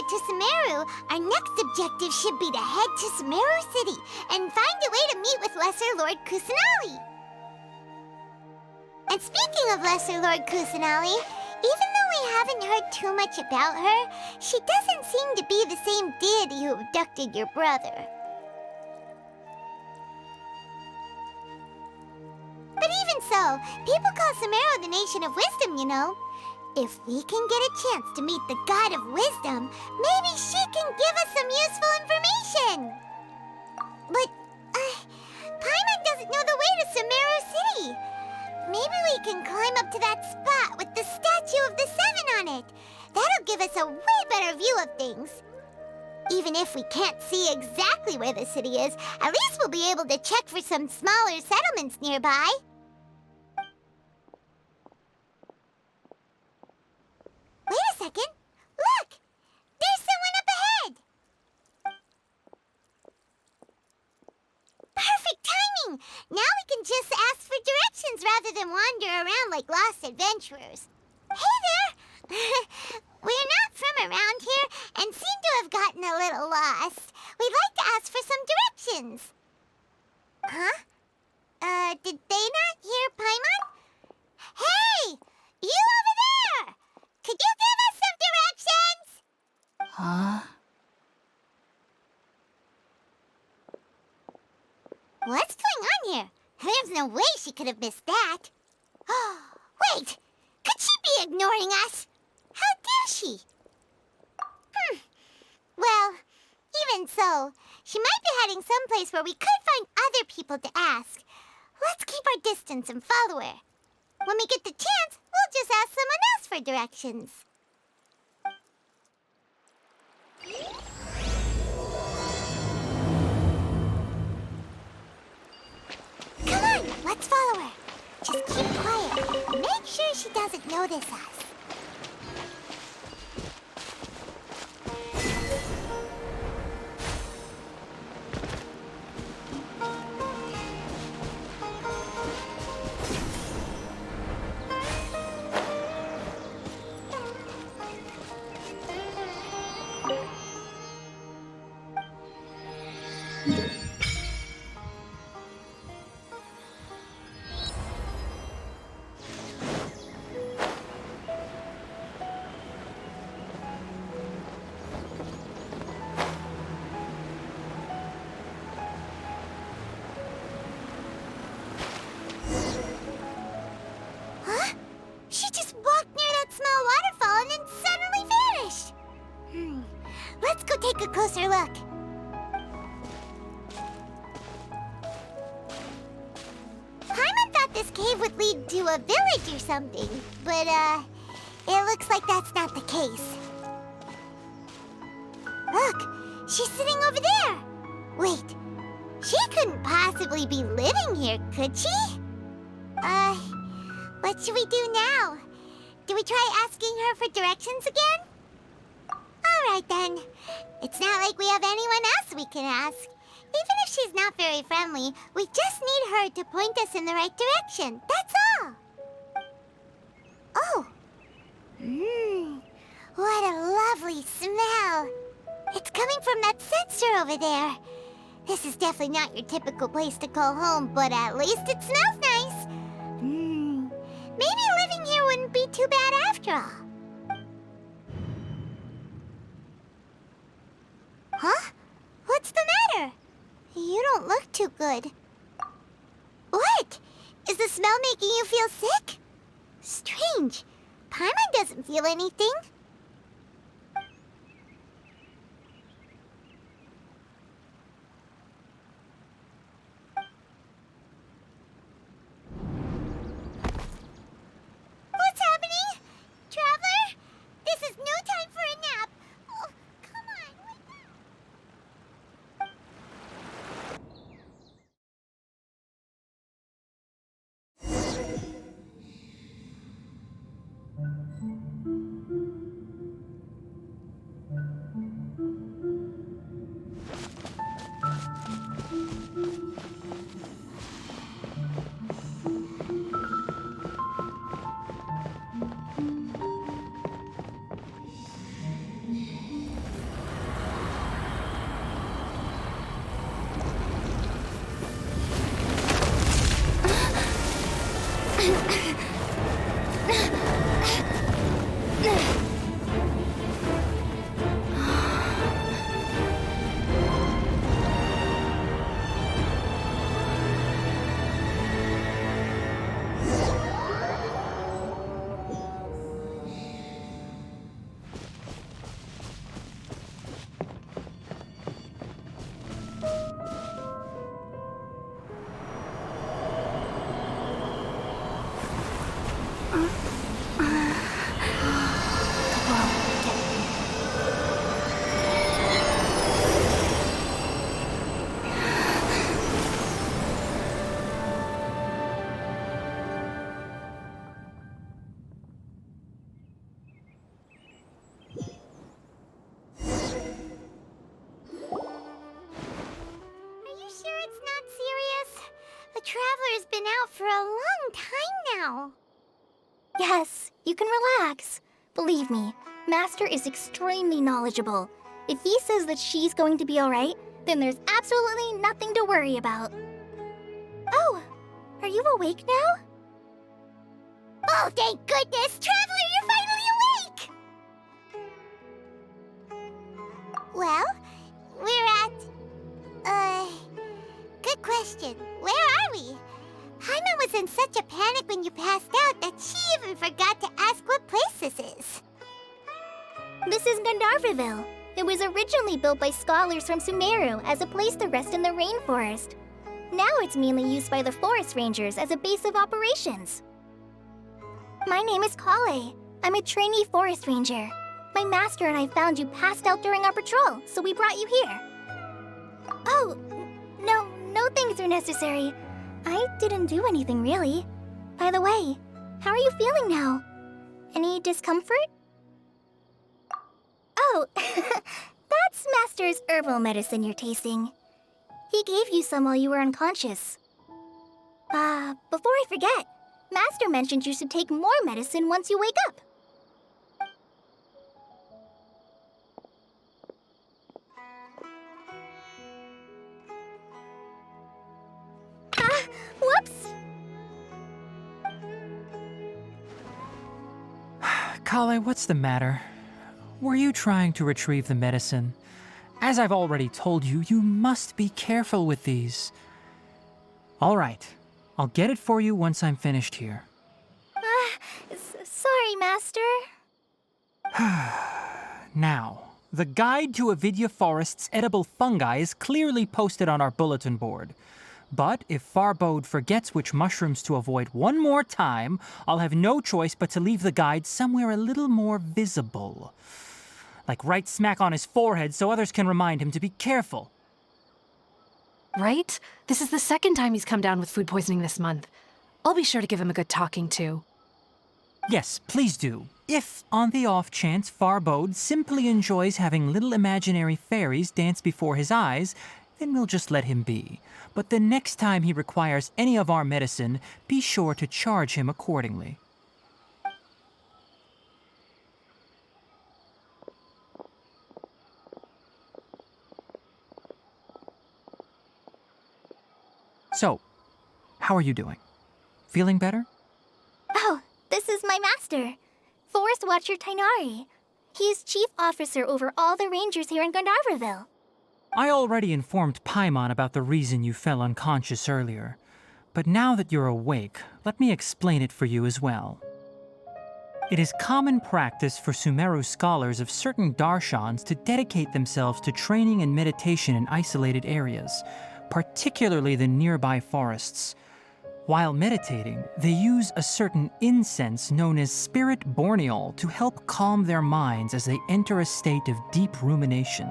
To Sumeru, our next objective should be to head to Sumeru City and find a way to meet with Lesser Lord Kusanali. And speaking of Lesser Lord Kusanali, even though we haven't heard too much about her, she doesn't seem to be the same deity who abducted your brother. But even so, people call Sumeru the Nation of Wisdom, you know. If we can get a chance to meet the God of Wisdom, maybe she can give us some useful information. But, Paimon doesn't know the way to Sumeru City. Maybe we can climb up to that spot with the statue of the Seven on it. That'll give us a way better view of things. Even if we can't see exactly where the city is, at least we'll be able to check for some smaller settlements nearby. Wait a second. Look! There's someone up ahead! Perfect timing! Now we can just ask for directions rather than wander around like lost adventurers. Hey there! We're not from around here and seem to have gotten a little lost. We'd like to ask for some directions. Huh? Did they not hear Paimon? Hey! You over there! Could you give us some directions? Huh? What's going on here? There's no way she could have missed that. Oh, wait! Could she be ignoring us? How dare she? Well, even so, she might be heading someplace where we could find other people to ask. Let's keep our distance and follow her. When we get the chance, we'll just ask someone else for directions. Come on, let's follow her. Just keep quiet. Make sure she doesn't notice us. Let's go take a closer look. Paimon thought this cave would lead to a village or something, but, it looks like that's not the case. Look, she's sitting over there. Wait, she couldn't possibly be living here, could she? What should we do now? Do we try asking her for directions again? All right, then. It's not like we have anyone else we can ask. Even if she's not very friendly, we just need her to point us in the right direction. That's all. Oh. What a lovely smell. It's coming from that sensor over there. This is definitely not your typical place to call home, but at least it smells nice. Maybe living here wouldn't be too bad after all. Huh? What's those don't look too good. What? Is the smell making you feel sick? Strange. Paimon doesn't feel anything. What's happening? Traveler? This is no time for a nap. Oh, come on, wake up. Traveler's been out for a long time now. Yes, you can relax. Believe me, Master is extremely knowledgeable. If he says that she's going to be alright, then there's absolutely nothing to worry about. Oh, are you awake now? Oh, thank goodness! Traveler, you're finally awake! Well, we're at... Good question. Where are we? Paimon was in such a panic when you passed out that she even forgot to ask what place this is. This is Gandharvaville. It was originally built by scholars from Sumeru as a place to rest in the rainforest. Now it's mainly used by the forest rangers as a base of operations. My name is Kale. I'm a trainee forest ranger. My master and I found you passed out during our patrol, so we brought you here. Oh, no things are necessary. I didn't do anything, really. By the way, how are you feeling now? Any discomfort? Oh, that's Master's herbal medicine you're tasting. He gave you some while you were unconscious. Before I forget, Master mentioned you should take more medicine once you wake up. Whoops! Kale, what's the matter? Were you trying to retrieve the medicine? As I've already told you, you must be careful with these. All right, I'll get it for you once I'm finished here. Sorry, Master. Now, the guide to Avidya Forest's edible fungi is clearly posted on our bulletin board. But if Farbode forgets which mushrooms to avoid one more time, I'll have no choice but to leave the guide somewhere a little more visible. Like right smack on his forehead so others can remind him to be careful. Right? This is the second time he's come down with food poisoning this month. I'll be sure to give him a good talking to. Yes, please do. If, on the off chance, Farbode simply enjoys having little imaginary fairies dance before his eyes, then we'll just let him be. But the next time he requires any of our medicine, be sure to charge him accordingly. So, how are you doing? Feeling better? Oh, this is my master, Forest Watcher Tainari. He is chief officer over all the rangers here in Gandharvaville. I already informed Paimon about the reason you fell unconscious earlier. But now that you're awake, let me explain it for you as well. It is common practice for Sumeru scholars of certain darshans to dedicate themselves to training and meditation in isolated areas, particularly the nearby forests. While meditating, they use a certain incense known as spirit borneol to help calm their minds as they enter a state of deep rumination.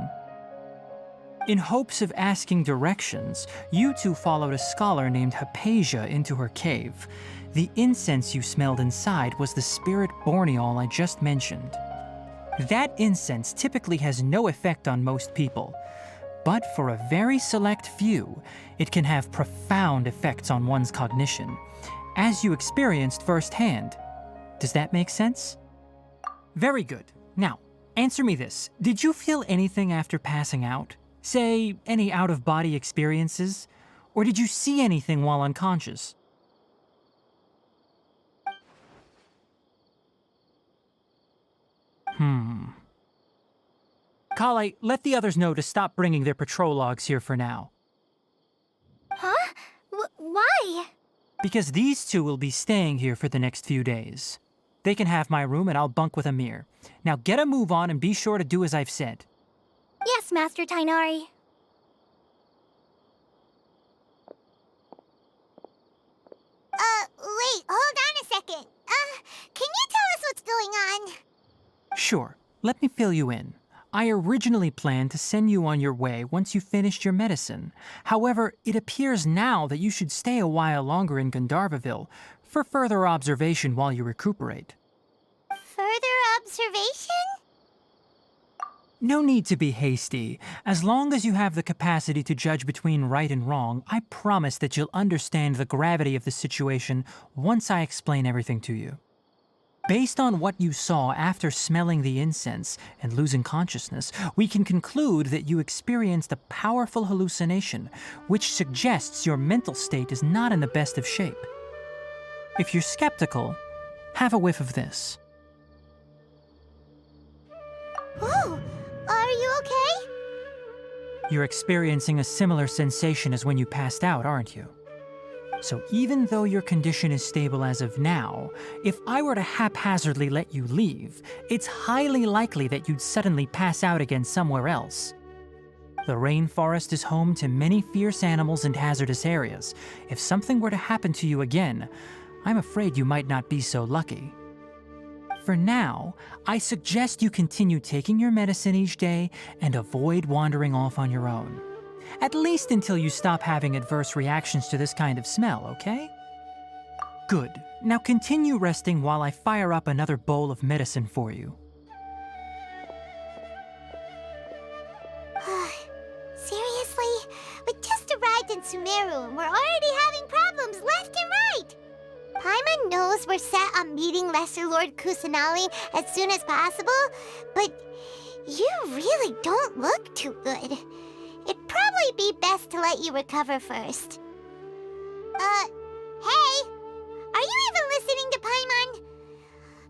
In hopes of asking directions, you two followed a scholar named Hypatia into her cave. The incense you smelled inside was the spirit borneol I just mentioned. That incense typically has no effect on most people, but for a very select few, it can have profound effects on one's cognition, as you experienced firsthand. Does that make sense? Very good. Now, answer me this. Did you feel anything after passing out? Say, any out-of-body experiences? Or did you see anything while unconscious? Kale, let the others know to stop bringing their patrol logs here for now. Huh? Why? Because these two will be staying here for the next few days. They can have my room and I'll bunk with Amir. Now get a move on and be sure to do as I've said. Yes, Master Tainari. Wait, hold on a second. Can you tell us what's going on? Sure, let me fill you in. I originally planned to send you on your way once you finished your medicine. However, it appears now that you should stay a while longer in Gandharvaville for further observation while you recuperate. Further observation? No need to be hasty. As long as you have the capacity to judge between right and wrong, I promise that you'll understand the gravity of the situation once I explain everything to you. Based on what you saw after smelling the incense and losing consciousness, we can conclude that you experienced a powerful hallucination, which suggests your mental state is not in the best of shape. If you're skeptical, have a whiff of this. Whoa, are you okay? You're experiencing a similar sensation as when you passed out, aren't you? So even though your condition is stable as of now, if I were to haphazardly let you leave, it's highly likely that you'd suddenly pass out again somewhere else. The rainforest is home to many fierce animals and hazardous areas. If something were to happen to you again, I'm afraid you might not be so lucky. For now, I suggest you continue taking your medicine each day and avoid wandering off on your own. At least until you stop having adverse reactions to this kind of smell, okay? Good. Now continue resting while I fire up another bowl of medicine for you. Seriously? We just arrived in Sumeru and we're already having problems left and right! Paimon knows we're set on meeting Lesser Lord Kusanali as soon as possible, but you really don't look too good. It'd probably be best to let you recover first. Hey! Are you even listening to Paimon?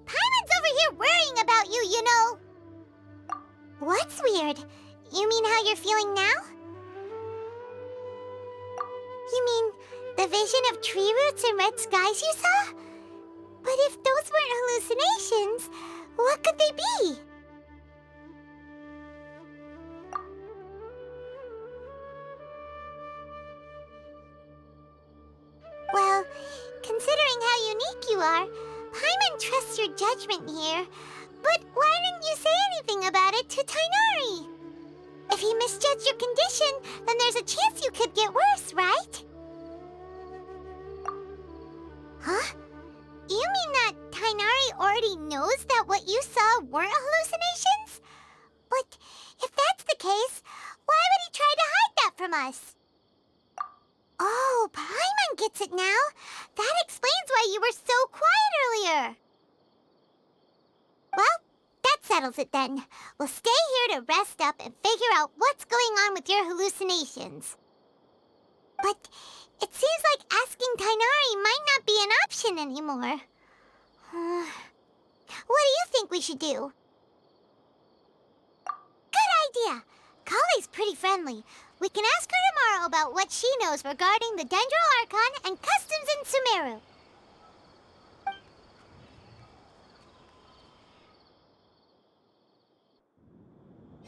Paimon's over here worrying about you, you know! What's weird? You mean how you're feeling now? You mean the vision of tree roots and red skies you saw? But if those weren't hallucinations, what could they be? Well, considering how unique you are, Paimon trusts your judgment here. But why didn't you say anything about it to Tainari? If he misjudged your condition, then there's a chance you could get worse, right? Huh? You mean that Tainari already knows that what you saw weren't hallucinations? But if that's the case, why would he try to hide that from us? Oh, Paimon gets it now. That explains why you were so quiet earlier. Well, that settles it then. We'll stay here to rest up and figure out what's going on with your hallucinations. But it seems like asking Tainari might not be an option anymore. What do you think we should do? Good idea! Kali's pretty friendly. We can ask her tomorrow about what she knows regarding the Dendro Archon and customs in Sumeru.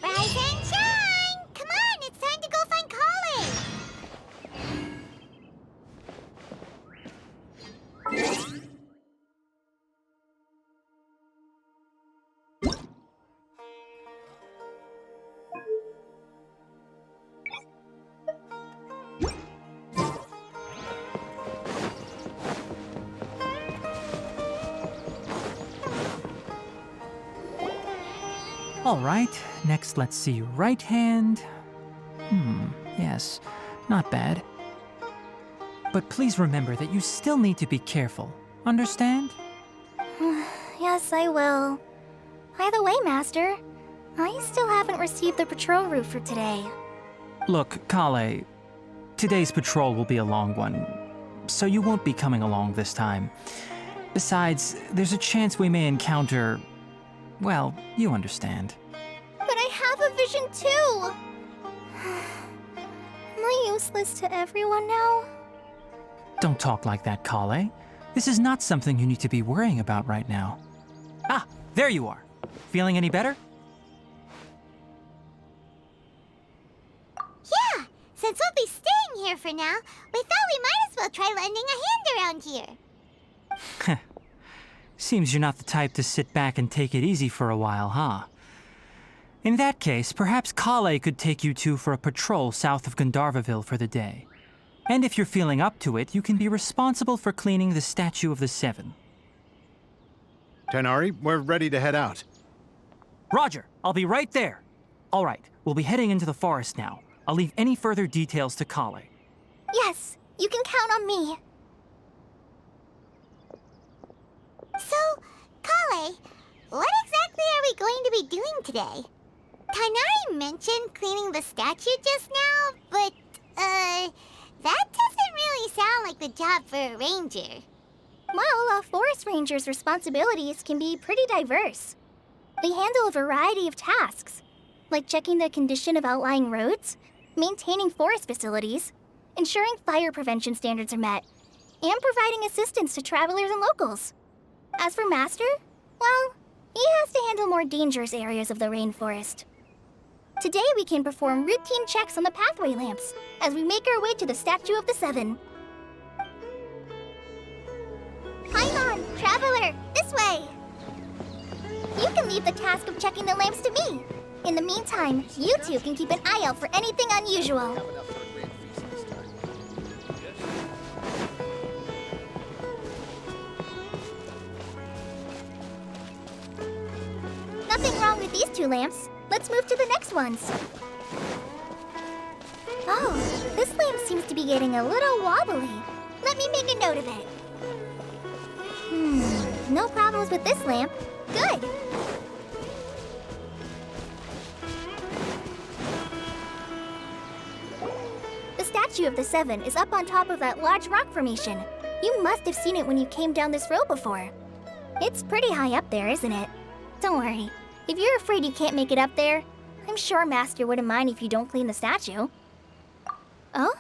Rise and shine! Come on, it's time to go find Kali! All right, next let's see your right hand. Yes, not bad. But please remember that you still need to be careful. Understand? Yes, I will. By the way, Master, I still haven't received the patrol route for today. Look, Kale, today's patrol will be a long one, so you won't be coming along this time. Besides, there's a chance we may encounter... well, you understand. But I have a vision too! Am I useless to everyone now? Don't talk like that, Kale. This is not something you need to be worrying about right now. Ah, there you are. Feeling any better? Yeah, since we'll be staying here for now, we thought we might as well try lending a hand around here. Seems you're not the type to sit back and take it easy for a while, huh? In that case, perhaps Kale could take you two for a patrol south of Gandharvaville for the day. And if you're feeling up to it, you can be responsible for cleaning the Statue of the Seven. Tighnari, we're ready to head out. Roger, I'll be right there. All right, we'll be heading into the forest now. I'll leave any further details to Kale. Yes, you can count on me. So, Kale, what exactly are we going to be doing today? Tighnari mentioned cleaning the statue just now, but, that doesn't really sound like the job for a ranger. Well, a forest ranger's responsibilities can be pretty diverse. They handle a variety of tasks, like checking the condition of outlying roads, maintaining forest facilities, ensuring fire prevention standards are met, and providing assistance to travelers and locals. As for Master, well, he has to handle more dangerous areas of the rainforest. Today we can perform routine checks on the pathway lamps as we make our way to the Statue of the Seven. Paimon, traveler, this way! You can leave the task of checking the lamps to me. In the meantime, you two can keep an eye out for anything unusual. Nothing wrong with these two lamps. Let's move to the next ones. Oh, this lamp seems to be getting a little wobbly. Let me make a note of it. No problems with this lamp. Good. The Statue of the Seven is up on top of that large rock formation. You must have seen it when you came down this road before. It's pretty high up there, isn't it? Don't worry. If you're afraid you can't make it up there, I'm sure Master wouldn't mind if you don't clean the statue. Oh?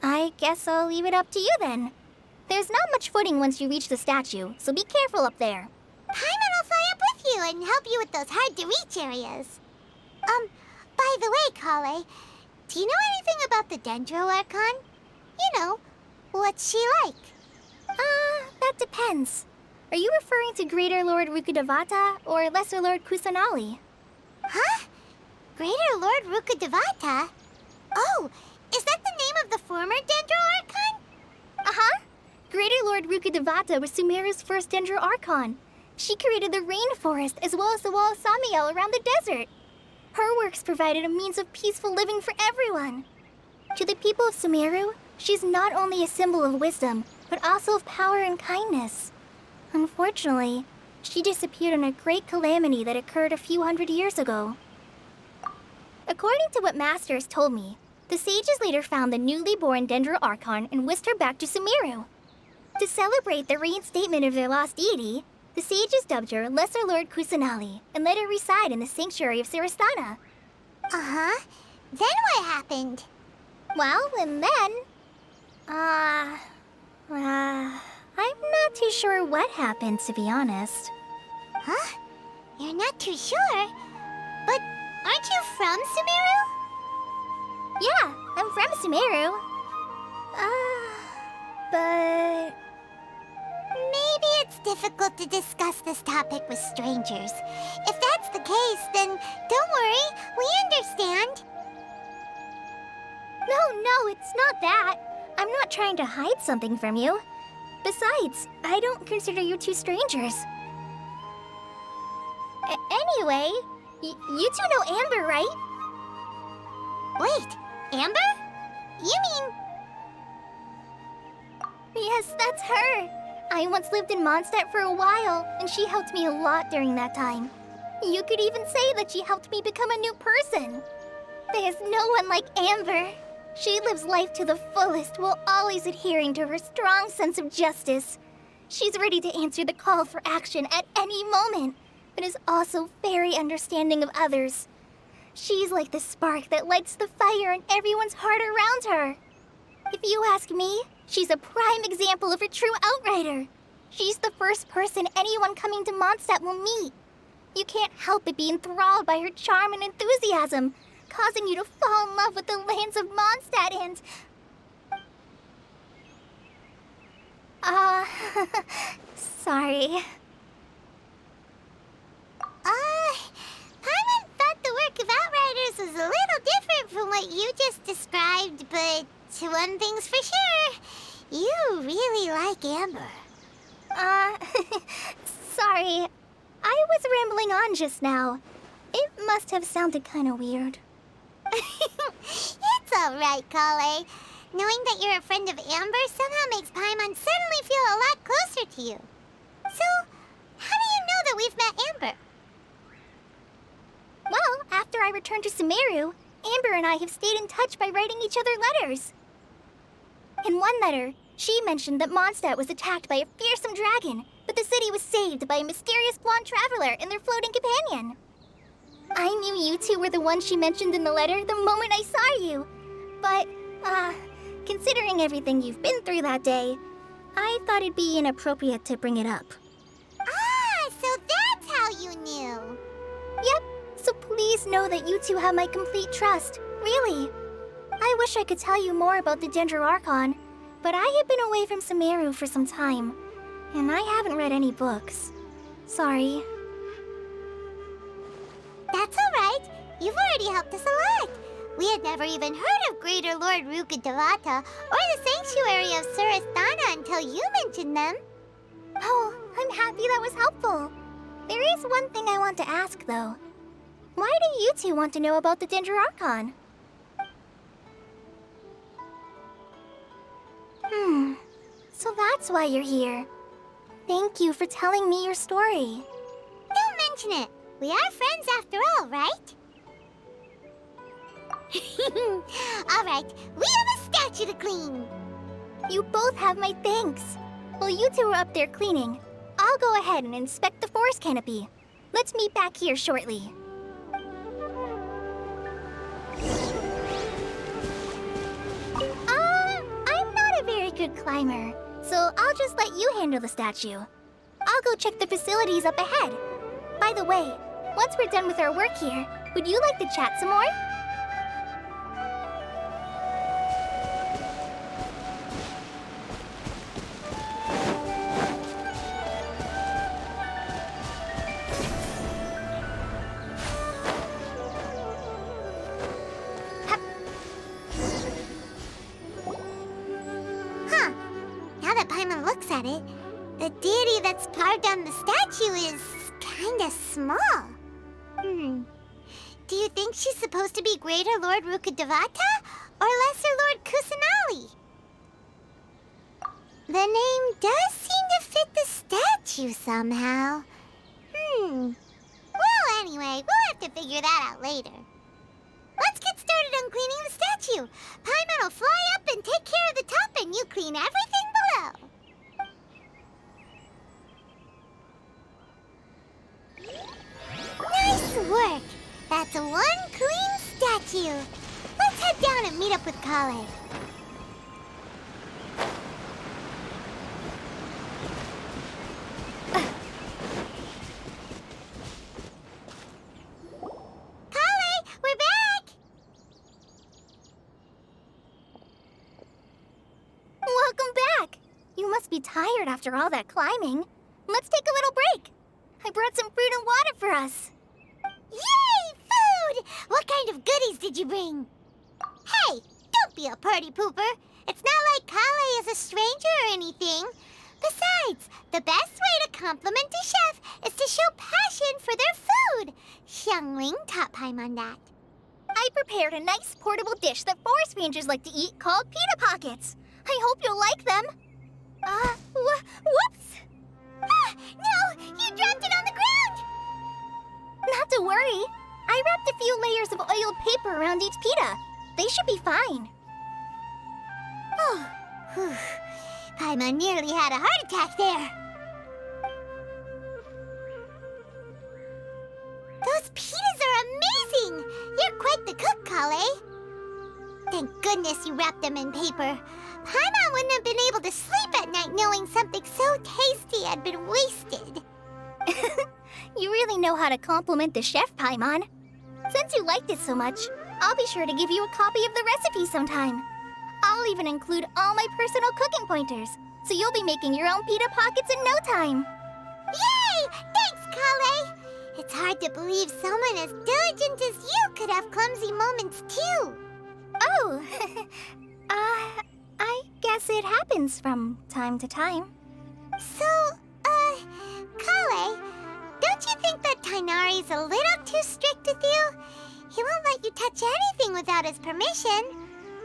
I guess I'll leave it up to you then. There's not much footing once you reach the statue, so be careful up there. Paimon will fly up with you and help you with those hard-to-reach areas. By the way, Kale, do you know anything about the Dendro Archon? You know, what's she like? That depends. Are you referring to Greater Lord Rukkhadevata or Lesser Lord Kusanali? Huh? Greater Lord Rukkhadevata? Oh, is that the name of the former Dendro Archon? Uh-huh. Greater Lord Rukkhadevata was Sumeru's first Dendro Archon. She created the rainforest as well as the wall of Samiel around the desert. Her works provided a means of peaceful living for everyone. To the people of Sumeru, she's not only a symbol of wisdom, but also of power and kindness. Unfortunately, she disappeared in a great calamity that occurred a few hundred years ago. According to what Master has told me, the sages later found the newly born Dendro Archon and whisked her back to Sumeru. To celebrate the reinstatement of their lost deity, the sages dubbed her Lesser Lord Kusanali and let her reside in the sanctuary of Sarastana. Uh-huh. Then what happened? Well, and then... I'm not too sure what happened, to be honest. Huh? You're not too sure? But aren't you from Sumeru? Yeah, I'm from Sumeru. But... Maybe it's difficult to discuss this topic with strangers. If that's the case, then don't worry, we understand. No, it's not that. I'm not trying to hide something from you. Besides, I don't consider you two strangers. Anyway, you two know Amber, right? Wait, Amber? You mean... Yes, that's her. I once lived in Mondstadt for a while, and she helped me a lot during that time. You could even say that she helped me become a new person. There's no one like Amber. She lives life to the fullest while always adhering to her strong sense of justice. She's ready to answer the call for action at any moment, but is also very understanding of others. She's like the spark that lights the fire in everyone's heart around her. If you ask me, she's a prime example of a true outrider. She's the first person anyone coming to Mondstadt will meet. You can't help but be enthralled by her charm and enthusiasm, causing you to fall in love with the lands of Mondstadt and... sorry. Paimon thought the work of Outriders was a little different from what you just described, but one thing's for sure, you really like Amber. Sorry. I was rambling on just now. It must have sounded kind of weird. It's alright, Kale. Knowing that you're a friend of Amber somehow makes Paimon suddenly feel a lot closer to you. So, how do you know that we've met Amber? Well, after I returned to Sumeru, Amber and I have stayed in touch by writing each other letters. In one letter, she mentioned that Mondstadt was attacked by a fearsome dragon, but the city was saved by a mysterious blonde traveler and their floating companion. I knew you two were the ones she mentioned in the letter the moment I saw you. But, considering everything you've been through that day, I thought it'd be inappropriate to bring it up. Ah, so that's how you knew. Yep, so please know that you two have my complete trust, really. I wish I could tell you more about the Archon, but I have been away from Sumeru for some time, and I haven't read any books. Sorry. That's alright. You've already helped us a lot. We had never even heard of Greater Lord Rukkhadevata or the Sanctuary of Surasthana until you mentioned them. Oh, I'm happy that was helpful. There is one thing I want to ask, though. Why do you two want to know about the Archon? So that's why you're here. Thank you for telling me your story. Don't mention it. We are friends after all, right? Alright, we have a statue to clean. You both have my thanks. While you two are up there cleaning, I'll go ahead and inspect the forest canopy. Let's meet back here shortly. I'm not a very good climber, so I'll just let you handle the statue. I'll go check the facilities up ahead. By the way, once we're done with our work here, would you like to chat some more? Huh. Now that Paimon looks at it, the deity that's carved on the statue is kinda small. Do you think she's supposed to be Greater Lord Rukkhadevata or Lesser Lord Kusanali? The name does seem to fit the statue somehow. Well, anyway, we'll have to figure that out later. Let's get started on cleaning the statue. Paimon will fly up and take care of the top, and you clean everything below. Nice work! That's one clean statue. head down and meet up with Kale. Kale, we're back! Welcome back! You must be tired after all that climbing. Let's take a little break. I brought some fruit and water for us. Yay! Food! What kind of goodies did you bring? Hey, don't be a party pooper. It's not like Kale is a stranger or anything. Besides, the best way to compliment a chef is to show passion for their food. Xiangling taught Paimon that. I prepared a nice portable dish that forest rangers like to eat called pita pockets. I hope you'll like them. Whoops! Ah, no! You dropped it on the ground! Not to worry. I wrapped a few layers of oiled paper around each pita. They should be fine. Oh, whew. Paimon nearly had a heart attack there. Those pitas are amazing! You're quite the cook, Kale. Thank goodness you wrapped them in paper. Paimon wouldn't have been able to sleep at night knowing something so tasty had been wasted. You really know how to compliment the chef, Paimon. Since you liked it so much, I'll be sure to give you a copy of the recipe sometime. I'll even include all my personal cooking pointers, so you'll be making your own pita pockets in no time. Yay! Thanks, Kale! It's hard to believe someone as diligent as you could have clumsy moments too. Oh, I guess it happens from time to time. So, Kale, don't you think that Tainari's a little too strict with you? He won't let you touch anything without his permission.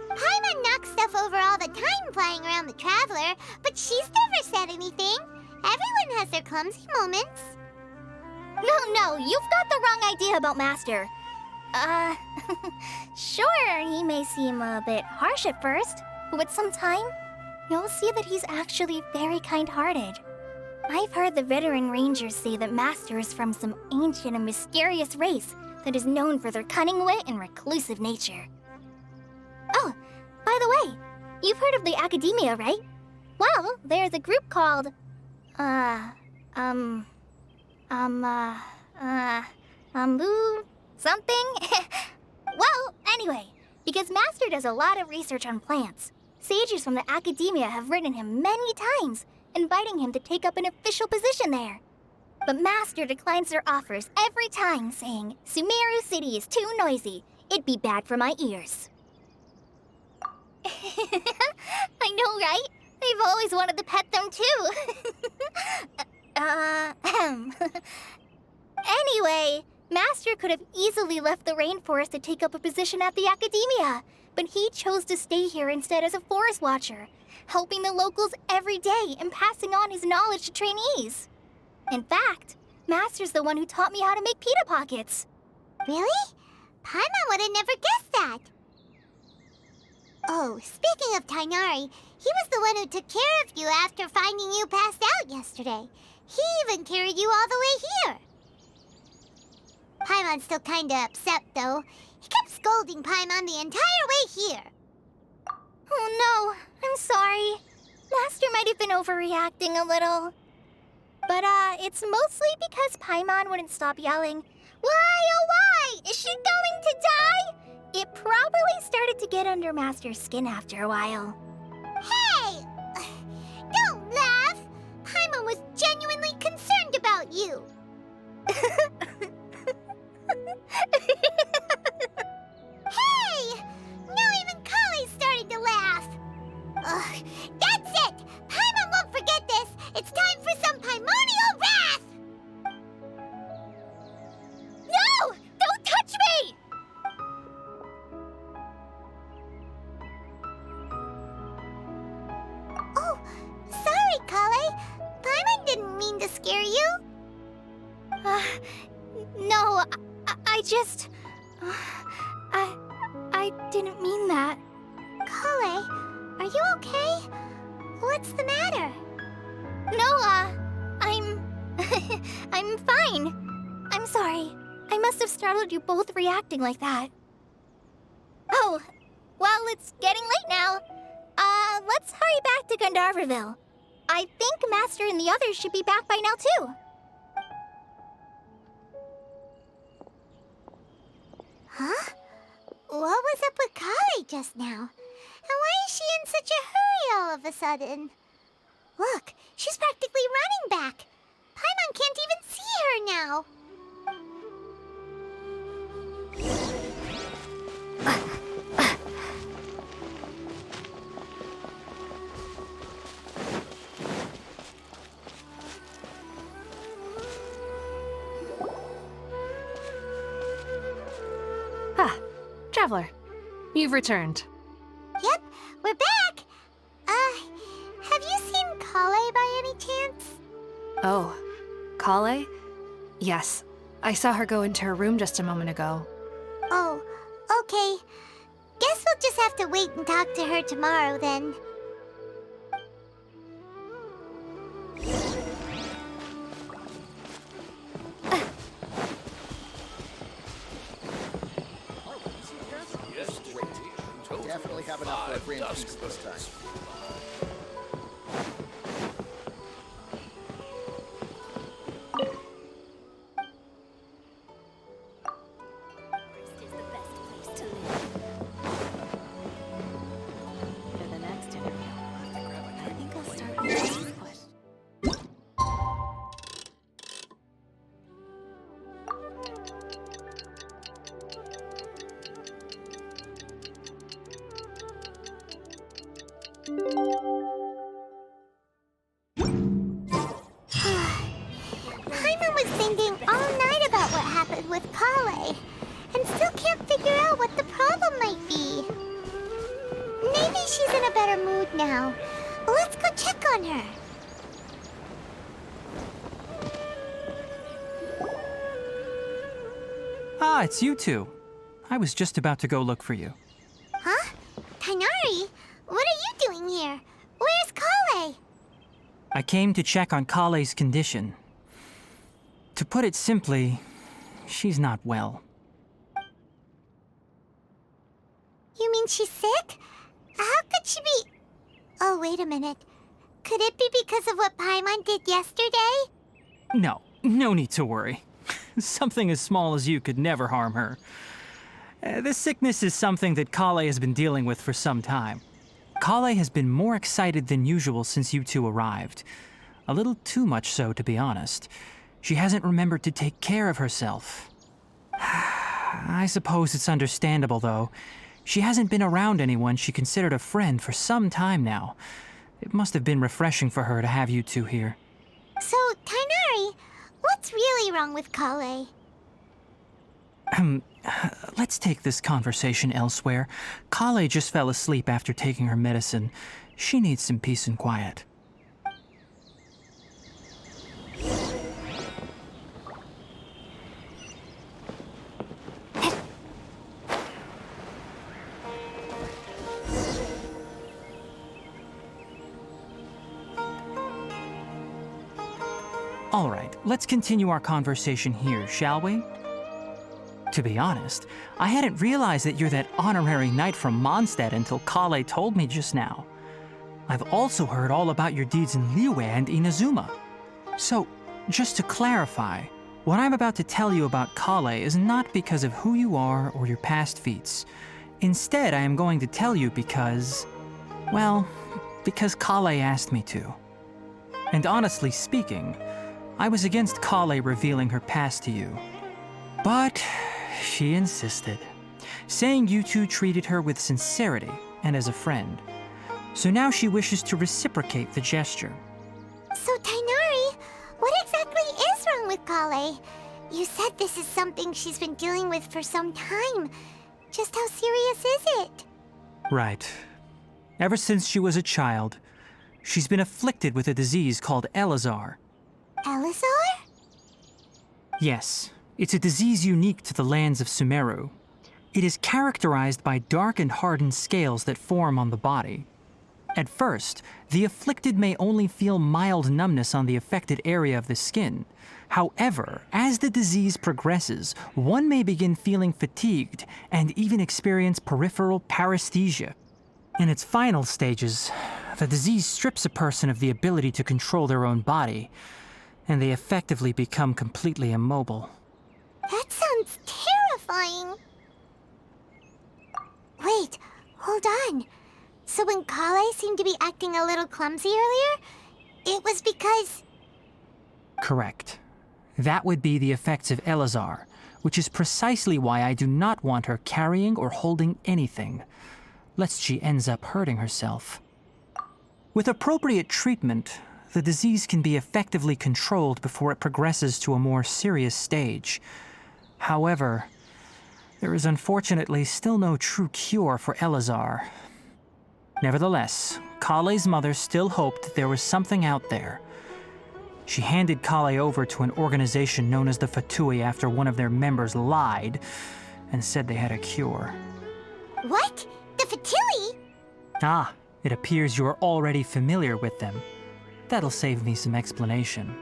Paimon knocks stuff over all the time flying around the Traveler, but she's never said anything. Everyone has their clumsy moments. No, you've got the wrong idea about Master. Sure, he may seem a bit harsh at first, but with some time, you'll see that he's actually very kind-hearted. I've heard the veteran rangers say that Master is from some ancient and mysterious race that is known for their cunning wit and reclusive nature. Oh, by the way, you've heard of the Academia, right? Well, there's a group called, something? Well, anyway, because Master does a lot of research on plants, sages from the Academia have written him many times, inviting him to take up an official position there. But Master declines their offers every time, saying, Sumeru City is too noisy. It'd be bad for my ears. I know, right? I've always wanted to pet them too. Anyway, Master could have easily left the rainforest to take up a position at the Academia, but he chose to stay here instead as a forest watcher, helping the locals every day and passing on his knowledge to trainees. In fact, Master's the one who taught me how to make pita pockets. Really? Paimon would have never guessed that. Oh, speaking of Tainari, he was the one who took care of you after finding you passed out yesterday. He even carried you all the way here. Paimon's still kinda upset, though. He kept scolding Paimon the entire way here. Oh no, I'm sorry. Master might have been overreacting a little. But, it's mostly because Paimon wouldn't stop yelling, Why, oh why? Is she going to die? It probably started to get under Master's skin after a while. Hey! Don't laugh! Paimon was genuinely concerned about you. Hey! Now even Kale's starting to laugh. Ugh, that's it! Paimon won't forget this! It's time for some Paimonial wrath! No! Don't touch me! Oh, sorry, Kale. Paimon didn't mean to scare you. No, I just... I didn't mean that. Kale, are you okay? What's the matter? No, I'm fine. I'm sorry. I must have startled you both reacting like that. Oh, Well, it's getting late now. Let's hurry back to Gandharville. I think Master and the others should be back by now, too. Huh? What was up with Kali just now? And why is she in such a hurry all of a sudden? Look, she's practically running back. Paimon can't even see her now. Ah, Traveler, you've returned. Yep, we're back. Have you seen Kale by any chance? Oh, Kale? Yes, I saw her go into her room just a moment ago. Oh, okay. Guess we'll just have to wait and talk to her tomorrow then. Definitely have enough for a grand feast this time. Is the best place to live. For the next interview, I think I'll start with this question. Paimon was thinking all night about what happened with Kale, and still can't figure out what the problem might be. Maybe she's in a better mood now. Let's go check on her. Ah, it's you two. I was just about to go look for you. Huh? Tainari? What are you doing here? Where's Kale? I came to check on Kale's condition. To put it simply, she's not well. You mean she's sick? How could she be... Oh, wait a minute. Could it be because of what Paimon did yesterday? No need to worry. Something as small as you could never harm her. This sickness is something that Kale has been dealing with for some time. Kale has been more excited than usual since you two arrived. A little too much so, to be honest. She hasn't remembered to take care of herself. I suppose it's understandable, though. She hasn't been around anyone she considered a friend for some time now. It must have been refreshing for her to have you two here. So, Tainari, what's really wrong with Kale? Let's take this conversation elsewhere. Kale just fell asleep after taking her medicine. She needs some peace and quiet. All right, let's continue our conversation here, shall we? To be honest, I hadn't realized that you're that honorary knight from Mondstadt until Kale told me just now. I've also heard all about your deeds in Liyue and Inazuma. So, just to clarify, what I'm about to tell you about Kale is not because of who you are or your past feats. Instead, I am going to tell you because... well, because Kale asked me to. And honestly speaking, I was against Kale revealing her past to you. But she insisted, saying you two treated her with sincerity and as a friend. So now she wishes to reciprocate the gesture. So, Tainari, what exactly is wrong with Kale? You said this is something she's been dealing with for some time. Just how serious is it? Right. Ever since she was a child, she's been afflicted with a disease called Elazar. Elazar? Yes, it's a disease unique to the lands of Sumeru. It is characterized by dark and hardened scales that form on the body. At first, the afflicted may only feel mild numbness on the affected area of the skin, However, as the disease progresses, one may begin feeling fatigued and even experience peripheral paresthesia. In its final stages, the disease strips a person of the ability to control their own body, and they effectively become completely immobile. That sounds terrifying. Wait, hold on. So when Kale seemed to be acting a little clumsy earlier, it was because... Correct. That would be the effects of Elazar, which is precisely why I do not want her carrying or holding anything, lest she ends up hurting herself. With appropriate treatment, the disease can be effectively controlled before it progresses to a more serious stage. However, there is unfortunately still no true cure for Elazar. Nevertheless, Kale's mother still hoped that there was something out there. She handed Kale over to an organization known as the Fatui after one of their members lied and said they had a cure. What? The Fatui? Ah, it appears you are already familiar with them. That'll save me some explanation.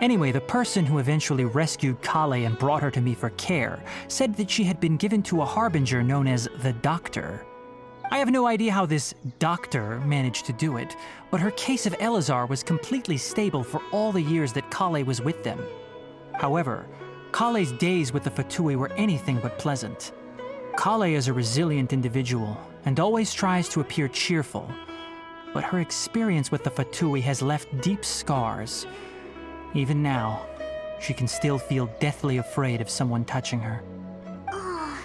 Anyway, the person who eventually rescued Kale and brought her to me for care said that she had been given to a harbinger known as the Doctor. I have no idea how this doctor managed to do it, but her case of Elazar was completely stable for all the years that Kale was with them. However, Kale's days with the Fatui were anything but pleasant. Kale is a resilient individual and always tries to appear cheerful, but her experience with the Fatui has left deep scars. Even now, she can still feel deathly afraid of someone touching her. Oh,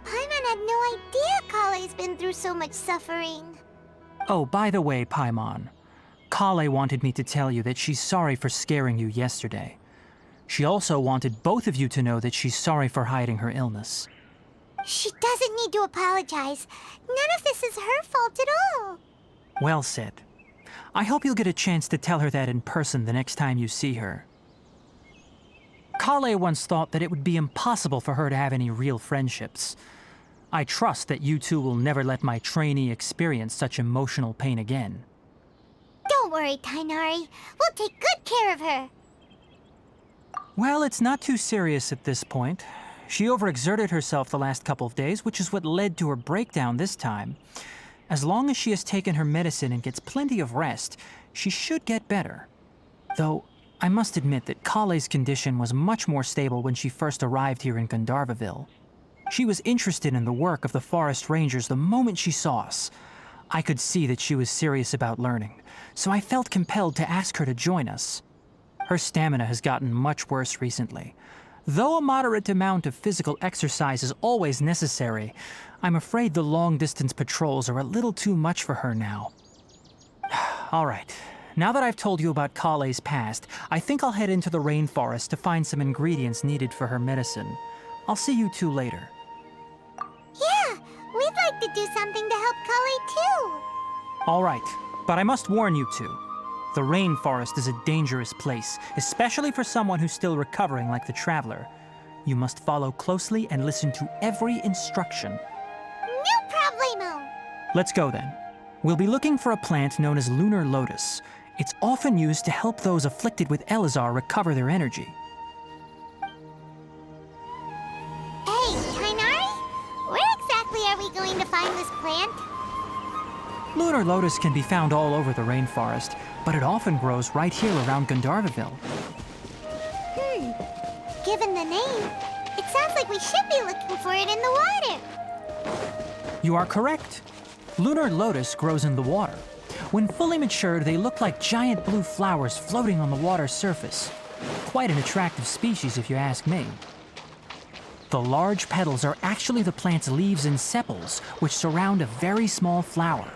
Paimon had no idea Kale's been through so much suffering. Oh, by the way, Paimon, Kale wanted me to tell you that she's sorry for scaring you yesterday. She also wanted both of you to know that she's sorry for hiding her illness. She doesn't need to apologize. None of this is her fault at all. Well said. I hope you'll get a chance to tell her that in person the next time you see her. Kale once thought that it would be impossible for her to have any real friendships. I trust that you two will never let my trainee experience such emotional pain again. Don't worry, Tainari. We'll take good care of her. Well, it's not too serious at this point. She overexerted herself the last couple of days, which is what led to her breakdown this time. As long as she has taken her medicine and gets plenty of rest, she should get better. Though, I must admit that Kale's condition was much more stable when she first arrived here in Gandharvaville. She was interested in the work of the forest rangers the moment she saw us. I could see that she was serious about learning, so I felt compelled to ask her to join us. Her stamina has gotten much worse recently. Though a moderate amount of physical exercise is always necessary, I'm afraid the long-distance patrols are a little too much for her now. All right, now that I've told you about Kale's past, I think I'll head into the rainforest to find some ingredients needed for her medicine. I'll see you two later. Yeah, we'd like to do something to help Kale too. All right, but I must warn you two. The rainforest is a dangerous place, especially for someone who's still recovering like the Traveler. You must follow closely and listen to every instruction. No problemo. Let's go then. We'll be looking for a plant known as lunar lotus. It's often used to help those afflicted with Elazar recover their energy. Hey, Tainari, where exactly are we going to find this plant? Lunar lotus can be found all over the rainforest, but it often grows right here around Gandharvaville. Given the name, it sounds like we should be looking for it in the water. You are correct. Lunar lotus grows in the water. When fully matured, they look like giant blue flowers floating on the water's surface. Quite an attractive species, if you ask me. The large petals are actually the plant's leaves and sepals, which surround a very small flower.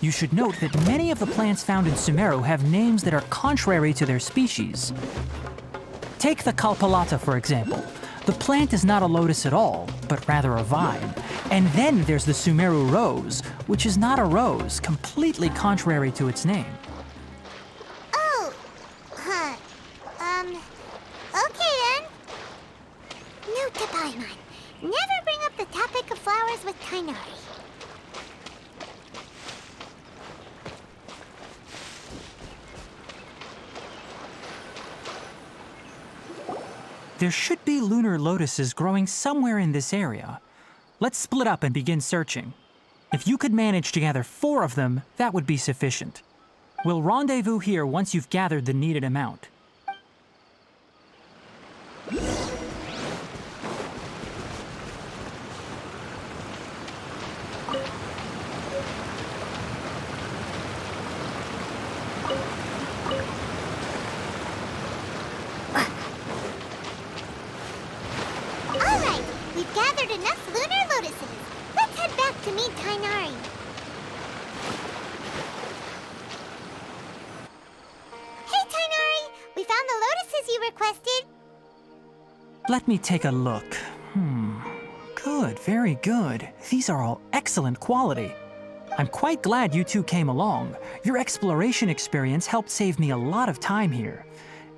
You should note that many of the plants found in Sumeru have names that are contrary to their species. Take the Kalpalata, for example. The plant is not a lotus at all, but rather a vine. And then there's the Sumeru rose, which is not a rose, completely contrary to its name. Oh, okay then. Note to Paimon, never bring up the topic of flowers with Tainari. There should be lunar lotuses growing somewhere in this area. Let's split up and begin searching. If you could manage to gather 4 of them, that would be sufficient. We'll rendezvous here once you've gathered the needed amount. Alright, we've gathered enough lunar lotuses. Let's head back to meet Tainari. Hey, Tainari! We found the lotuses you requested. Let me take a look. Good, very good. These are all excellent quality. I'm quite glad you two came along. Your exploration experience helped save me a lot of time here.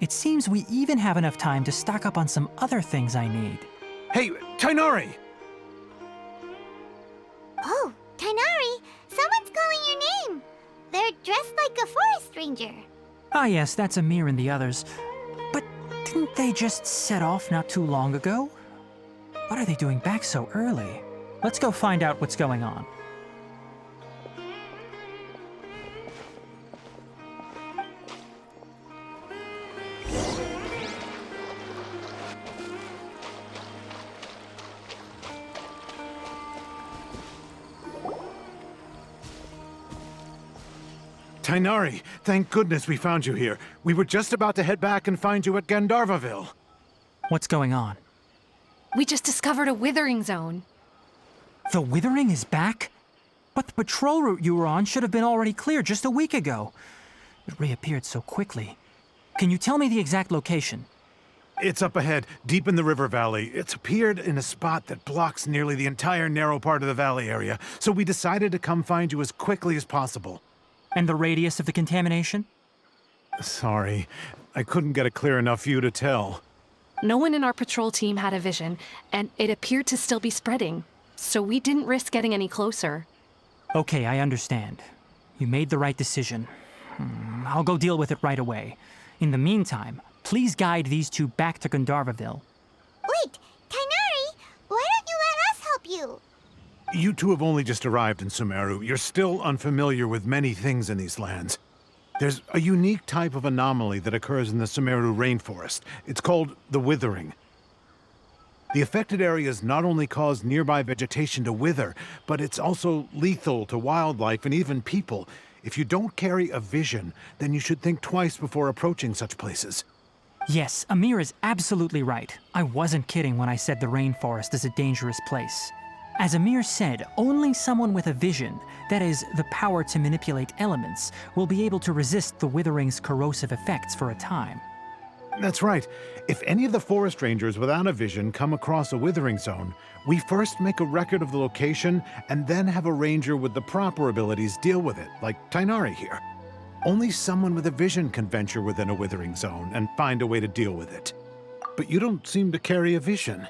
It seems we even have enough time to stock up on some other things I need. Hey, Tainari! Oh, Tainari! Someone's calling your name. They're dressed like a forest ranger. Ah yes, that's Amir and the others. But didn't they just set off not too long ago? What are they doing back so early? Let's go find out what's going on. Tainari, thank goodness we found you here. We were just about to head back and find you at Gandharvaville. What's going on? We just discovered a withering zone. The Withering is back? But the patrol route you were on should have been already cleared just a week ago. It reappeared so quickly. Can you tell me the exact location? It's up ahead, deep in the river valley. It's appeared in a spot that blocks nearly the entire narrow part of the valley area, so we decided to come find you as quickly as possible. And the radius of the contamination? Sorry, I couldn't get a clear enough view to tell. No one in our patrol team had a vision, and it appeared to still be spreading. So we didn't risk getting any closer. Okay, I understand. You made the right decision. I'll go deal with it right away. In the meantime, please guide these two back to Gandharvaville. Wait, Tainari! Why don't you let us help you? You two have only just arrived in Sumeru. You're still unfamiliar with many things in these lands. There's a unique type of anomaly that occurs in the Sumeru rainforest. It's called the Withering. The affected areas not only cause nearby vegetation to wither, but it's also lethal to wildlife and even people. If you don't carry a vision, then you should think twice before approaching such places. Yes, Amir is absolutely right. I wasn't kidding when I said the rainforest is a dangerous place. As Amir said, only someone with a vision, that is, the power to manipulate elements, will be able to resist the Withering's corrosive effects for a time. That's right. If any of the forest rangers without a vision come across a withering zone, we first make a record of the location and then have a ranger with the proper abilities deal with it, like Tainari here. Only someone with a vision can venture within a withering zone and find a way to deal with it. But you don't seem to carry a vision.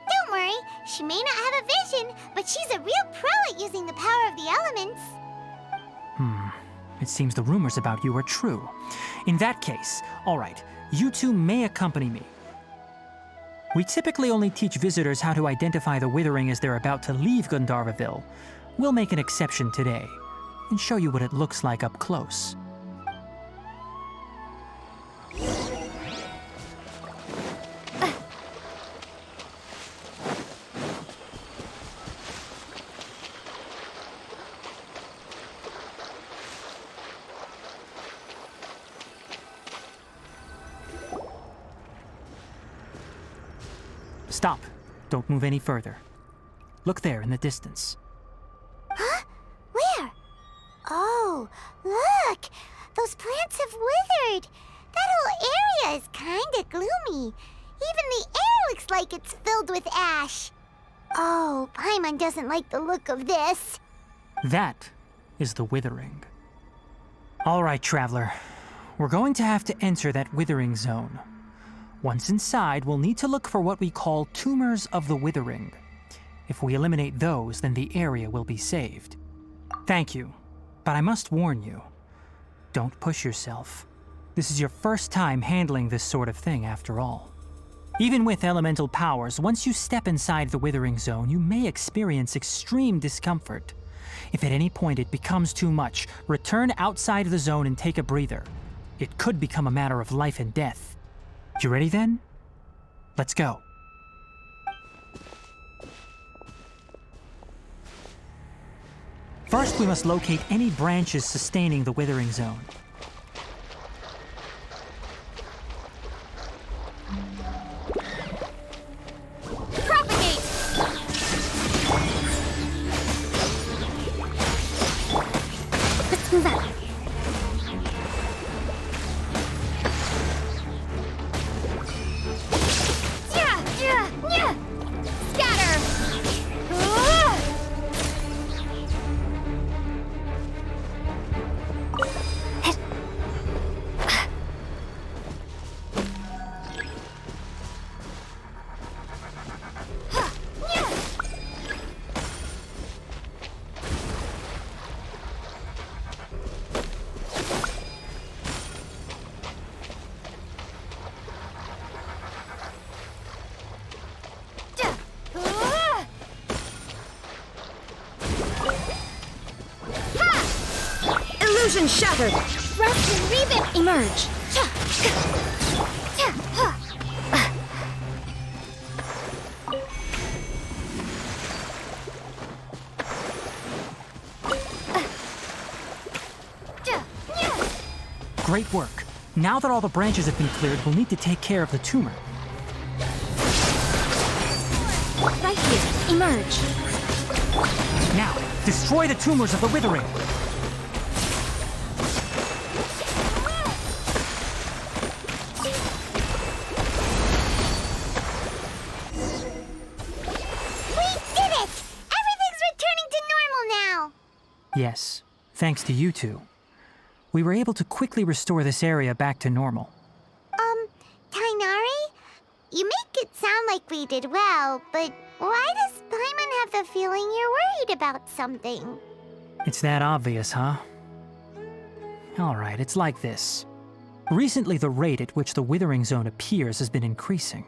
Don't worry, she may not have a vision, but she's a real pro at using the power of the elements. It seems the rumors about you are true. In that case, all right, you two may accompany me. We typically only teach visitors how to identify the Withering as they're about to leave Gandharvaville. We'll make an exception today and show you what it looks like up close. Stop. Don't move any further. Look there in the distance. Huh? Where? Oh, look! Those plants have withered! That whole area is kinda gloomy. Even the air looks like it's filled with ash. Oh, Paimon doesn't like the look of this. That is the Withering. All right, traveler. We're going to have to enter that Withering zone. Once inside, we'll need to look for what we call tumors of the Withering. If we eliminate those, then the area will be saved. Thank you, but I must warn you. Don't push yourself. This is your first time handling this sort of thing, after all. Even with elemental powers, once you step inside the Withering Zone, you may experience extreme discomfort. If at any point it becomes too much, return outside the zone and take a breather. It could become a matter of life and death. You ready then? Let's go. First, we must locate any branches sustaining the Withering Zone. Propagate! Let's move out. Yeah! Scatter! Illusion shattered! Rust and Reven Emerge! Great work. Now that all the branches have been cleared, we'll need to take care of the tumor. Right here. Emerge! Now, destroy the tumors of the Withering! Yes, thanks to you two. We were able to quickly restore this area back to normal. Tainari? You make it sound like we did well, but why does Paimon have the feeling you're worried about something? It's that obvious, huh? Alright, it's like this. Recently, the rate at which the Withering Zone appears has been increasing.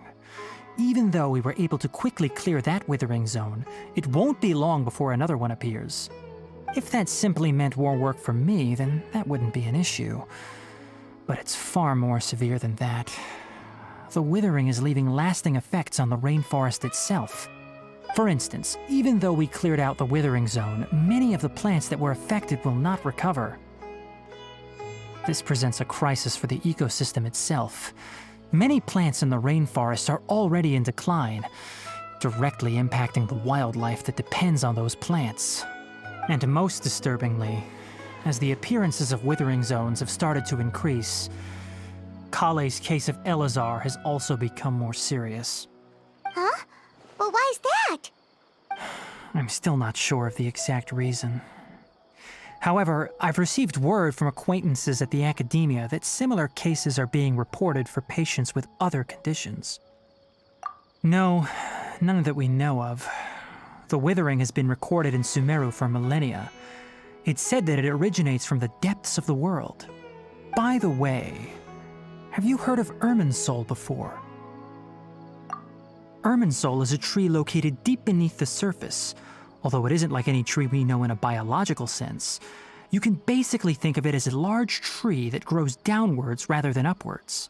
Even though we were able to quickly clear that Withering Zone, it won't be long before another one appears. If that simply meant more work for me, then that wouldn't be an issue. But it's far more severe than that. The Withering is leaving lasting effects on the rainforest itself. For instance, even though we cleared out the Withering Zone, many of the plants that were affected will not recover. This presents a crisis for the ecosystem itself. Many plants in the rainforest are already in decline, directly impacting the wildlife that depends on those plants. And most disturbingly, as the appearances of Withering Zones have started to increase, Kale's case of Elazar has also become more serious. Huh? But why's that? I'm still not sure of the exact reason. However, I've received word from acquaintances at the academia that similar cases are being reported for patients with other conditions. No, none that we know of. The Withering has been recorded in Sumeru for millennia. It's said that it originates from the depths of the world. By the way, have you heard of Irminsul before? Irminsul is a tree located deep beneath the surface. Although it isn't like any tree we know in a biological sense. You can basically think of it as a large tree that grows downwards rather than upwards.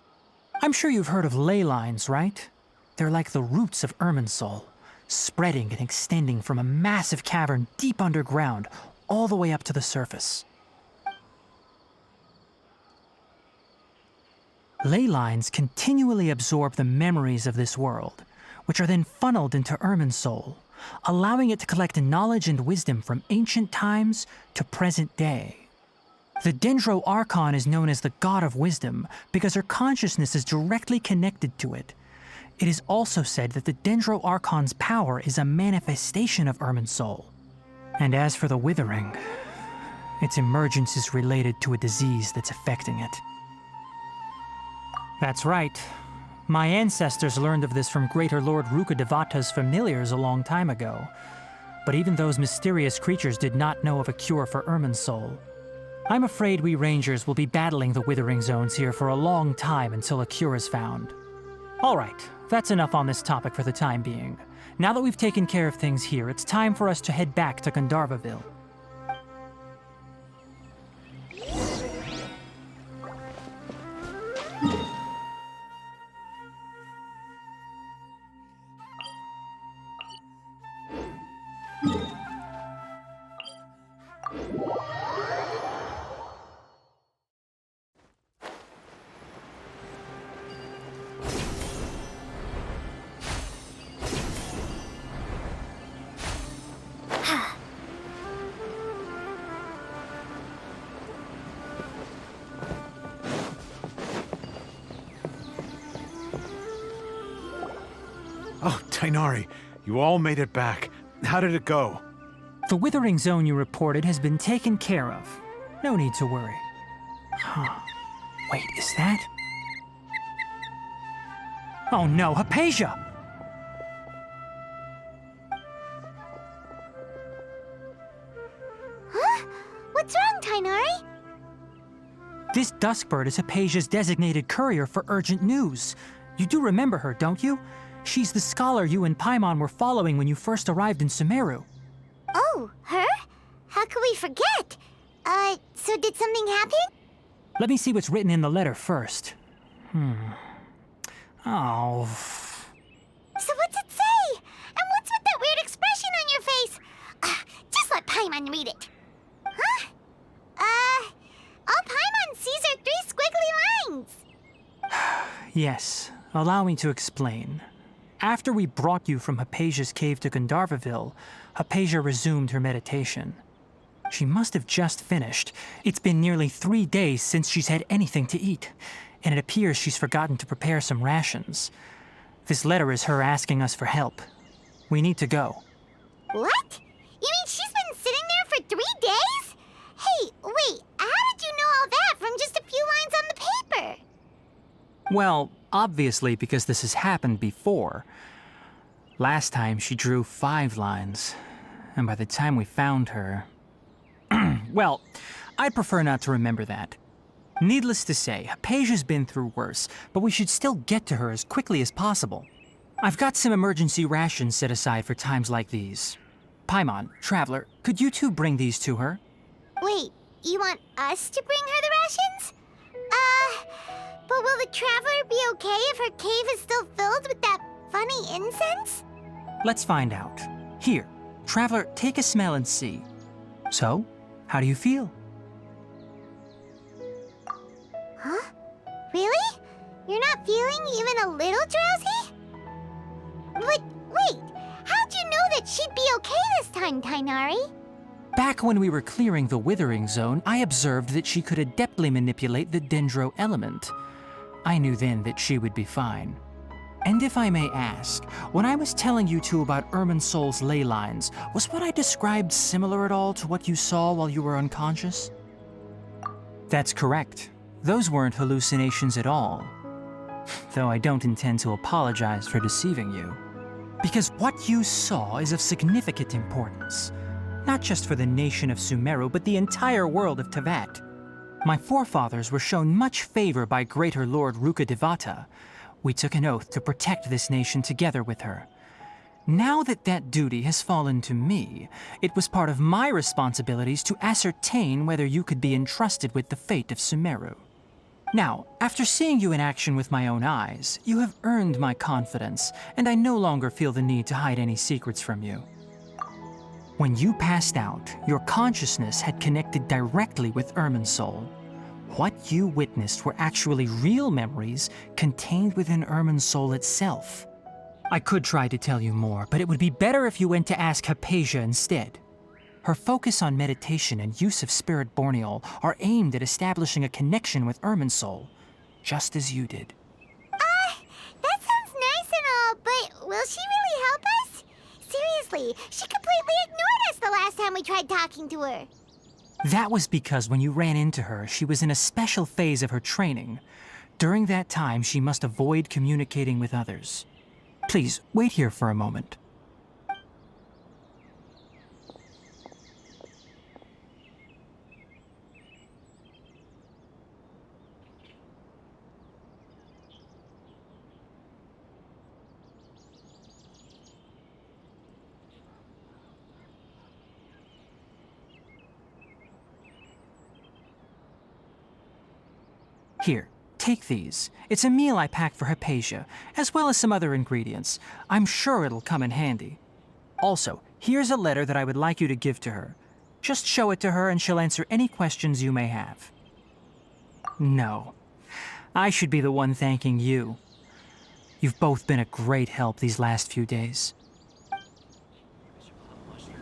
I'm sure you've heard of ley lines, right? They're like the roots of Irminsul, spreading and extending from a massive cavern deep underground all the way up to the surface. Ley lines continually absorb the memories of this world, which are then funneled into Irminsul, allowing it to collect knowledge and wisdom from ancient times to present day. The Dendro Archon is known as the God of Wisdom because her consciousness is directly connected to it. It is also said that the Dendro Archon's power is a manifestation of Irminsul. And as for the Withering, its emergence is related to a disease that's affecting it. That's right. My ancestors learned of this from Greater Lord Rukkhadevata's familiars a long time ago. But even those mysterious creatures did not know of a cure for Irminsul. I'm afraid we Rangers will be battling the Withering Zones here for a long time until a cure is found. All right, that's enough on this topic for the time being. Now that we've taken care of things here, it's time for us to head back to Gandharvaville. Oh, Tainari, you all made it back. How did it go? The withering zone you reported has been taken care of. No need to worry. Huh. Wait, is that? Oh no, Hypatia! Huh? What's wrong, Tainari? This Duskbird is Hypatia's designated courier for urgent news. You do remember her, don't you? She's the scholar you and Paimon were following when you first arrived in Sumeru. Oh, her? How could we forget? So did something happen? Let me see what's written in the letter first. Oh. So what's it say? And what's with that weird expression on your face? Just let Paimon read it. Huh? All Paimon sees are 3 squiggly lines. Yes, allow me to explain. After we brought you from Hypatia's cave to Gandharvaville, Hypatia resumed her meditation. She must have just finished. It's been nearly 3 days since she's had anything to eat, and it appears she's forgotten to prepare some rations. This letter is her asking us for help. We need to go. What? You mean she's been sitting there for 3 days? Hey, wait, how did you know all that from just a few lines on the paper? Well, obviously because this has happened before. Last time she drew 5 lines, and by the time we found her... Well, I'd prefer not to remember that. Needless to say, Hypatia's been through worse, but we should still get to her as quickly as possible. I've got some emergency rations set aside for times like these. Paimon, Traveler, could you two bring these to her? Wait, you want us to bring her the rations? But will the Traveler be okay if her cave is still filled with that funny incense? Let's find out. Here, Traveler, take a smell and see. So, how do you feel? Huh? Really? You're not feeling even a little drowsy? But wait, how'd you know that she'd be okay this time, Tainari? Back when we were clearing the withering zone, I observed that she could adeptly manipulate the dendro element. I knew then that she would be fine. And if I may ask, when I was telling you two about Irminsol's ley lines, was what I described similar at all to what you saw while you were unconscious? That's correct. Those weren't hallucinations at all. Though I don't intend to apologize for deceiving you. Because what you saw is of significant importance. Not just for the nation of Sumeru, but the entire world of Tevat. My forefathers were shown much favor by Greater Lord Rukkhadevata. We took an oath to protect this nation together with her. Now that that duty has fallen to me, it was part of my responsibilities to ascertain whether you could be entrusted with the fate of Sumeru. Now, after seeing you in action with my own eyes, you have earned my confidence, and I no longer feel the need to hide any secrets from you. When you passed out, your consciousness had connected directly with Irminsul. What you witnessed were actually real memories contained within Irminsul itself. I could try to tell you more, but it would be better if you went to ask Hypatia instead. Her focus on meditation and use of Spirit Borneol are aimed at establishing a connection with Irminsul, just as you did. That sounds nice and all, but will she really help us? Seriously, she completely ignored us the last time we tried talking to her. That was because when you ran into her, she was in a special phase of her training. During that time, she must avoid communicating with others. Please, wait here for a moment. Here, take these. It's a meal I packed for Hypatia, as well as some other ingredients. I'm sure it'll come in handy. Also, here's a letter that I would like you to give to her. Just show it to her and she'll answer any questions you may have. No. I should be the one thanking you. You've both been a great help these last few days.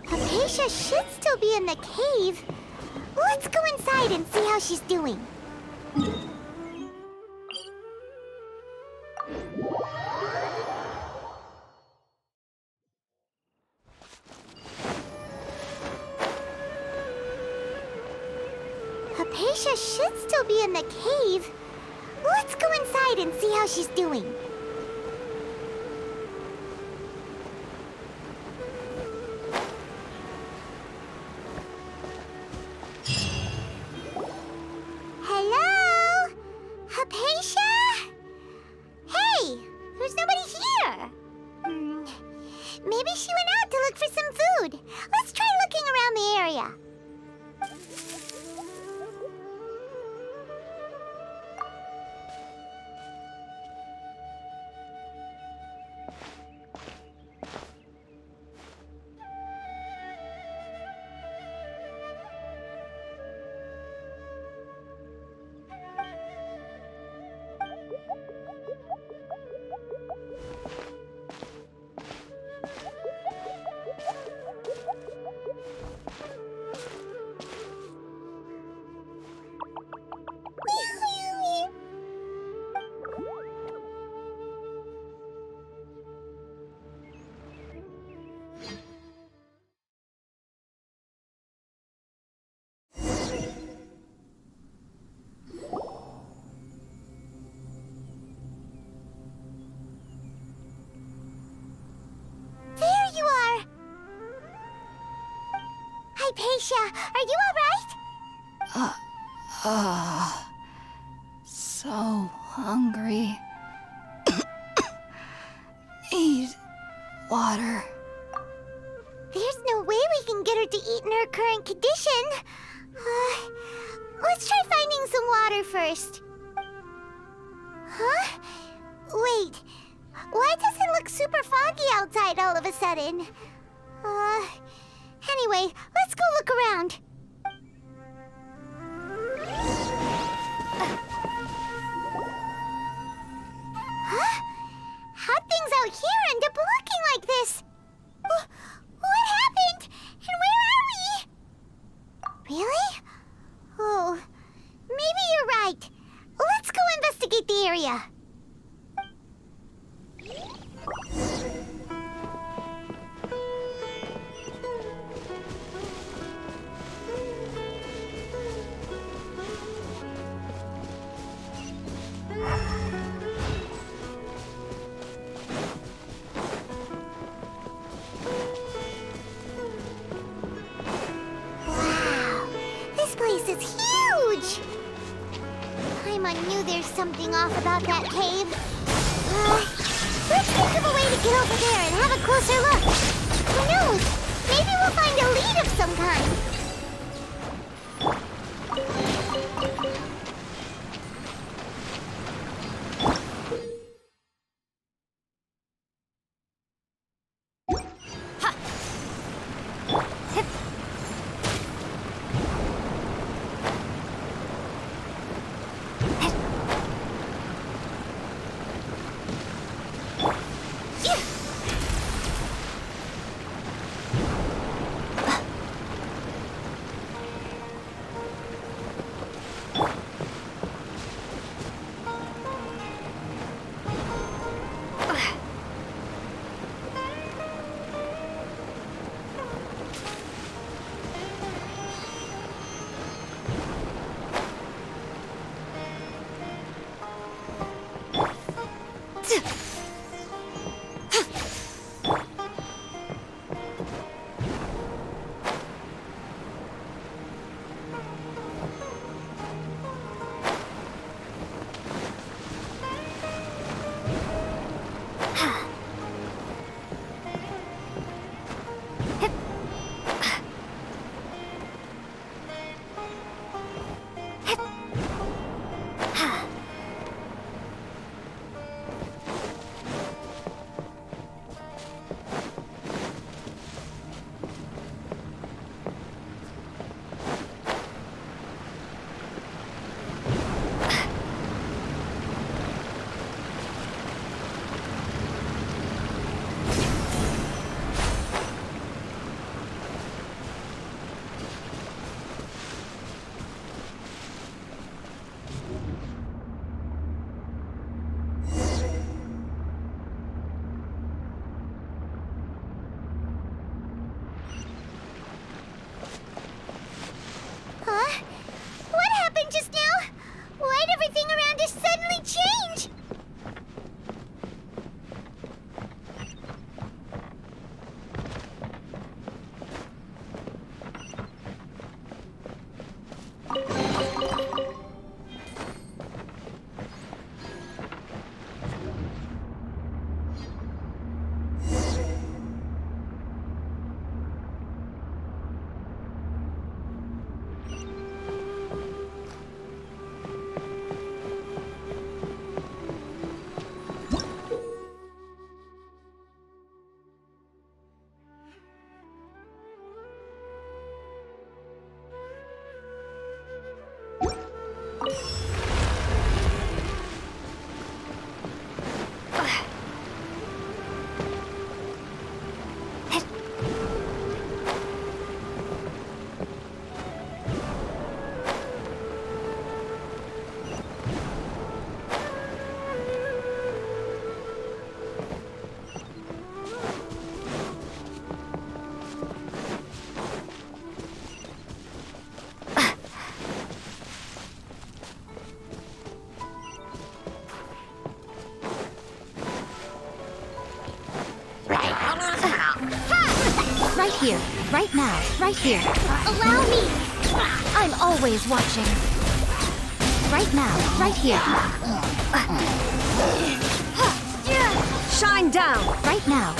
Hypatia should still be in the cave. Let's go inside and see how she's doing. Hypatia should still be in the cave. Let's go inside and see how she's doing. Hello? Hypatia? Hey, there's nobody here. Maybe she went out to look for some food. Let's try looking around the area. Hypatia, are you alright? So hungry. Need water. There's no way we can get her to eat in her current condition. Let's try finding some water first. Huh? Wait, why does it look super foggy outside all of a sudden? Anyway, let's go look around. Huh? How'd things out here end up looking like this? What happened? And where are we? Really? Oh, maybe you're right. Let's go investigate the area. This place is huge! Paimon knew there's something off about that cave. Let's think of a way to get over there and have a closer look. Who knows? Maybe we'll find a lead of some kind. here, right now, right here. Allow me! I'm always watching. Right now, right here. Shine down! Right now.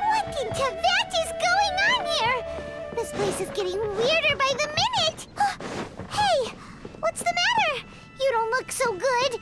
What in Tibet is going on here? This place is getting weirder by the minute! Hey! What's the matter? You don't look so good!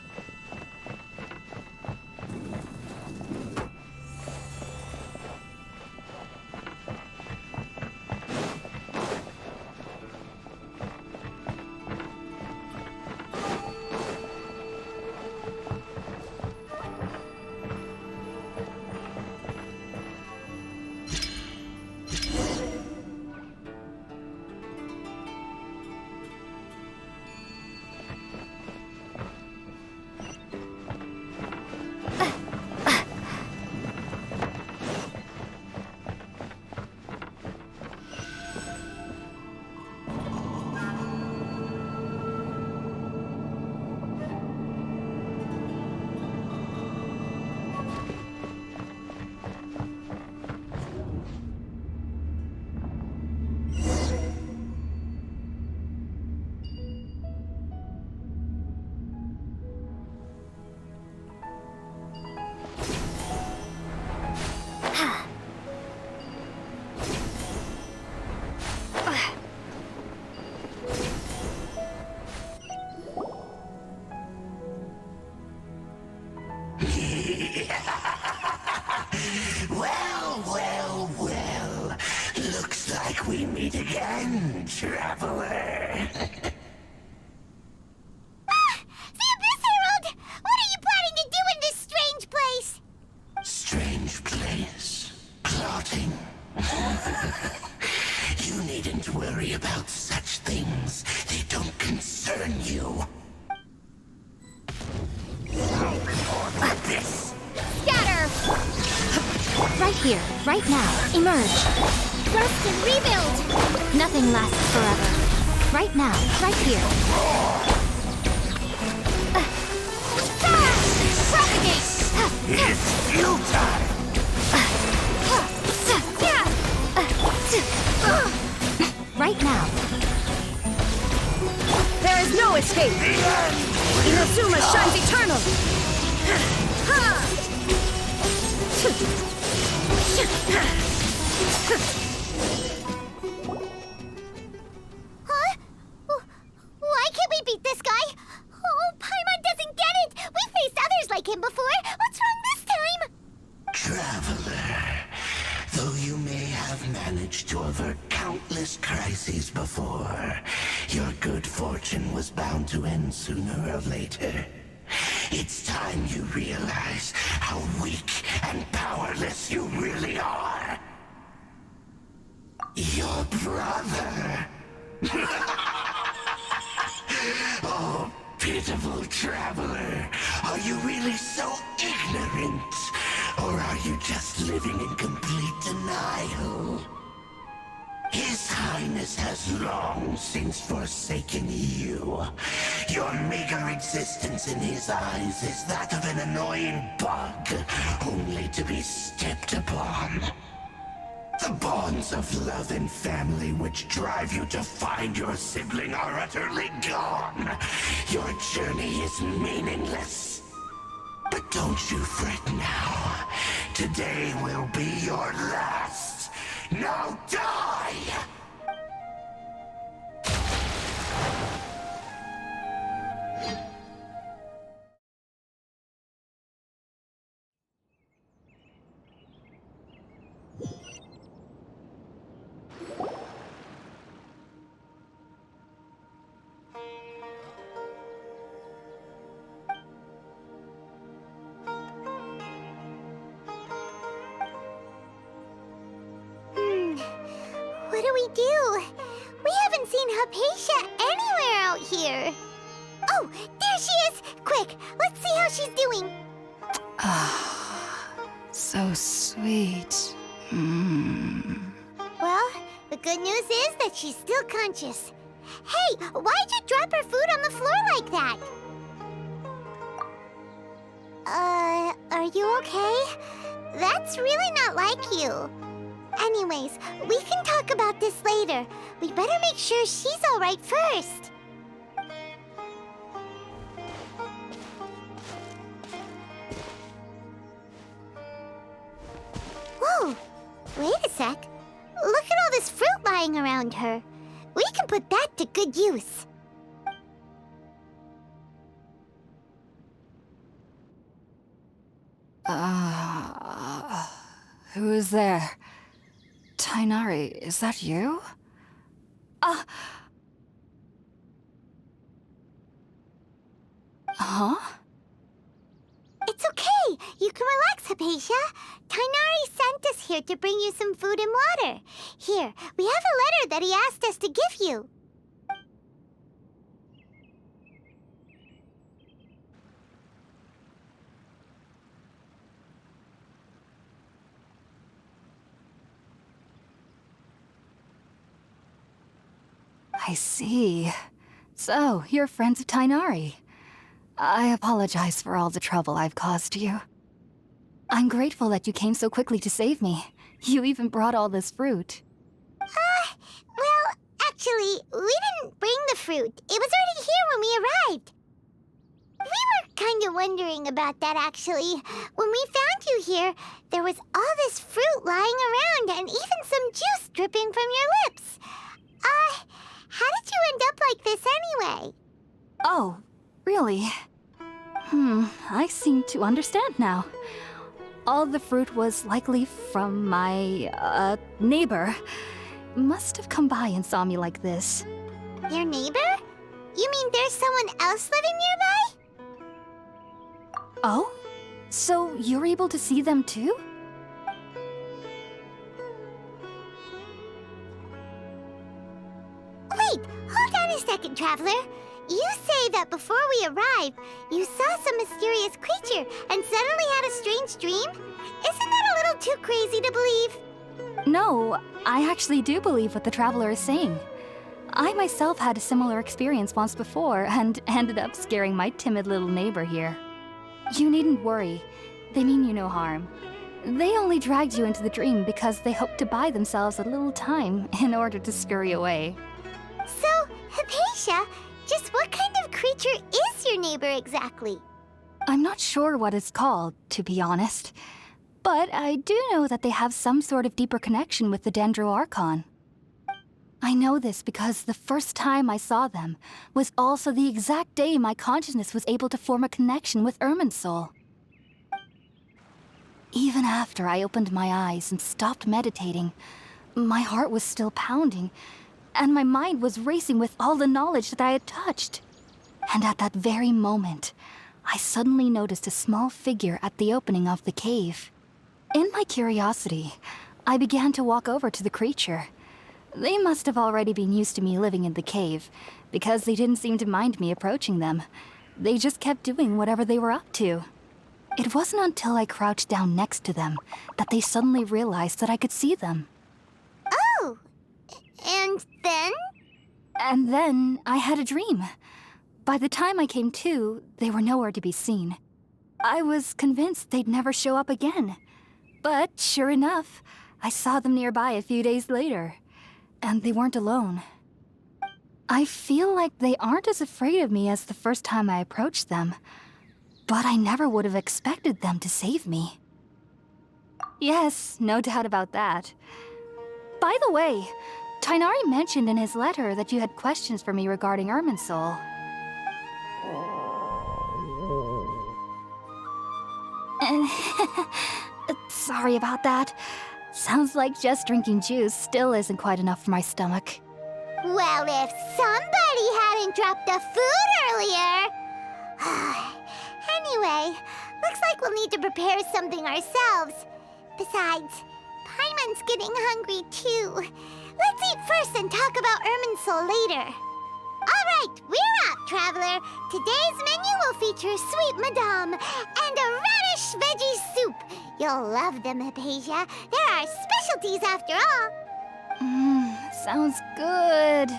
Well. Looks like we meet again, traveler. The Abyss Herald! What are you planning to do in this strange place? Strange place. Plotting. You needn't worry about such things. They don't concern you. This. Scatter! Right here, right now. Emerge. Rust and rebuild! Nothing lasts forever. Right now, right here. Propagate! It's futile. Right now. There is no escape! Inazuma shines eternal! Huh? Why can't we beat this guy? Oh, Paimon doesn't get it! We faced others like him before! What's wrong this time? Traveler, though you may have managed to avert countless crises before, your good fortune was bound to end sooner or later. It's time you realize how weak and powerless you really are. Your brother. Oh, pitiful traveler. Are you really so ignorant? Or are you just living in complete denial? His Highness has long since forsaken you. Your meager existence in his eyes is that of an annoying bug, only to be stepped upon. The bonds of love and family which drive you to find your sibling are utterly gone. Your journey is meaningless. But don't you fret now. Today will be your last. Now die! What do we do? We haven't seen Hypatia anywhere out here. Oh, there she is! Quick, let's see how she's doing. So sweet. Well, the good news is that she's still conscious. Hey, why'd you drop her food on the floor like that? Are you okay? That's really not like you. Anyways, we can talk about this later. We better make sure she's all right first. Whoa! Wait a sec. Look at all this fruit lying around her. We can put that to good use. Who is there? Tainari, is that you? Huh? It's okay. You can relax, Hypatia. Tainari sent us here to bring you some food and water. Here, we have a letter that he asked us to give you. I see. So, you're friends of Tainari. I apologize for all the trouble I've caused you. I'm grateful that you came so quickly to save me. You even brought all this fruit. Well, actually, we didn't bring the fruit. It was already here when we arrived. We were kind of wondering about that, actually. When we found you here, there was all this fruit lying around and even some juice dripping from your lips. How did you end up like this anyway? Oh, really? I seem to understand now. All the fruit was likely from my, neighbor. Must have come by and saw me like this. Your neighbor? You mean there's someone else living nearby? Oh? So you're able to see them too? Wait, hold on a second, Traveler. You say that before we arrived, you saw some mysterious creature and suddenly had a strange dream? Isn't that a little too crazy to believe? No, I actually do believe what the Traveler is saying. I myself had a similar experience once before and ended up scaring my timid little neighbor here. You needn't worry. They mean you no harm. They only dragged you into the dream because they hoped to buy themselves a little time in order to scurry away. So, Hypatia, just what kind of creature is your neighbor exactly? I'm not sure what it's called, to be honest. But I do know that they have some sort of deeper connection with the Dendro Archon. I know this because the first time I saw them was also the exact day my consciousness was able to form a connection with Irminsul. Even after I opened my eyes and stopped meditating, my heart was still pounding, and my mind was racing with all the knowledge that I had touched. And at that very moment, I suddenly noticed a small figure at the opening of the cave. In my curiosity, I began to walk over to the creature. They must have already been used to me living in the cave, because they didn't seem to mind me approaching them. They just kept doing whatever they were up to. It wasn't until I crouched down next to them that they suddenly realized that I could see them. Oh, And then? And then I had a dream. By the time I came to, they were nowhere to be seen. I was convinced they'd never show up again. But sure enough, I saw them nearby a few days later. And they weren't alone. I feel like they aren't as afraid of me as the first time I approached them. But I never would have expected them to save me. Yes, no doubt about that. By the way, Tighnari mentioned in his letter that you had questions for me regarding Irminsul. Sorry about that. Sounds like just drinking juice still isn't quite enough for my stomach. Well, if somebody hadn't dropped the food earlier... Anyway, looks like we'll need to prepare something ourselves. Besides, Paimon's getting hungry too. Let's eat first and talk about Irminsul later. All right, we're up, Traveler. Today's menu will feature sweet madame and a radish veggie soup. You'll love them, Hypatia. They're our specialties after all. Sounds good.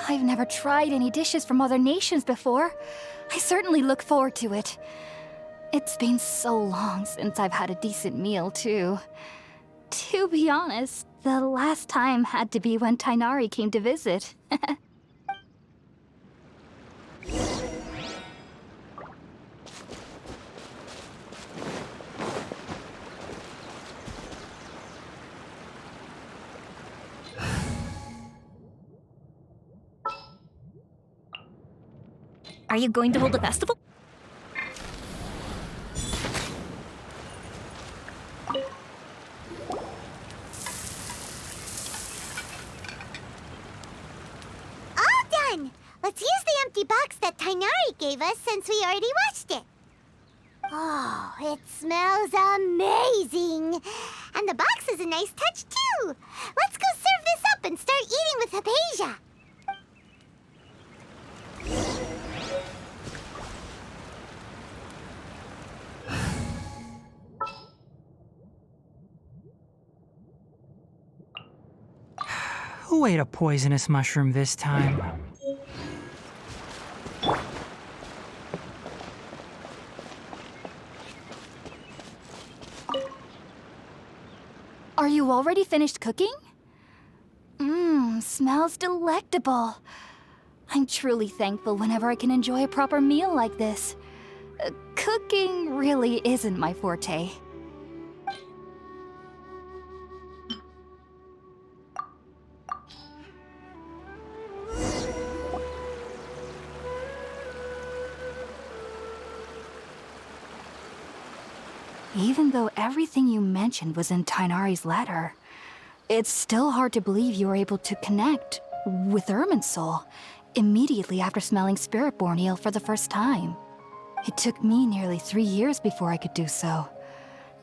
I've never tried any dishes from other nations before. I certainly look forward to it. It's been so long since I've had a decent meal, too. To be honest, the last time had to be when Tighnari came to visit. Are you going to hold a festival? All done! Let's use the empty box that Tighnari gave us since we already washed it. Oh, it smells amazing! And the box is a nice touch, too! Let's go serve this up and start eating with Hypatia! Who ate a poisonous mushroom this time? Are you already finished cooking? Smells delectable. I'm truly thankful whenever I can enjoy a proper meal like this. Cooking really isn't my forte. Even though everything you mentioned was in Tighnari's letter, it's still hard to believe you were able to connect with Irminsul immediately after smelling Spiritborn eel for the first time. It took me nearly 3 years before I could do so.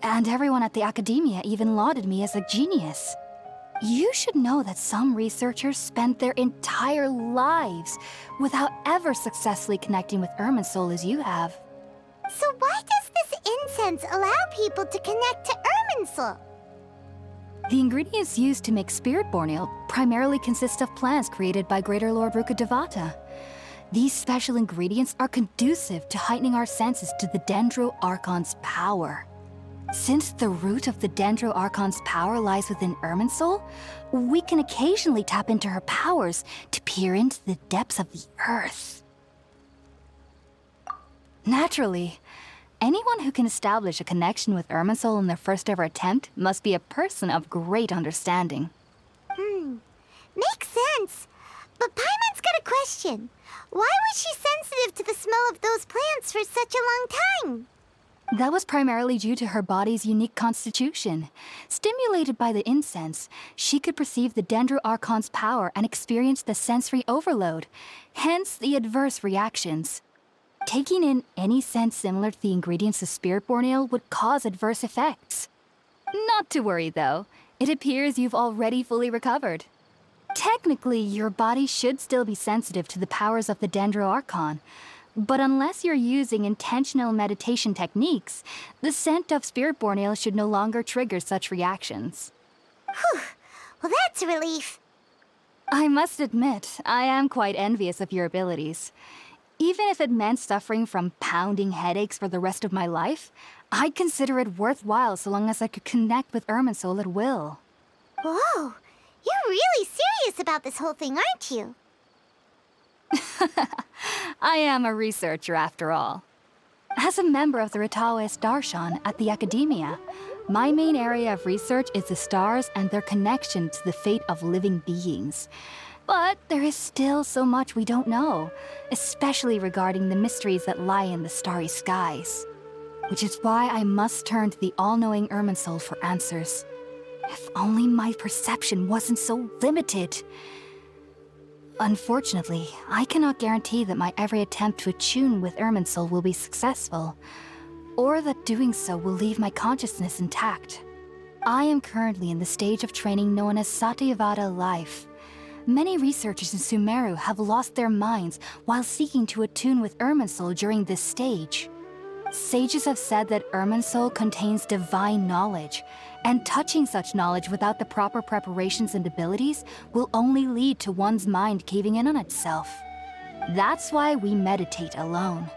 And everyone at the Academia even lauded me as a genius. You should know that some researchers spent their entire lives without ever successfully connecting with Irminsul as you have. So why does this incense allow people to connect to Irminsul? The ingredients used to make Spiritborn eel primarily consist of plants created by Greater Lord Rukkhadevata. These special ingredients are conducive to heightening our senses to the Dendro Archon's power. Since the root of the Dendro Archon's power lies within Irminsul, we can occasionally tap into her powers to peer into the depths of the earth. Naturally, anyone who can establish a connection with Irminsul in their first ever attempt must be a person of great understanding. Makes sense. But Paimon's got a question. Why was she sensitive to the smell of those plants for such a long time? That was primarily due to her body's unique constitution. Stimulated by the incense, she could perceive the Dendro Archon's power and experience the sensory overload, hence the adverse reactions. Taking in any scent similar to the ingredients of Spiritborn eel would cause adverse effects. Not to worry, though. It appears you've already fully recovered. Technically, your body should still be sensitive to the powers of the Dendro Archon, but unless you're using intentional meditation techniques, the scent of Spiritborn eel should no longer trigger such reactions. Whew. Well, that's a relief. I must admit, I am quite envious of your abilities. Even if it meant suffering from pounding headaches for the rest of my life, I'd consider it worthwhile so long as I could connect with Irminsul at will. Whoa, you're really serious about this whole thing, aren't you? I am a researcher after all. As a member of the Ritaoist Archon at the Academia, my main area of research is the stars and their connection to the fate of living beings. But there is still so much we don't know, especially regarding the mysteries that lie in the starry skies. Which is why I must turn to the all-knowing Irminsul for answers. If only my perception wasn't so limited. Unfortunately, I cannot guarantee that my every attempt to attune with Irminsul will be successful, or that doing so will leave my consciousness intact. I am currently in the stage of training known as Satyavada life. Many researchers in Sumeru have lost their minds while seeking to attune with Irminsul during this stage. Sages have said that Irminsul contains divine knowledge, and touching such knowledge without the proper preparations and abilities will only lead to one's mind caving in on itself. That's why we meditate alone.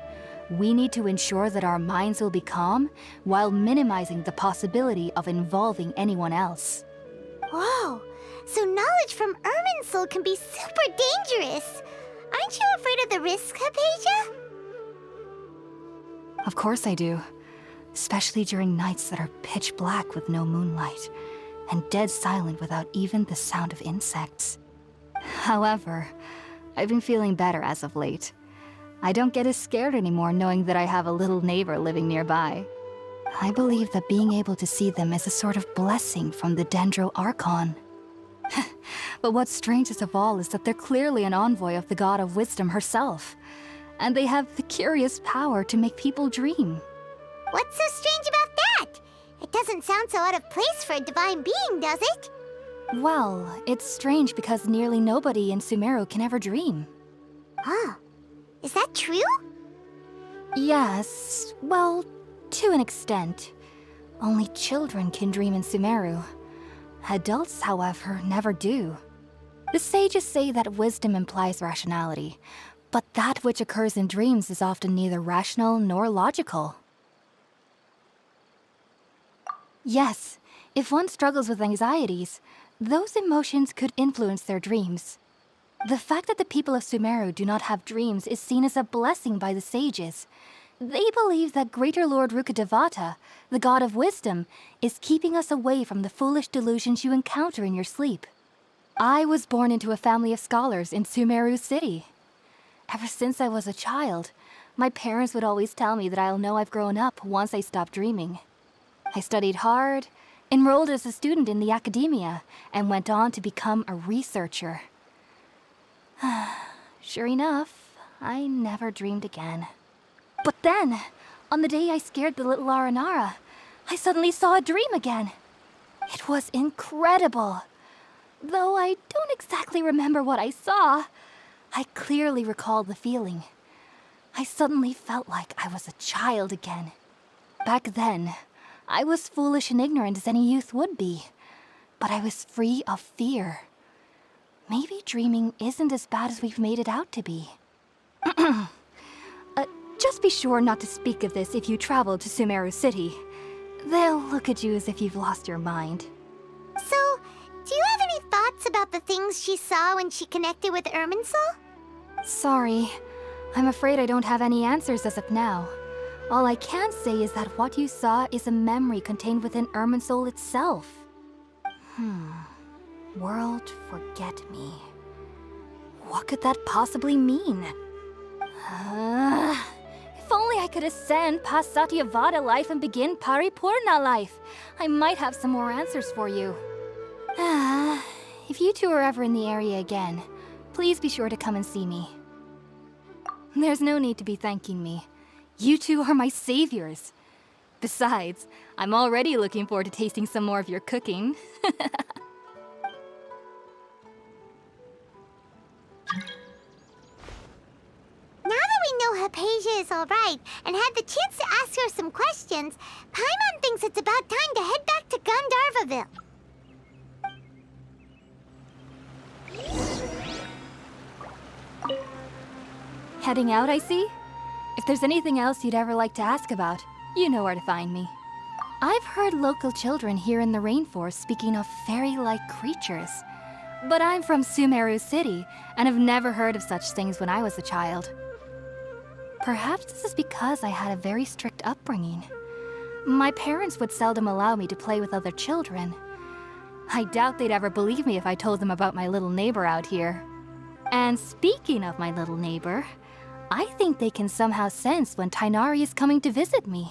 We need to ensure that our minds will be calm while minimizing the possibility of involving anyone else. Whoa, so knowledge from Irminsul can be super dangerous. Aren't you afraid of the risks, Hypatia? Of course I do. Especially during nights that are pitch black with no moonlight, and dead silent without even the sound of insects. However, I've been feeling better as of late. I don't get as scared anymore knowing that I have a little neighbor living nearby. I believe that being able to see them is a sort of blessing from the Dendro Archon. But what's strangest of all is that they're clearly an envoy of the God of Wisdom herself, and they have the curious power to make people dream. What's so strange about that? It doesn't sound so out of place for a divine being, does it? Well, it's strange because nearly nobody in Sumeru can ever dream. Huh. Is that true? Yes, well, to an extent. Only children can dream in Sumeru. Adults, however, never do. The sages say that wisdom implies rationality, but that which occurs in dreams is often neither rational nor logical. Yes, if one struggles with anxieties, those emotions could influence their dreams. The fact that the people of Sumeru do not have dreams is seen as a blessing by the sages. They believe that Greater Lord Rukkhadevata, the God of Wisdom, is keeping us away from the foolish delusions you encounter in your sleep. I was born into a family of scholars in Sumeru City. Ever since I was a child, my parents would always tell me that I'll know I've grown up once I stop dreaming. I studied hard, enrolled as a student in the Academia, and went on to become a researcher. Sure enough, I never dreamed again. But then, on the day I scared the little Aranara, I suddenly saw a dream again. It was incredible. Though I don't exactly remember what I saw, I clearly recall the feeling. I suddenly felt like I was a child again. Back then, I was foolish and ignorant as any youth would be, but I was free of fear. Maybe dreaming isn't as bad as we've made it out to be. Just be sure not to speak of this if you travel to Sumeru City. They'll look at you as if you've lost your mind. So, do you have any thoughts about the things she saw when she connected with Irminsul? Sorry. I'm afraid I don't have any answers as of now. All I can say is that what you saw is a memory contained within Irminsul itself. World forget me. What could that possibly mean? If only I could ascend past Satyavada life and begin Paripurna life. I might have some more answers for you. If you two are ever in the area again, please be sure to come and see me. There's no need to be thanking me. You two are my saviors. Besides, I'm already looking forward to tasting some more of your cooking. Now that we know Hypatia is alright and had the chance to ask her some questions, Paimon thinks it's about time to head back to Gandharvaville. Heading out, I see? If there's anything else you'd ever like to ask about, you know where to find me. I've heard local children here in the rainforest speaking of fairy-like creatures. But I'm from Sumeru City, and have never heard of such things when I was a child. Perhaps this is because I had a very strict upbringing. My parents would seldom allow me to play with other children. I doubt they'd ever believe me if I told them about my little neighbor out here. And speaking of my little neighbor, I think they can somehow sense when Tighnari is coming to visit me.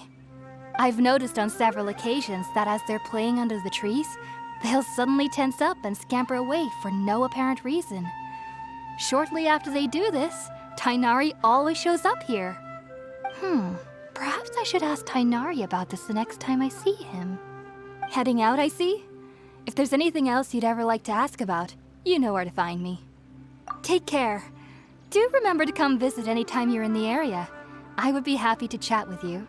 I've noticed on several occasions that as they're playing under the trees, they'll suddenly tense up and scamper away for no apparent reason. Shortly after they do this, Tighnari always shows up here. Perhaps I should ask Tighnari about this the next time I see him. Heading out, I see? If there's anything else you'd ever like to ask about, you know where to find me. Take care. Do remember to come visit anytime you're in the area. I would be happy to chat with you.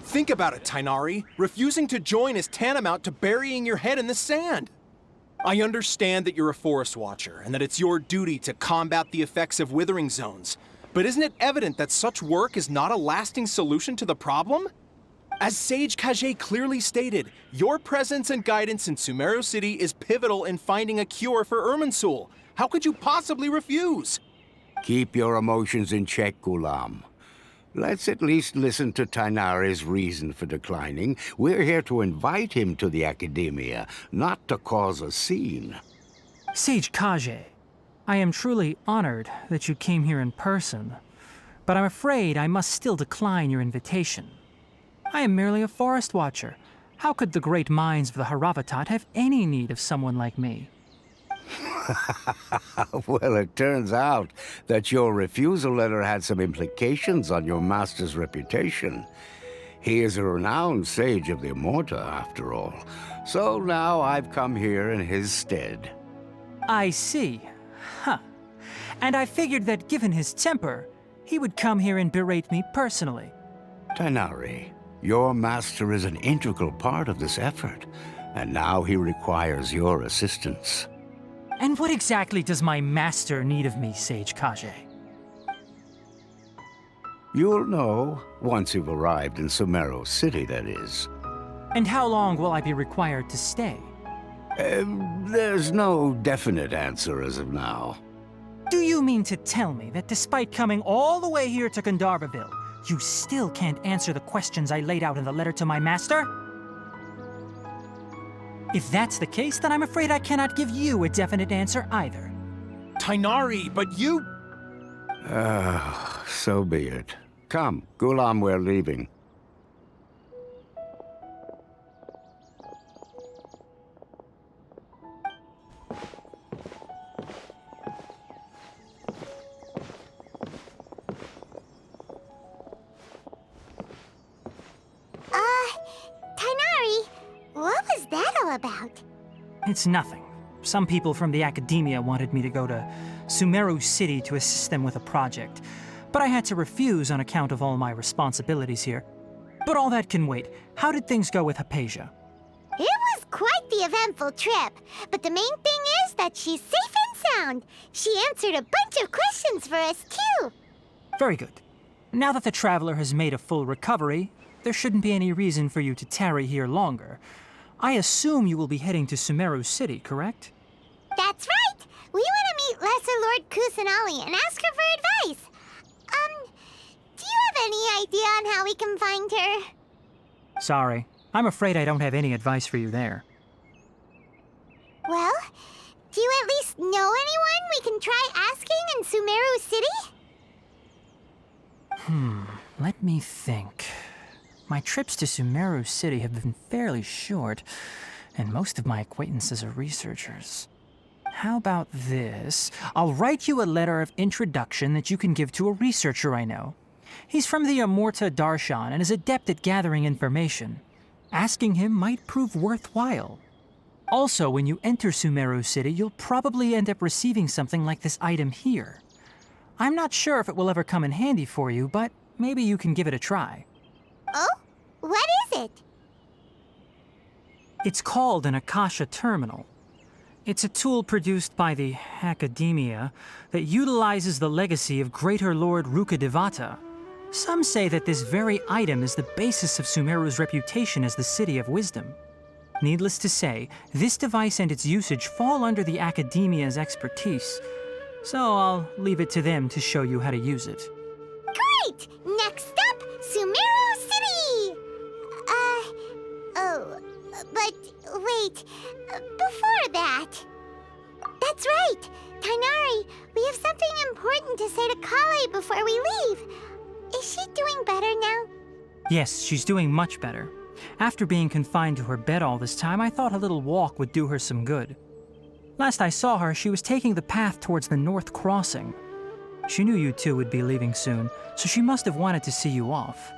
Think about it, Tighnari. Refusing to join is tantamount to burying your head in the sand. I understand that you're a forest watcher and that it's your duty to combat the effects of withering zones. But isn't it evident that such work is not a lasting solution to the problem? As Sage Kage clearly stated, your presence and guidance in Sumeru City is pivotal in finding a cure for Irminsul. How could you possibly refuse? Keep your emotions in check, Ghulam. Let's at least listen to Tighnari's reason for declining. We're here to invite him to the Academia, not to cause a scene. Sage Kage, I am truly honored that you came here in person, but I'm afraid I must still decline your invitation. I am merely a forest watcher. How could the great minds of the Haravatat have any need of someone like me? Well, it turns out that your refusal letter had some implications on your master's reputation. He is a renowned sage of the Immorta, after all. So now I've come here in his stead. I see. Huh. And I figured that given his temper, he would come here and berate me personally. Tighnari, your master is an integral part of this effort, and now he requires your assistance. And what exactly does my master need of me, Sage Kage? You'll know once you've arrived in Sumeru City, that is. And how long will I be required to stay? There's no definite answer as of now. Do you mean to tell me that despite coming all the way here to Gandharvaville, you still can't answer the questions I laid out in the letter to my master? If that's the case, then I'm afraid I cannot give you a definite answer either. Tighnari, but you... So be it. Come, Ghulam, we're leaving. Tighnari, what was that all about? It's nothing. Some people from the Academia wanted me to go to Sumeru City to assist them with a project, but I had to refuse on account of all my responsibilities here. But all that can wait. How did things go with Hypatia? It was quite the eventful trip, but the main thing is that she's safe and sound. She answered a bunch of questions for us, too. Very good. Now that the traveler has made a full recovery, there shouldn't be any reason for you to tarry here longer. I assume you will be heading to Sumeru City, correct? That's right. We want to meet Lesser Lord Kusanali and ask her for advice. Do you have any idea on how we can find her? Sorry, I'm afraid I don't have any advice for you there. Well, do you at least know anyone we can try asking in Sumeru City? Let me think. My trips to Sumeru City have been fairly short, and most of my acquaintances are researchers. How about this? I'll write you a letter of introduction that you can give to a researcher I know. He's from the Amorta Darshan and is adept at gathering information. Asking him might prove worthwhile. Also, when you enter Sumeru City, you'll probably end up receiving something like this item here. I'm not sure if it will ever come in handy for you, but maybe you can give it a try. Oh? What is it? It's called an Akasha Terminal. It's a tool produced by the Academia that utilizes the legacy of Greater Lord Rukadevata. Some say that this very item is the basis of Sumeru's reputation as the City of Wisdom. Needless to say, this device and its usage fall under the Academia's expertise, so I'll leave it to them to show you how to use it. Great! Next up, Sumeru City! But wait, before that... That's right! Tainari, we have something important to say to Kale before we leave. Is she doing better now? Yes, she's doing much better. After being confined to her bed all this time, I thought a little walk would do her some good. Last I saw her, she was taking the path towards the North Crossing. She knew you two would be leaving soon, so she must have wanted to see you off.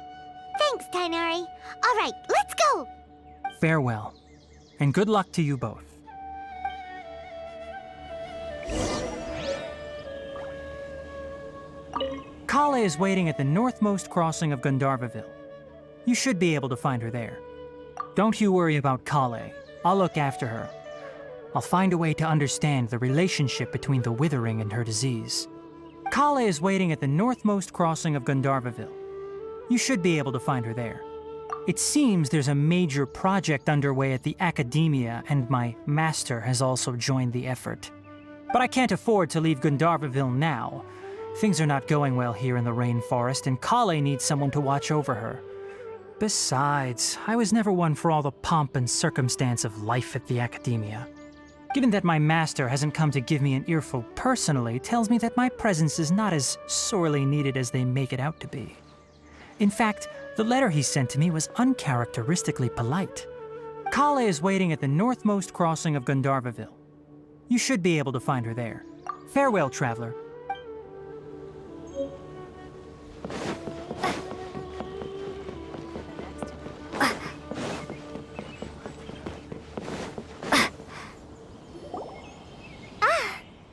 Thanks, Tainari. All right, let's go! Farewell, and good luck to you both. Kale is waiting at the northmost crossing of Gandharvaville. You should be able to find her there. Don't you worry about Kale. I'll look after her. I'll find a way to understand the relationship between the withering and her disease. Kale is waiting at the northmost crossing of Gandharvaville. You should be able to find her there. It seems there's a major project underway at the Academia, and my master has also joined the effort. But I can't afford to leave Gandharvaville now. Things are not going well here in the rainforest, and Kale needs someone to watch over her. Besides, I was never one for all the pomp and circumstance of life at the Academia. Given that my master hasn't come to give me an earful personally, tells me that my presence is not as sorely needed as they make it out to be. In fact, the letter he sent to me was uncharacteristically polite. Kale is waiting at the northmost crossing of Gandharvaville. You should be able to find her there. Farewell, traveler.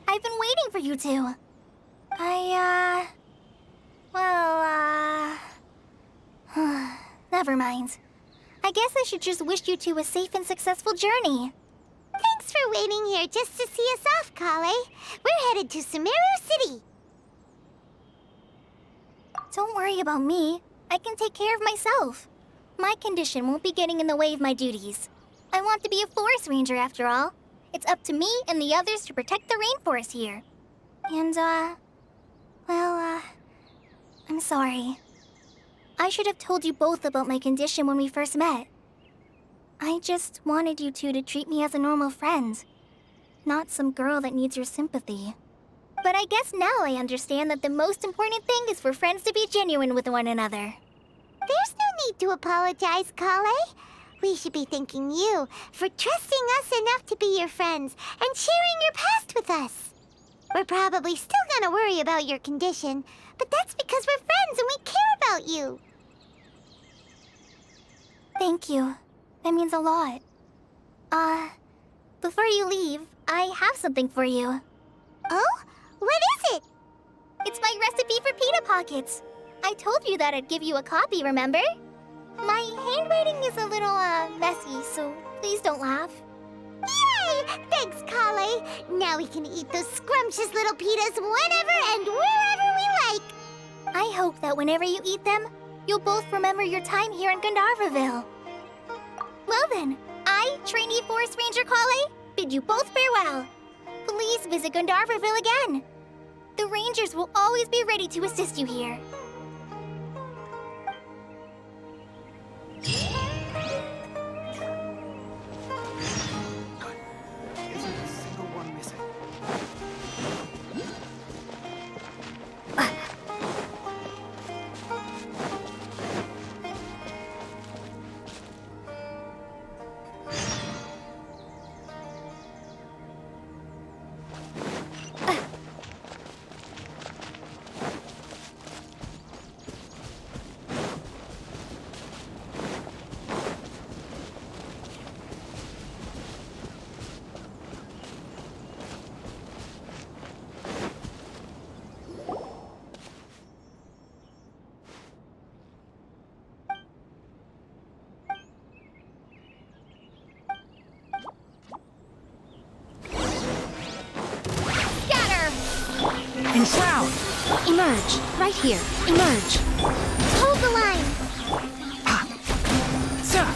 I've been waiting for you two. Never mind. I guess I should just wish you two a safe and successful journey. Thanks for waiting here just to see us off, Kale. We're headed to Sumeru City. Don't worry about me. I can take care of myself. My condition won't be getting in the way of my duties. I want to be a forest ranger after all. It's up to me and the others to protect the rainforest here. And, I'm sorry. I should have told you both about my condition when we first met. I just wanted you two to treat me as a normal friend, not some girl that needs your sympathy. But I guess now I understand that the most important thing is for friends to be genuine with one another. There's no need to apologize, Kale. We should be thanking you for trusting us enough to be your friends and sharing your past with us. We're probably still gonna worry about your condition, but that's because we're friends and we care about you. Thank you. That means a lot. Before you leave, I have something for you. Oh? What is it? It's my recipe for pita pockets. I told you that I'd give you a copy, remember? My handwriting is a little, messy, so please don't laugh. Yay! Thanks, Kale. Now we can eat those scrumptious little pitas whenever and wherever we like. I hope that whenever you eat them, you'll both remember your time here in Gandharvaville. Well then, I, trainee Forest Ranger Kale, bid you both farewell. Please visit Gandharville again. The Rangers will always be ready to assist you here. Enshroud! Emerge. Right here. Emerge. Hold the line. Sir!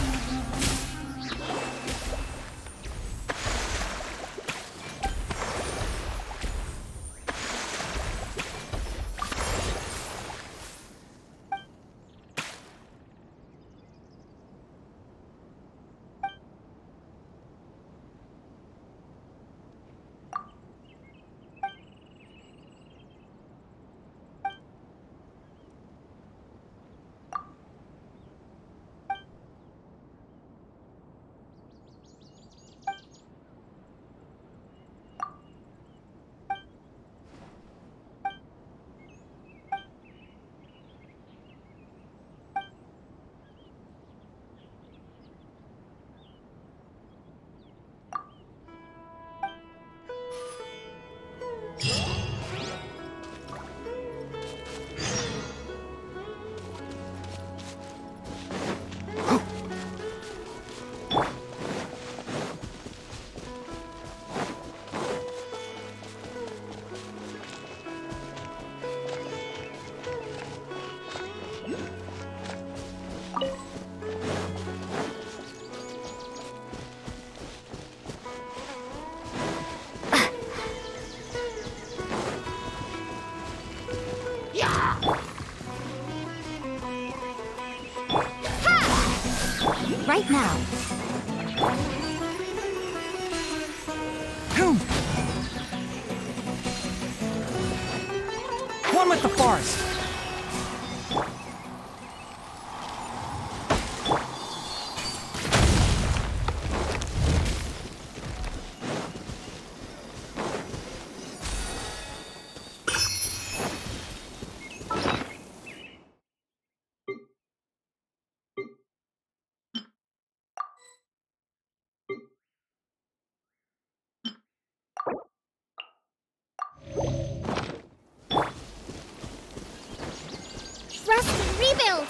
Right now. One with the forest! Trust rebuild!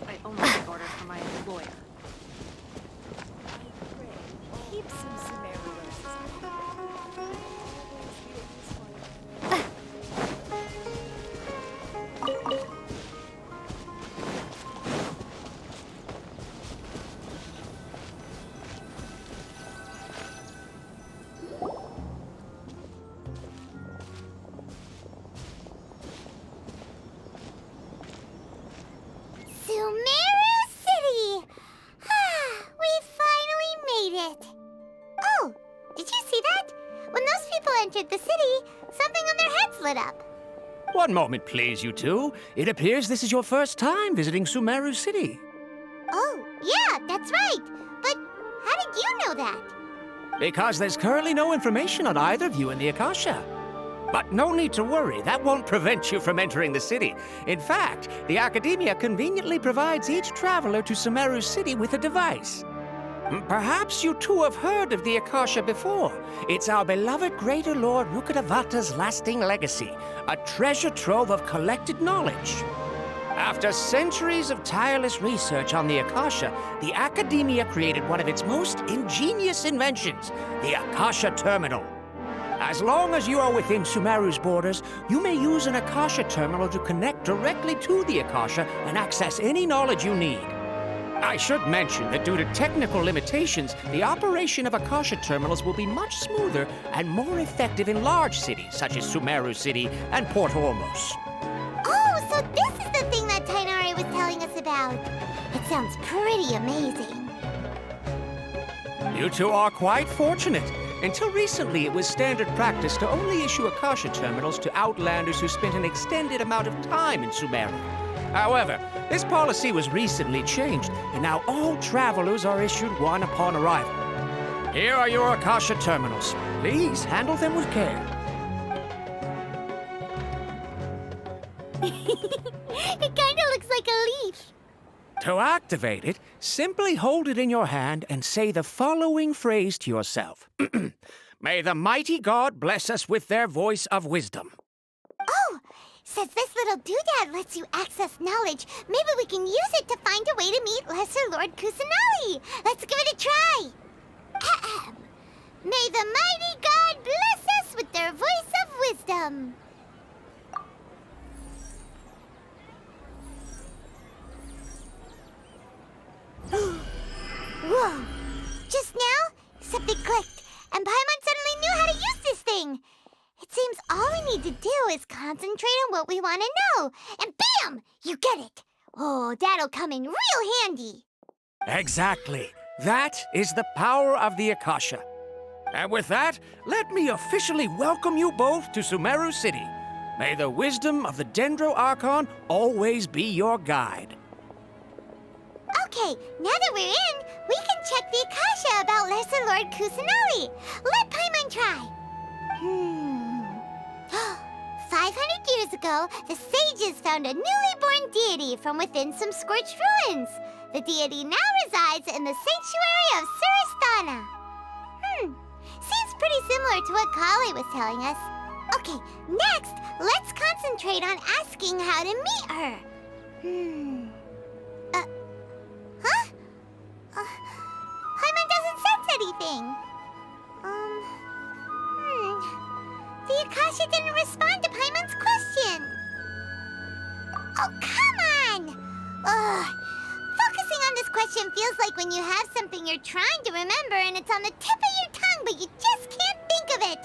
I only take orders from my employer. Keep some Sumeru roses. One moment, please, you two. It appears this is your first time visiting Sumeru City. Oh, yeah, that's right. But how did you know that? Because there's currently no information on either of you in the Akasha. But no need to worry, that won't prevent you from entering the city. In fact, the Academia conveniently provides each traveler to Sumeru City with a device. Perhaps you two have heard of the Akasha before. It's our beloved Greater Lord Rukkhadevata's lasting legacy, a treasure trove of collected knowledge. After centuries of tireless research on the Akasha, the Academia created one of its most ingenious inventions, the Akasha Terminal. As long as you are within Sumeru's borders, you may use an Akasha Terminal to connect directly to the Akasha and access any knowledge you need. I should mention that due to technical limitations, the operation of Akasha Terminals will be much smoother and more effective in large cities such as Sumeru City and Port Ormos. Oh, so this is the thing that Tainari was telling us about. It sounds pretty amazing. You two are quite fortunate. Until recently, it was standard practice to only issue Akasha Terminals to Outlanders who spent an extended amount of time in Sumeru. However, this policy was recently changed, and now all travelers are issued one upon arrival. Here are your Akasha Terminals. Please handle them with care. It kinda looks like a leaf. To activate it, simply hold it in your hand and say the following phrase to yourself. May the mighty God bless us with their voice of wisdom. Oh, since this little doodad lets you access knowledge, maybe we can use it to find a way to meet Lesser Lord Kusanali. Let's give it a try. Ahem. May the mighty God bless us with their voice of wisdom. Whoa! Just now, something clicked, and Paimon suddenly knew how to use this thing. It seems all we need to do is concentrate on what we want to know, and bam! You get it. Oh, that'll come in real handy. Exactly. That is the power of the Akasha. And with that, let me officially welcome you both to Sumeru City. May the wisdom of the Dendro Archon always be your guide. Okay, now that we're in, we can check the Akasha about Lesser Lord Kusanali. Let Paimon try. 500 years ago, the sages found a newly born deity from within some scorched ruins. The deity now resides in the sanctuary of Surasthana. Seems pretty similar to what Kali was telling us. Okay, next, let's concentrate on asking how to meet her. Paimon doesn't sense anything. The Akasha didn't respond to Paimon's question. Oh, come on! Ugh. Focusing on this question feels like when you have something you're trying to remember and it's on the tip of your tongue, but you just can't think of it.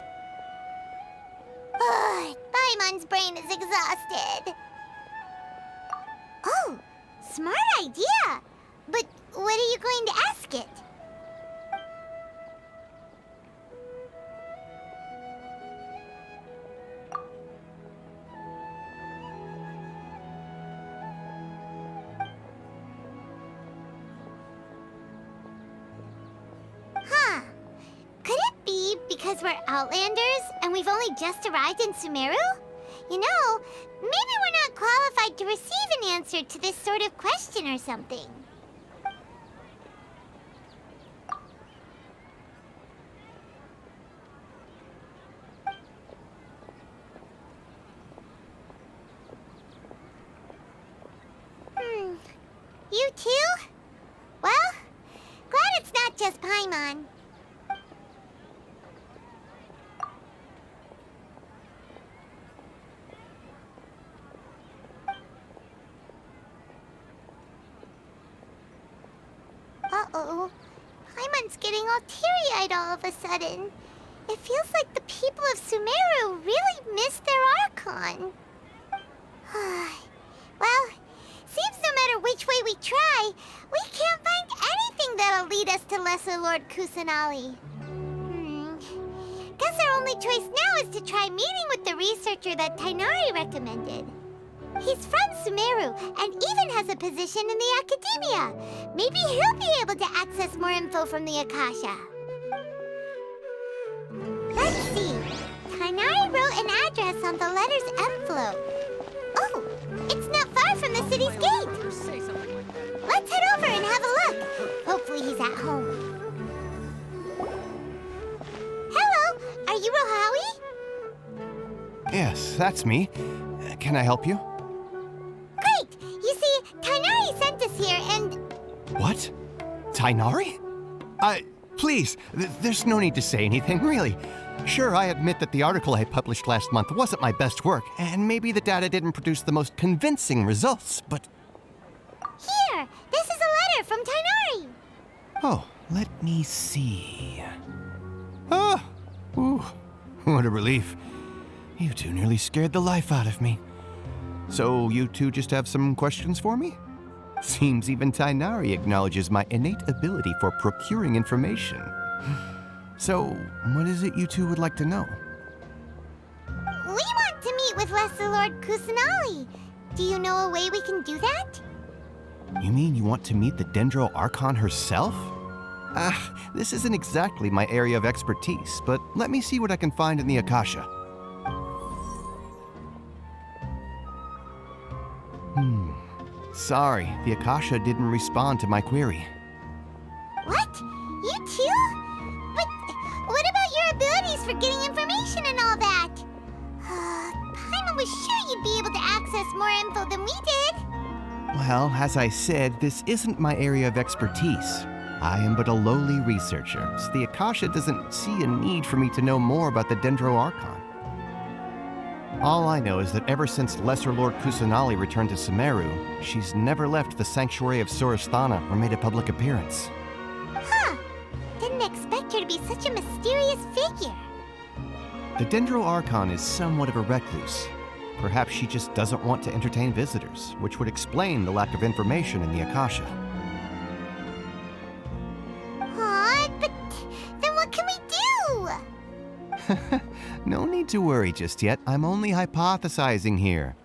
Ugh, Paimon's brain is exhausted. Oh, smart idea. But what are you going to ask it? Could it be because we're Outlanders and we've only just arrived in Sumeru? You know, maybe we're not qualified to receive an answer to this sort of question or something. You too? Well, glad it's not just Paimon. Uh-oh. Paimon's getting all teary-eyed all of a sudden. It feels like the people of Sumeru really miss their Archon. Well, seems no matter which way we try, we can't find anything that'll lead us to Lesser Lord Kusanali. Guess our only choice now is to try meeting with the researcher that Tainari recommended. He's from Sumeru and even has a position in the academia. Maybe he'll be able to access more info from the Akasha. Let's see. Tainari wrote an address on the letter's envelope. Oh, it's not far from the city's gate. Let's head over and have a look. Hopefully he's at home. Hello, are you Rohawi? Yes, that's me. Can I help you? Great! You see, Tainari sent us here and... What? Tainari? Please, there's no need to say anything, really. Sure, I admit that the article I published last month wasn't my best work, and maybe the data didn't produce the most convincing results, but... Here! This is a letter from Tainari! Oh, let me see... Ah! Ooh, what a relief. You two nearly scared the life out of me. So you two just have some questions for me? Seems even Tainari acknowledges my innate ability for procuring information. So, what is it you two would like to know? We want to meet with Lesser Lord Kusanali. Do you know a way we can do that? You mean you want to meet the Dendro Archon herself? This isn't exactly my area of expertise, but let me see what I can find in the Akasha. Sorry, the Akasha didn't respond to my query. What? You too? But what about your abilities for getting information and all that? Paimon was sure you'd be able to access more info than we did. Well, as I said, this isn't my area of expertise. I am but a lowly researcher, so the Akasha doesn't see a need for me to know more about the Dendro Archon. All I know is that ever since Lesser Lord Kusanali returned to Sumeru, she's never left the Sanctuary of Sorasthana or made a public appearance. Huh. Didn't expect her to be such a mysterious figure. The Dendro Archon is somewhat of a recluse. Perhaps she just doesn't want to entertain visitors, which would explain the lack of information in the Akasha. But then what can we do? No need to worry just yet. I'm only hypothesizing here.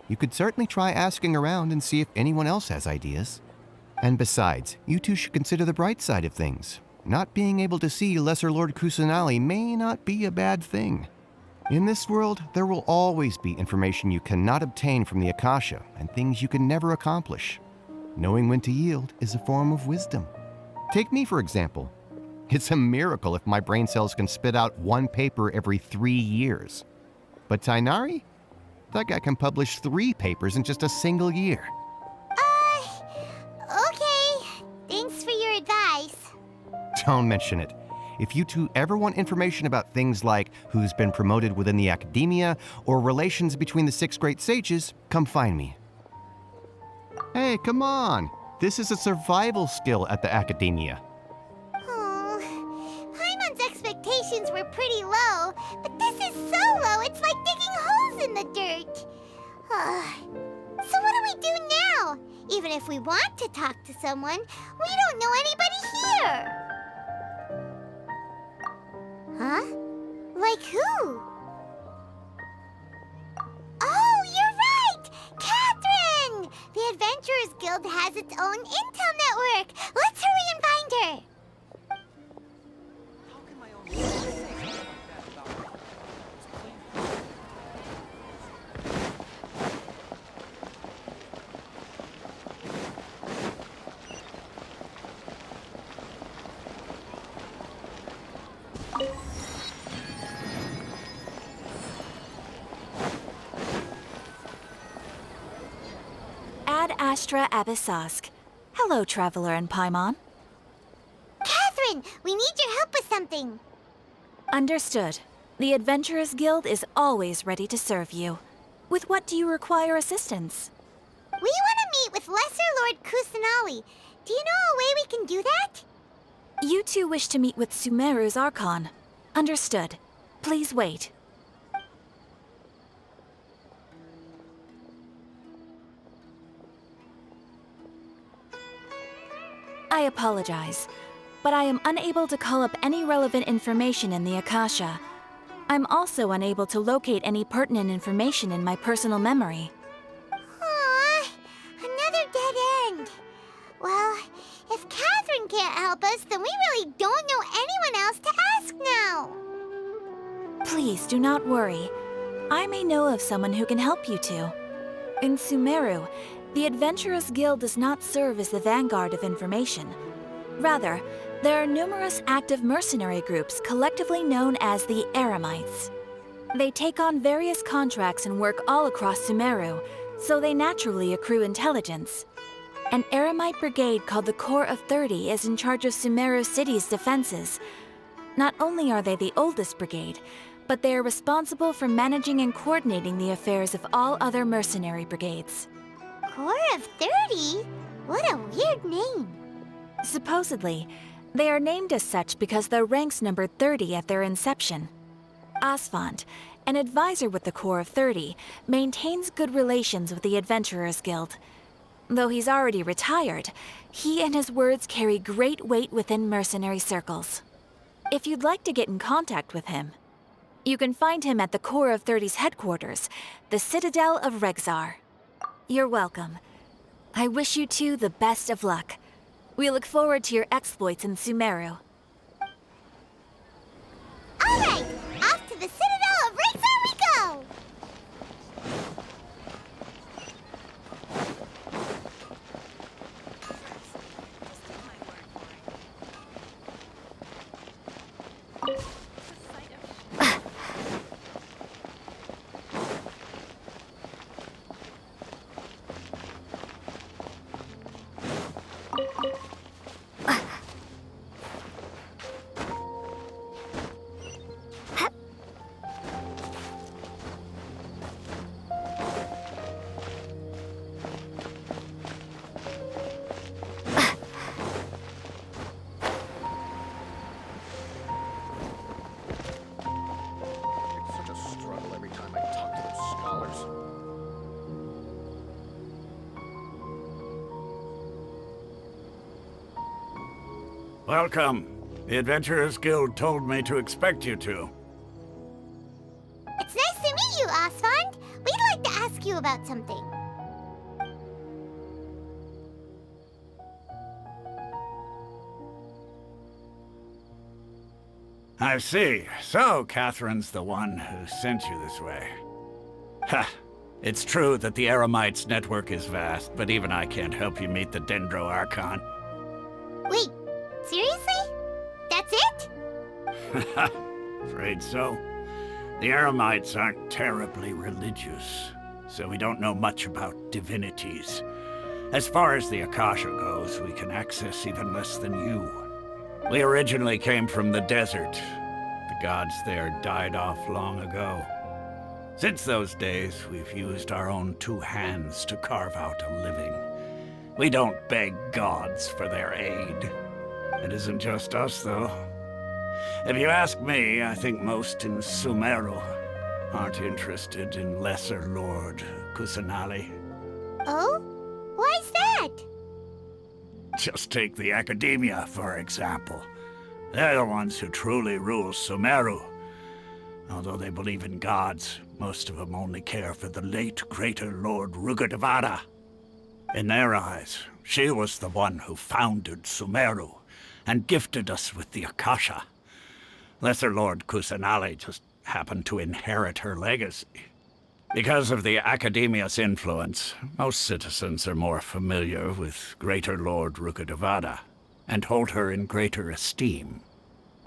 You could certainly try asking around and see if anyone else has ideas. And besides, you two should consider the bright side of things. Not being able to see Lesser Lord Kusanali may not be a bad thing. In this world, there will always be information you cannot obtain from the Akasha and things you can never accomplish. Knowing when to yield is a form of wisdom. Take me, for example. It's a miracle if my brain cells can spit out one paper every 3 years. But Tainari? That guy can publish 3 papers in just a single year. Okay. Thanks for your advice. Don't mention it. If you two ever want information about things like who's been promoted within the academia or relations between the 6 great sages, come find me. Hey, come on. This is a survival skill at the academia. Paimon's expectations were pretty low, but this is so low, it's like digging holes in the dirt. So what do we do now? Even if we want to talk to someone, we don't know anybody here. Huh? Like who? Oh, you're right! Catherine! The Adventurers Guild has its own intel network. Let's hurry and find her. Ad Astra Abyssosk. Hello, Traveler and Paimon. Catherine, we need your help with something. Understood. The Adventurers Guild is always ready to serve you. With what do you require assistance? We want to meet with Lesser Lord Kusanali. Do you know a way we can do that? You two wish to meet with Sumeru's Archon. Understood. Please wait. I apologize, but I am unable to call up any relevant information in the Akasha. I'm also unable to locate any pertinent information in my personal memory. Aw, another dead end. Well, if Catherine can't help us, then we really don't know anyone else to ask now. Please do not worry. I may know of someone who can help you two. In Sumeru, the Adventurers Guild does not serve as the vanguard of information. Rather, there are numerous active mercenary groups collectively known as the Eremites. They take on various contracts and work all across Sumeru, so they naturally accrue intelligence. An Eremite brigade called the Corps of 30 is in charge of Sumeru City's defenses. Not only are they the oldest brigade, but they are responsible for managing and coordinating the affairs of all other mercenary brigades. Corps of 30? What a weird name. Supposedly, they are named as such because their ranks numbered 30 at their inception. Asfand, an advisor with the Corps of 30, maintains good relations with the Adventurers Guild. Though he's already retired, he and his words carry great weight within mercenary circles. If you'd like to get in contact with him, you can find him at the Corps of 30's headquarters, the Citadel of Rexar. You're welcome. I wish you two the best of luck. We look forward to your exploits in Sumeru. All right, off to the Citadel of Rexar we go! Welcome. The Adventurers Guild told me to expect you two. It's nice to meet you, Asfand. We'd like to ask you about something. I see. So, Catherine's the one who sent you this way. Ha! It's true that the Eremites' network is vast, but even I can't help you meet the Dendro Archon. Wait, seriously? That's it? Afraid so. The Eremites aren't terribly religious, so we don't know much about divinities. As far as the Akasha goes, we can access even less than you. We originally came from the desert. The gods there died off long ago. Since those days, we've used our own two hands to carve out a living. We don't beg gods for their aid. It isn't just us, though. If you ask me, I think most in Sumeru aren't interested in Lesser Lord Kusanali. Oh? Why's that? Just take the Academia, for example. They're the ones who truly rule Sumeru. Although they believe in gods, most of them only care for the late Greater Lord Rugudevada. In their eyes, she was the one who founded Sumeru and gifted us with the Akasha. Lesser Lord Kusanali just happened to inherit her legacy. Because of the Academia's influence, most citizens are more familiar with Greater Lord Rugudevada and hold her in greater esteem.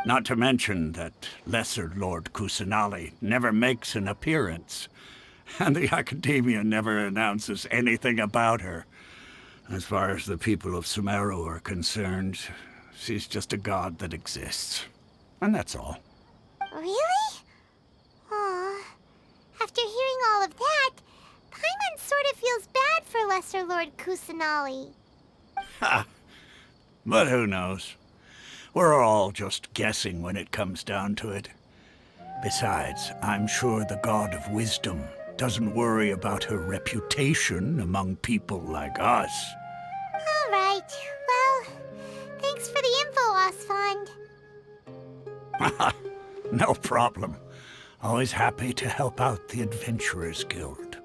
Not to mention that Lesser Lord Kusanali never makes an appearance, and the Academia never announces anything about her. As far as the people of Sumeru are concerned, she's just a god that exists. And that's all. Really? Aw. After hearing all of that, Paimon sort of feels bad for Lesser Lord Kusanali. Ha! But who knows? We're all just guessing when it comes down to it. Besides, I'm sure the God of Wisdom doesn't worry about her reputation among people like us. All right. Well, thanks for the info, Asfand. No problem. Always happy to help out the Adventurers Guild.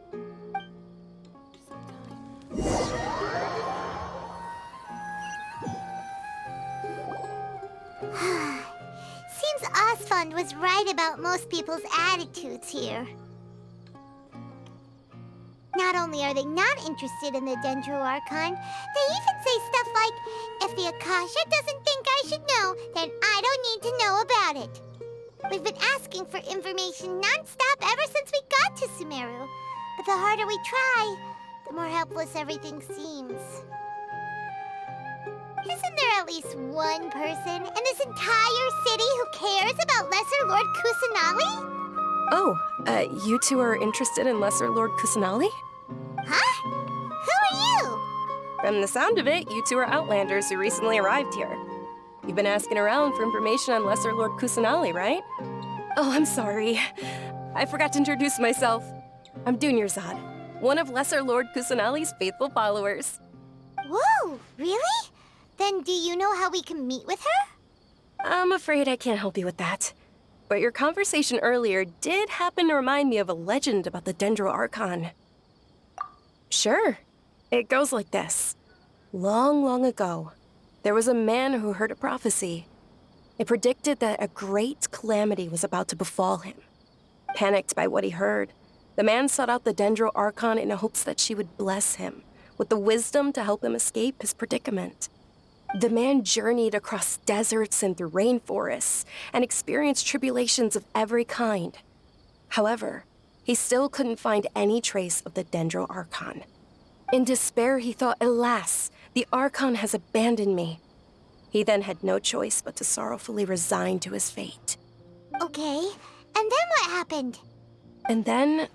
Seems Osfund was right about most people's attitudes here. Not only are they not interested in the Dendro Archon, they even say stuff like, if the Akasha doesn't think I should know, then I don't need to know about it. We've been asking for information non-stop ever since we got to Sumeru. But the harder we try, the more helpless everything seems. Isn't there at least one person in this entire city who cares about Lesser Lord Kusanali? Oh, you two are interested in Lesser Lord Kusanali? Huh? Who are you? From the sound of it, you two are Outlanders who recently arrived here. You've been asking around for information on Lesser Lord Kusanali, right? Oh, I'm sorry. I forgot to introduce myself. I'm Dunyarzad, one of Lesser Lord Kusanali's faithful followers. Whoa, really? Then do you know how we can meet with her? I'm afraid I can't help you with that. But your conversation earlier did happen to remind me of a legend about the Dendro Archon. Sure. It goes like this. Long, long ago, there was a man who heard a prophecy. It predicted that a great calamity was about to befall him. Panicked by what he heard, the man sought out the Dendro Archon in hopes that she would bless him with the wisdom to help him escape his predicament. The man journeyed across deserts and through rainforests and experienced tribulations of every kind. However, he still couldn't find any trace of the Dendro Archon. In despair, he thought, alas, the Archon has abandoned me. He then had no choice but to sorrowfully resign to his fate. Okay, and then what happened? And then,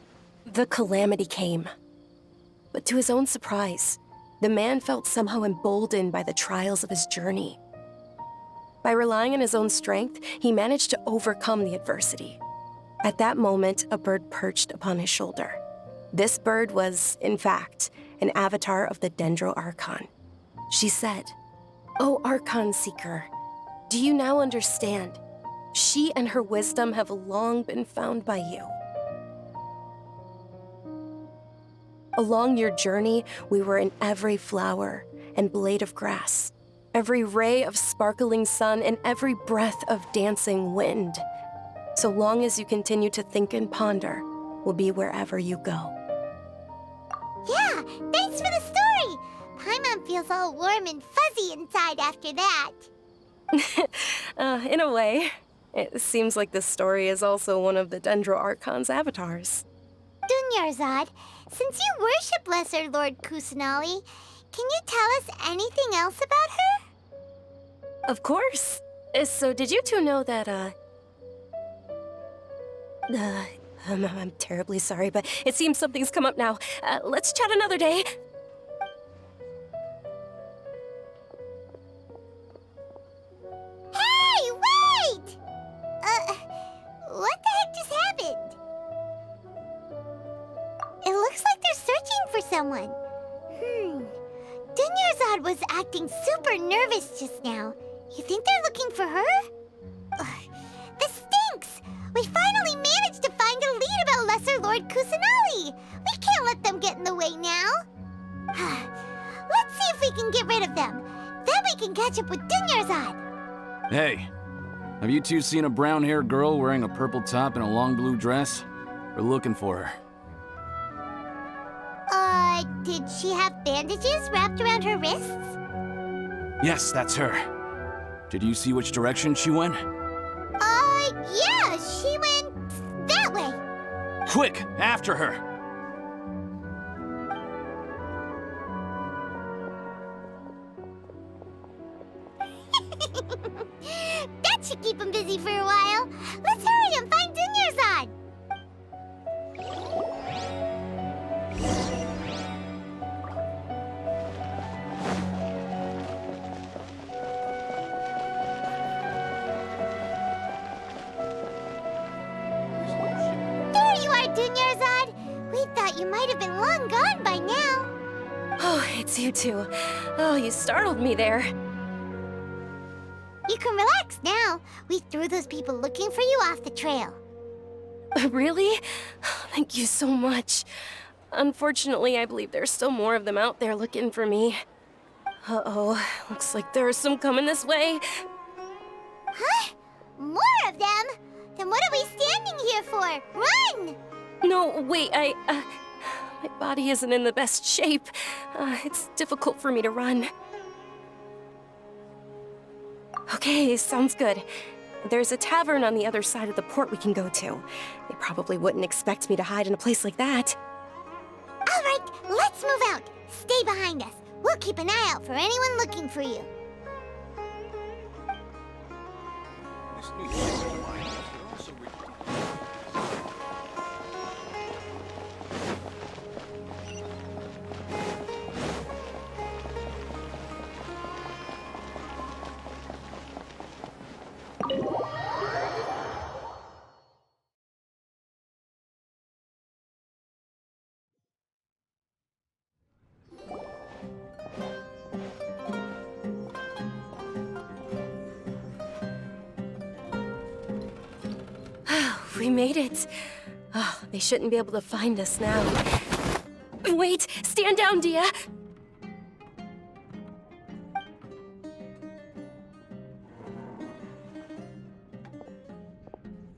the calamity came. But to his own surprise, the man felt somehow emboldened by the trials of his journey. By relying on his own strength, he managed to overcome the adversity. At that moment, a bird perched upon his shoulder. This bird was, in fact, an avatar of the Dendro Archon. She said, "O Archon Seeker, do you now understand? She and her wisdom have long been found by you. Along your journey, we were in every flower and blade of grass, every ray of sparkling sun, and every breath of dancing wind. So long as you continue to think and ponder, we'll be wherever you go." Yeah, thanks for the story! Paimon feels all warm and fuzzy inside after that. In a way, it seems like this story is also one of the Dendro Archon's avatars. Dunyarzad, since you worship Lesser Lord Kusanali, can you tell us anything else about her? Of course. So did you two know that, I'm terribly sorry, but it seems something's come up now. Let's chat another day. Hey, wait! What the heck just happened? It looks like they're searching for someone. Dunyarzad was acting super nervous just now. You think they're looking for her? This stinks! We finally managed to find a lead about Lesser Lord Kusanali! We can't let them get in the way now! Let's see if we can get rid of them. Then we can catch up with Dunyarzad! Hey, have you two seen a brown-haired girl wearing a purple top and a long blue dress? We're looking for her. Did she have bandages wrapped around her wrists? Yes, that's her. Did you see which direction she went? Yeah, she went that way. Quick, after her! That should keep him busy for a while. Let's hurry and find Dunyarzad. There you are, Dunyarzad. We thought you might have been long gone by now. Oh, it's you two. Oh, you startled me there. You can relax now. We threw those people looking for you off the trail. Really? Thank you so much. Unfortunately, I believe there's still more of them out there looking for me. Uh-oh, looks like there are some coming this way. Huh? More of them? Then what are we standing here for? Run! No, wait, my body isn't in the best shape. It's difficult for me to run. Okay, sounds good. There's a tavern on the other side of the port we can go to. They probably wouldn't expect me to hide in a place like that. All right, let's move out. Stay behind us. We'll keep an eye out for anyone looking for you. We made it. Oh, they shouldn't be able to find us now. Wait! Stand down, Dia!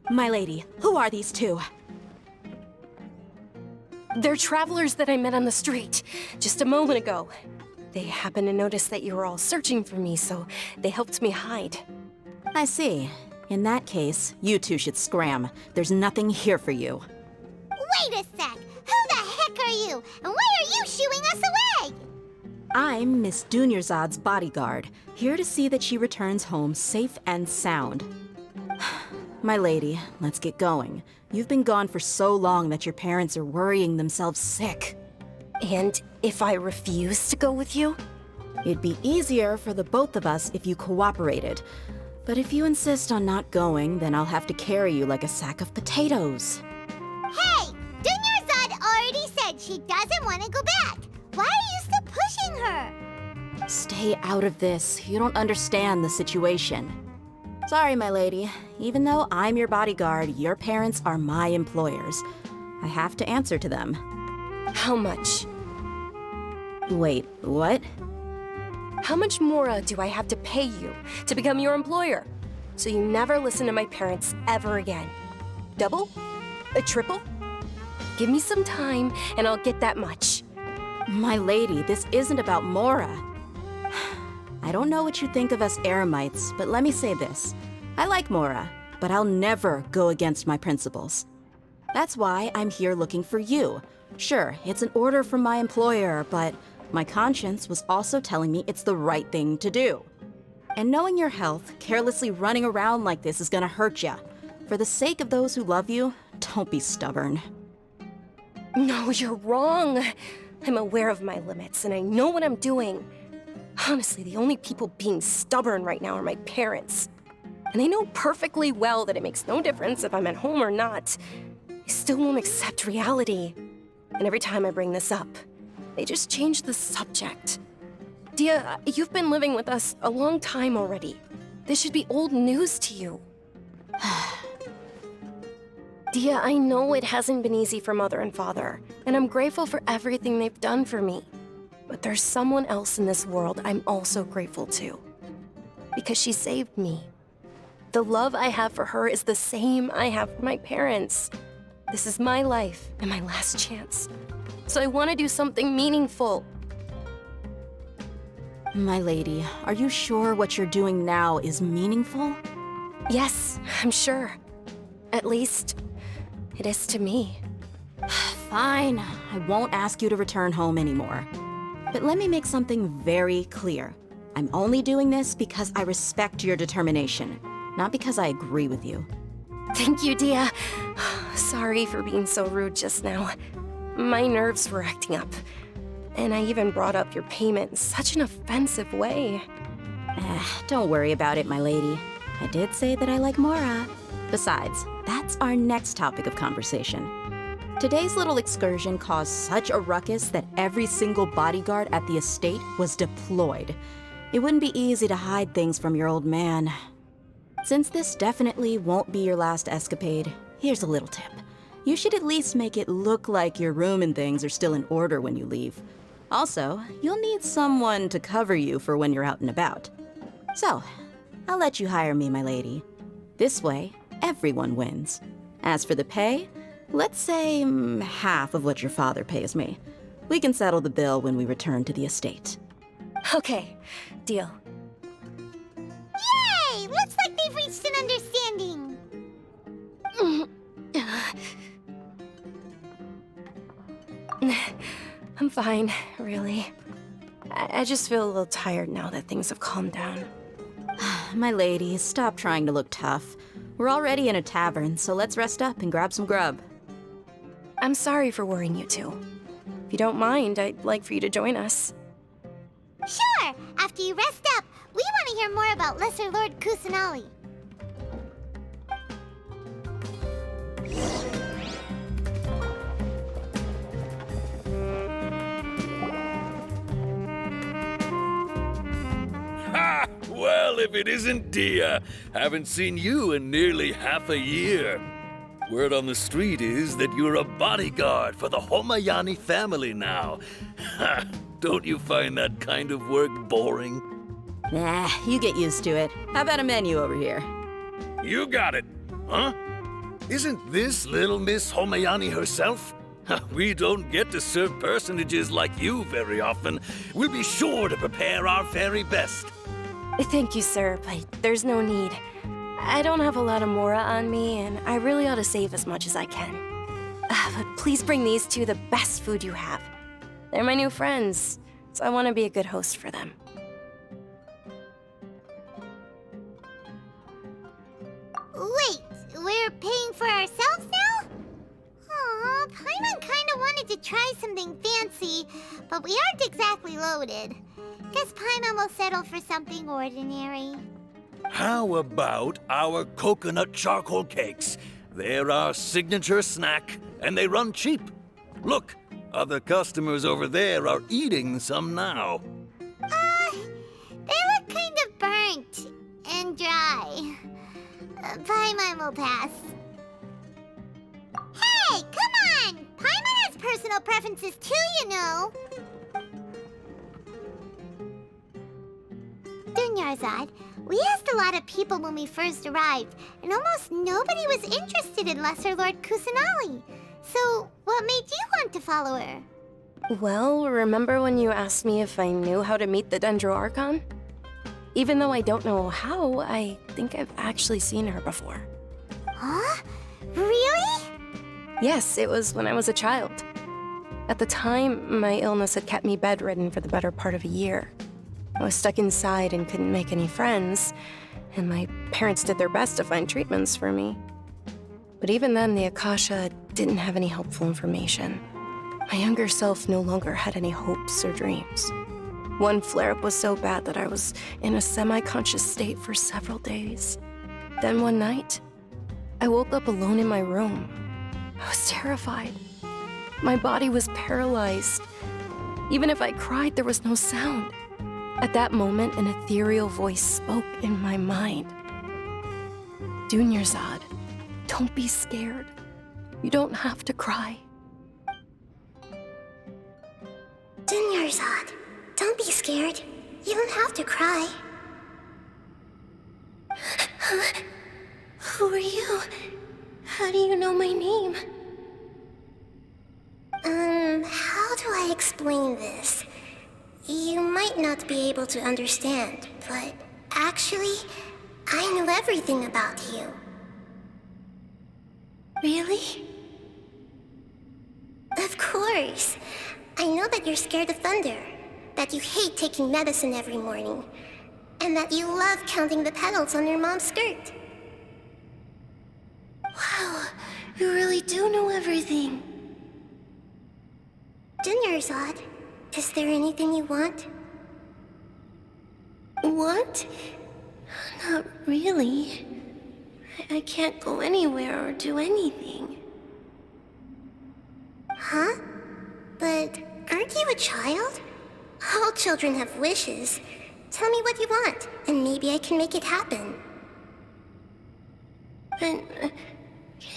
My lady, who are these two? They're travelers that I met on the street just a moment ago. They happened to notice that you were all searching for me, so they helped me hide. I see. In that case, you two should scram. There's nothing here for you. Wait a sec! Who the heck are you? And why are you shooing us away? I'm Miss Dunyarzad's bodyguard, here to see that she returns home safe and sound. My lady, let's get going. You've been gone for so long that your parents are worrying themselves sick. And if I refuse to go with you? It'd be easier for the both of us if you cooperated. But if you insist on not going, then I'll have to carry you like a sack of potatoes. Hey! Dunyarzad already said she doesn't want to go back. Why are you still pushing her? Stay out of this. You don't understand the situation. Sorry, my lady. Even though I'm your bodyguard, your parents are my employers. I have to answer to them. How much? Wait, what? How much more do I have to pay you to become your employer? So you never listen to my parents ever again. Double? A triple? Give me some time and I'll get that much. My lady, this isn't about Mora. I don't know what you think of us Eremites, but let me say this. I like Mora, but I'll never go against my principles. That's why I'm here looking for you. Sure, it's an order from my employer, but my conscience was also telling me it's the right thing to do. And knowing your health, carelessly running around like this is gonna hurt ya. For the sake of those who love you, don't be stubborn. No, you're wrong. I'm aware of my limits and I know what I'm doing. Honestly, the only people being stubborn right now are my parents. And they know perfectly well that it makes no difference if I'm at home or not. They still won't accept reality. And every time I bring this up, they just change the subject. Dia, you've been living with us a long time already. This should be old news to you. Dia, I know it hasn't been easy for Mother and Father, and I'm grateful for everything they've done for me. But there's someone else in this world I'm also grateful to. Because she saved me. The love I have for her is the same I have for my parents. This is my life and my last chance. So I want to do something meaningful. My lady, are you sure what you're doing now is meaningful? Yes, I'm sure. At least, it is to me. Fine, I won't ask you to return home anymore. But let me make something very clear. I'm only doing this because I respect your determination, not because I agree with you. Thank you, Dia. Sorry for being so rude just now. My nerves were acting up. And I even brought up your payment in such an offensive way. Don't worry about it, my lady. I did say that I like Mora. Besides, that's our next topic of conversation. Today's little excursion caused such a ruckus that every single bodyguard at the estate was deployed. It wouldn't be easy to hide things from your old man. Since this definitely won't be your last escapade, Here's a little tip. You should at least make it look like your room and things are still in order when you leave. Also, you'll need someone to cover you for when you're out and about. So, I'll let you hire me, my lady. This way, everyone wins. As for the pay, let's say half of what your father pays me. We can settle the bill when we return to the estate. Okay, deal. Yay! Looks like they've reached an understanding. I'm fine, really. I just feel a little tired now that things have calmed down. My lady, stop trying to look tough. We're already in a tavern, so let's rest up and grab some grub. I'm sorry for worrying you two. If you don't mind, I'd like for you to join us. Sure! After you rest up, we want to hear more about Lesser Lord Kusanali. Ha! Well, if it isn't Dia. Haven't seen you in nearly half a year. Word on the street is that you're a bodyguard for the Homayani family now. Ha! Don't you find that kind of work boring? Nah, you get used to it. How about a menu over here? You got it. Huh? Isn't this little Miss Homayani herself? We don't get to serve personages like you very often. We'll be sure to prepare our very best. Thank you, sir, but there's no need. I don't have a lot of Mora on me, and I really ought to save as much as I can. But please bring these two the best food you have. They're my new friends, so I want to be a good host for them. Wait, we're paying for ourselves now? Aw, Paimon kinda wanted to try something fancy, but we aren't exactly loaded. Guess Paimon will settle for something ordinary. How about our coconut charcoal cakes? They're our signature snack, and they run cheap. Look, other customers over there are eating some now. They look kind of burnt and dry. Paimon will pass. Hey, come on! Paimon has personal preferences too, you know. Dunyarzad, we asked a lot of people when we first arrived, and almost nobody was interested in Lesser Lord Kusanali. So, what made you want to follow her? Well, remember when you asked me if I knew how to meet the Dendro Archon? Even though I don't know how, I think I've actually seen her before. Huh? Really? Yes, it was when I was a child. At the time, my illness had kept me bedridden for the better part of a year. I was stuck inside and couldn't make any friends, and my parents did their best to find treatments for me. But even then, the Akasha didn't have any helpful information. My younger self no longer had any hopes or dreams. One flare-up was so bad that I was in a semi-conscious state for several days. Then one night, I woke up alone in my room. I was terrified. My body was paralyzed. Even if I cried, there was no sound. At that moment, an ethereal voice spoke in my mind. Dunyarzad, don't be scared. You don't have to cry. Dunyarzad, don't be scared. You don't have to cry. Who are you? How do you know my name? How do I explain this? You might not be able to understand, but actually, I know everything about you. Really? Of course. I know that you're scared of thunder, that you hate taking medicine every morning, and that you love counting the petals on your mom's skirt. Wow, you really do know everything. Dunyarzad, is there anything you want? Want? Not really. I can't go anywhere or do anything. Huh? But aren't you a child? All children have wishes. Tell me what you want, and maybe I can make it happen. But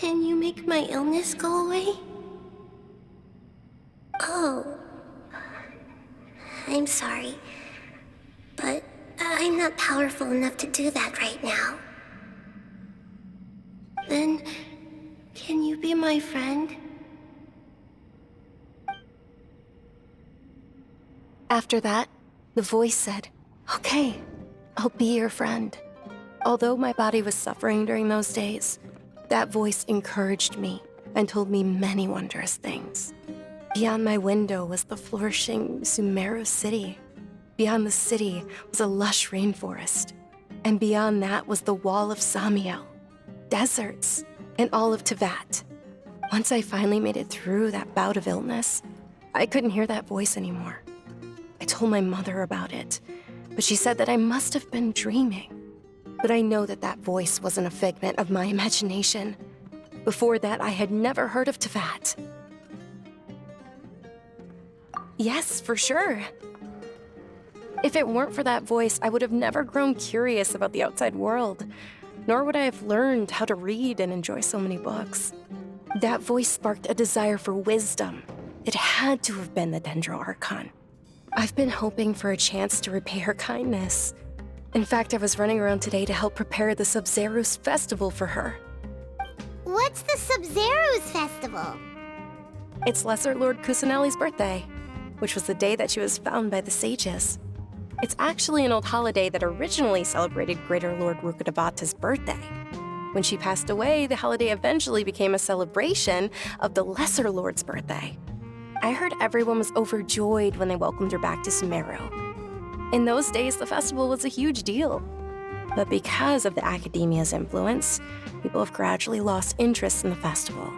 Can you make my illness go away? Oh. I'm sorry. But I'm not powerful enough to do that right now. Then, can you be my friend? After that, the voice said, "Okay, I'll be your friend." Although my body was suffering during those days, that voice encouraged me and told me many wondrous things. Beyond my window was the flourishing Sumeru city. Beyond the city was a lush rainforest. And beyond that was the wall of Samiel, deserts, and all of Tevat. Once I finally made it through that bout of illness, I couldn't hear that voice anymore. I told my mother about it, but she said that I must have been dreaming. But I know that that voice wasn't a figment of my imagination. Before that, I had never heard of Tevat. Yes, for sure. If it weren't for that voice, I would have never grown curious about the outside world, nor would I have learned how to read and enjoy so many books. That voice sparked a desire for wisdom. It had to have been the Dendro Archon. I've been hoping for a chance to repay her kindness. In fact, I was running around today to help prepare the Sub-Zerus festival for her. What's the Sub-Zerus festival? It's Lesser Lord Kusanali's birthday, which was the day that she was found by the sages. It's actually an old holiday that originally celebrated Greater Lord Rukkhadevata's birthday. When she passed away, the holiday eventually became a celebration of the Lesser Lord's birthday. I heard everyone was overjoyed when they welcomed her back to Sumeru. In those days, the festival was a huge deal. But because of the Academia's influence, people have gradually lost interest in the festival.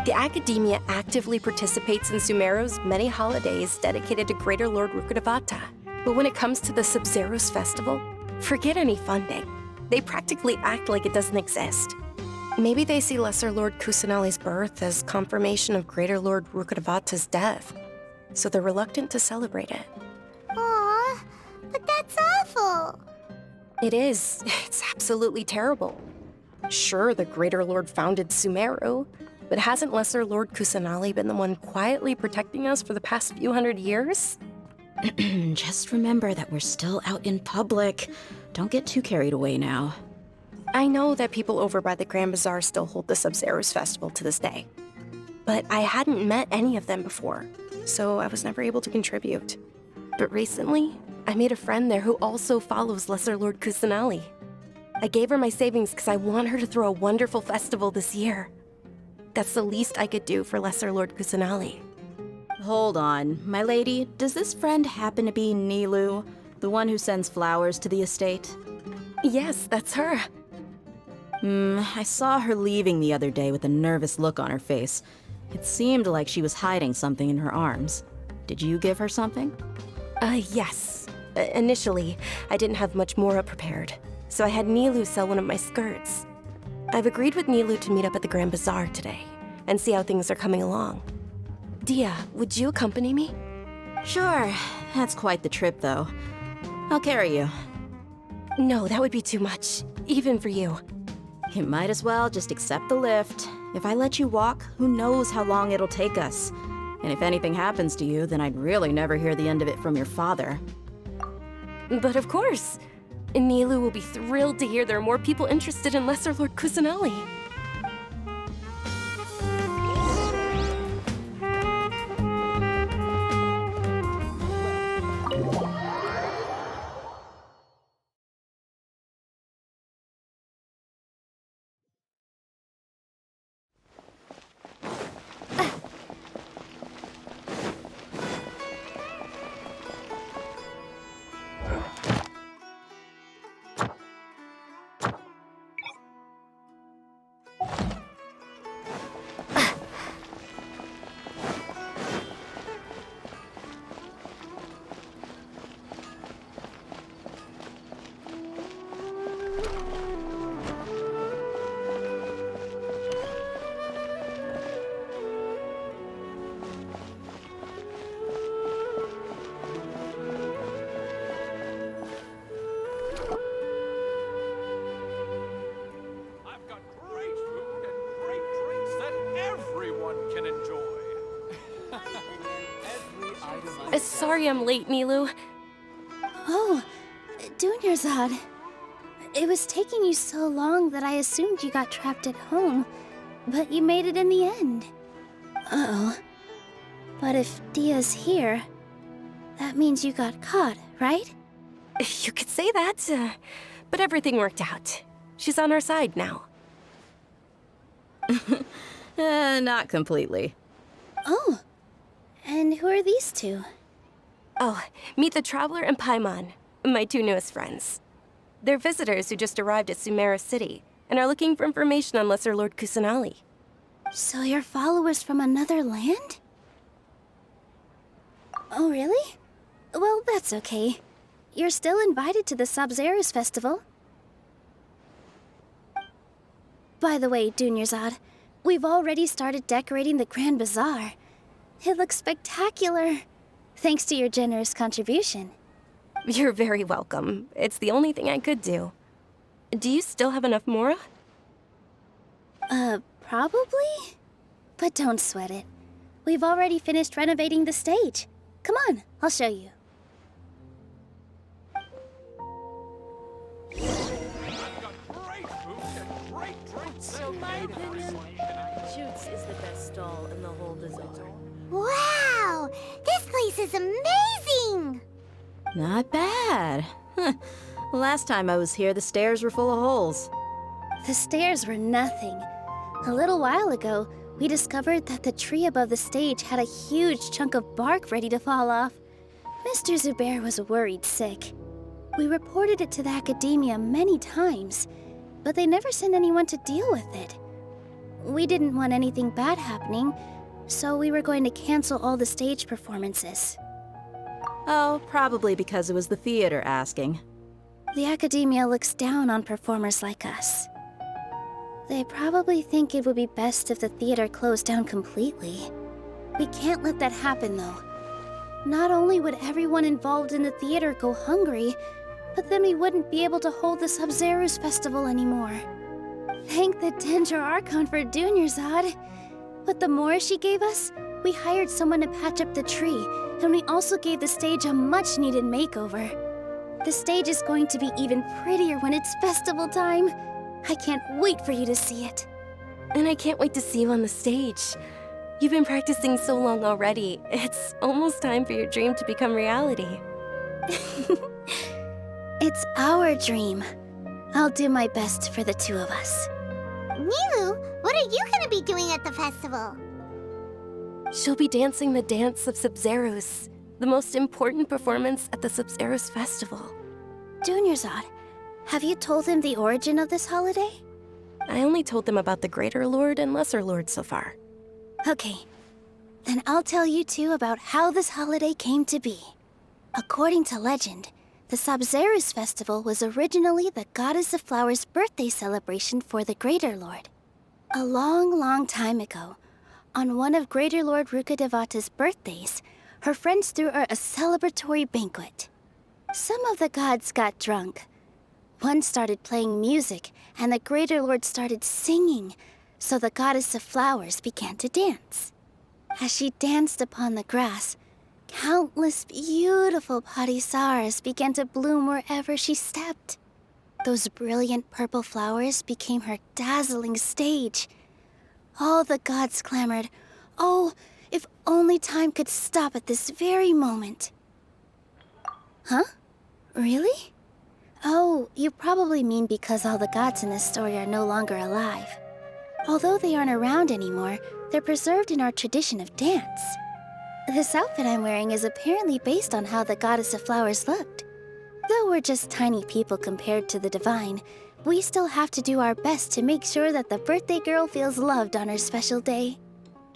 The Academia actively participates in Sumeru's many holidays dedicated to Greater Lord Rukkhadevata. But when it comes to the Sub-Zerus festival, forget any funding. They practically act like it doesn't exist. Maybe they see Lesser Lord Kusanali's birth as confirmation of Greater Lord Rukkhadevata's death, so they're reluctant to celebrate it. Aw, but that's awful. It is. It's absolutely terrible. Sure, the Greater Lord founded Sumeru, but hasn't Lesser Lord Kusanali been the one quietly protecting us for the past few hundred years? Just remember that we're still out in public. Don't get too carried away now. I know that people over by the Grand Bazaar still hold the Sub-Zerus festival to this day. But I hadn't met any of them before, so I was never able to contribute. But recently, I made a friend there who also follows Lesser Lord Kusanali. I gave her my savings because I want her to throw a wonderful festival this year. That's the least I could do for Lesser Lord Kusanali. Hold on, my lady, does this friend happen to be Nilu, the one who sends flowers to the estate? Yes, that's her. I saw her leaving the other day with a nervous look on her face. It seemed like she was hiding something in her arms. Did you give her something? Yes. Initially, I didn't have much more prepared, so I had Nilu sell one of my skirts. I've agreed with Nilu to meet up at the Grand Bazaar today and see how things are coming along. Dia, would you accompany me? Sure. That's quite the trip, though. I'll carry you. No, that would be too much, even for you. You might as well just accept the lift. If I let you walk, who knows how long it'll take us. And if anything happens to you, then I'd really never hear the end of it from your father. But of course! Nilu will be thrilled to hear there are more people interested in Lesser Lord Kusanali. Sorry I'm late, Nilu. Oh, Dunyarzad. It was taking you so long that I assumed you got trapped at home, but you made it in the end. Uh-oh. But if Dia's here, that means you got caught, right? You could say that, but everything worked out. She's on our side now. Not completely. Oh, and who are these two? Oh, meet the Traveler and Paimon, my two newest friends. They're visitors who just arrived at Sumeru City and are looking for information on Lesser Lord Kusanali. So you're followers from another land? Oh, really? Well, that's okay. You're still invited to the Sub-Zerus Festival. By the way, Dunyarzad, we've already started decorating the Grand Bazaar. It looks spectacular, thanks to your generous contribution. You're very welcome. It's the only thing I could do. Do you still have enough Mora? Probably? But don't sweat it. We've already finished renovating the stage. Come on, I'll show you. In my opinion, Shoots is the best stall in the whole bazaar. Wow! This place is amazing! Not bad. Last time I was here, the stairs were full of holes. The stairs were nothing. A little while ago, we discovered that the tree above the stage had a huge chunk of bark ready to fall off. Mr. Zubair was worried sick. We reported it to the academia many times, but they never sent anyone to deal with it. We didn't want anything bad happening, so we were going to cancel all the stage performances. Oh, probably because it was the theater asking. The academia looks down on performers like us. They probably think it would be best if the theater closed down completely. We can't let that happen, though. Not only would everyone involved in the theater go hungry, but then we wouldn't be able to hold the Sub-Zerus Festival anymore. Thank the Dendro Archon for Dunyarzad. With the Mora she gave us, we hired someone to patch up the tree, and we also gave the stage a much-needed makeover. The stage is going to be even prettier when it's festival time. I can't wait for you to see it. And I can't wait to see you on the stage. You've been practicing so long already. It's almost time for your dream to become reality. It's our dream. I'll do my best for the two of us. Nilu, what are you gonna be doing at the festival? She'll be dancing the dance of Sub-Zerus, the most important performance at the Sub-Zerus Festival. Dunyarzad, have you told him the origin of this holiday? I only told them about the Greater Lord and Lesser Lord so far. Okay, then I'll tell you two about how this holiday came to be. According to legend, the Sub-Zerus Festival was originally the Goddess of Flowers' birthday celebration for the Greater Lord. A long, long time ago, on one of Greater Lord Rukkhadevata's birthdays, her friends threw her a celebratory banquet. Some of the gods got drunk. One started playing music, and the Greater Lord started singing, so the Goddess of Flowers began to dance. As she danced upon the grass, countless beautiful parisaras began to bloom wherever she stepped. Those brilliant purple flowers became her dazzling stage. All the gods clamored, "Oh, if only time could stop at this very moment." Huh? Really? Oh, you probably mean because all the gods in this story are no longer alive. Although they aren't around anymore, they're preserved in our tradition of dance. This outfit I'm wearing is apparently based on how the Goddess of Flowers looked. Though we're just tiny people compared to the divine, we still have to do our best to make sure that the birthday girl feels loved on her special day.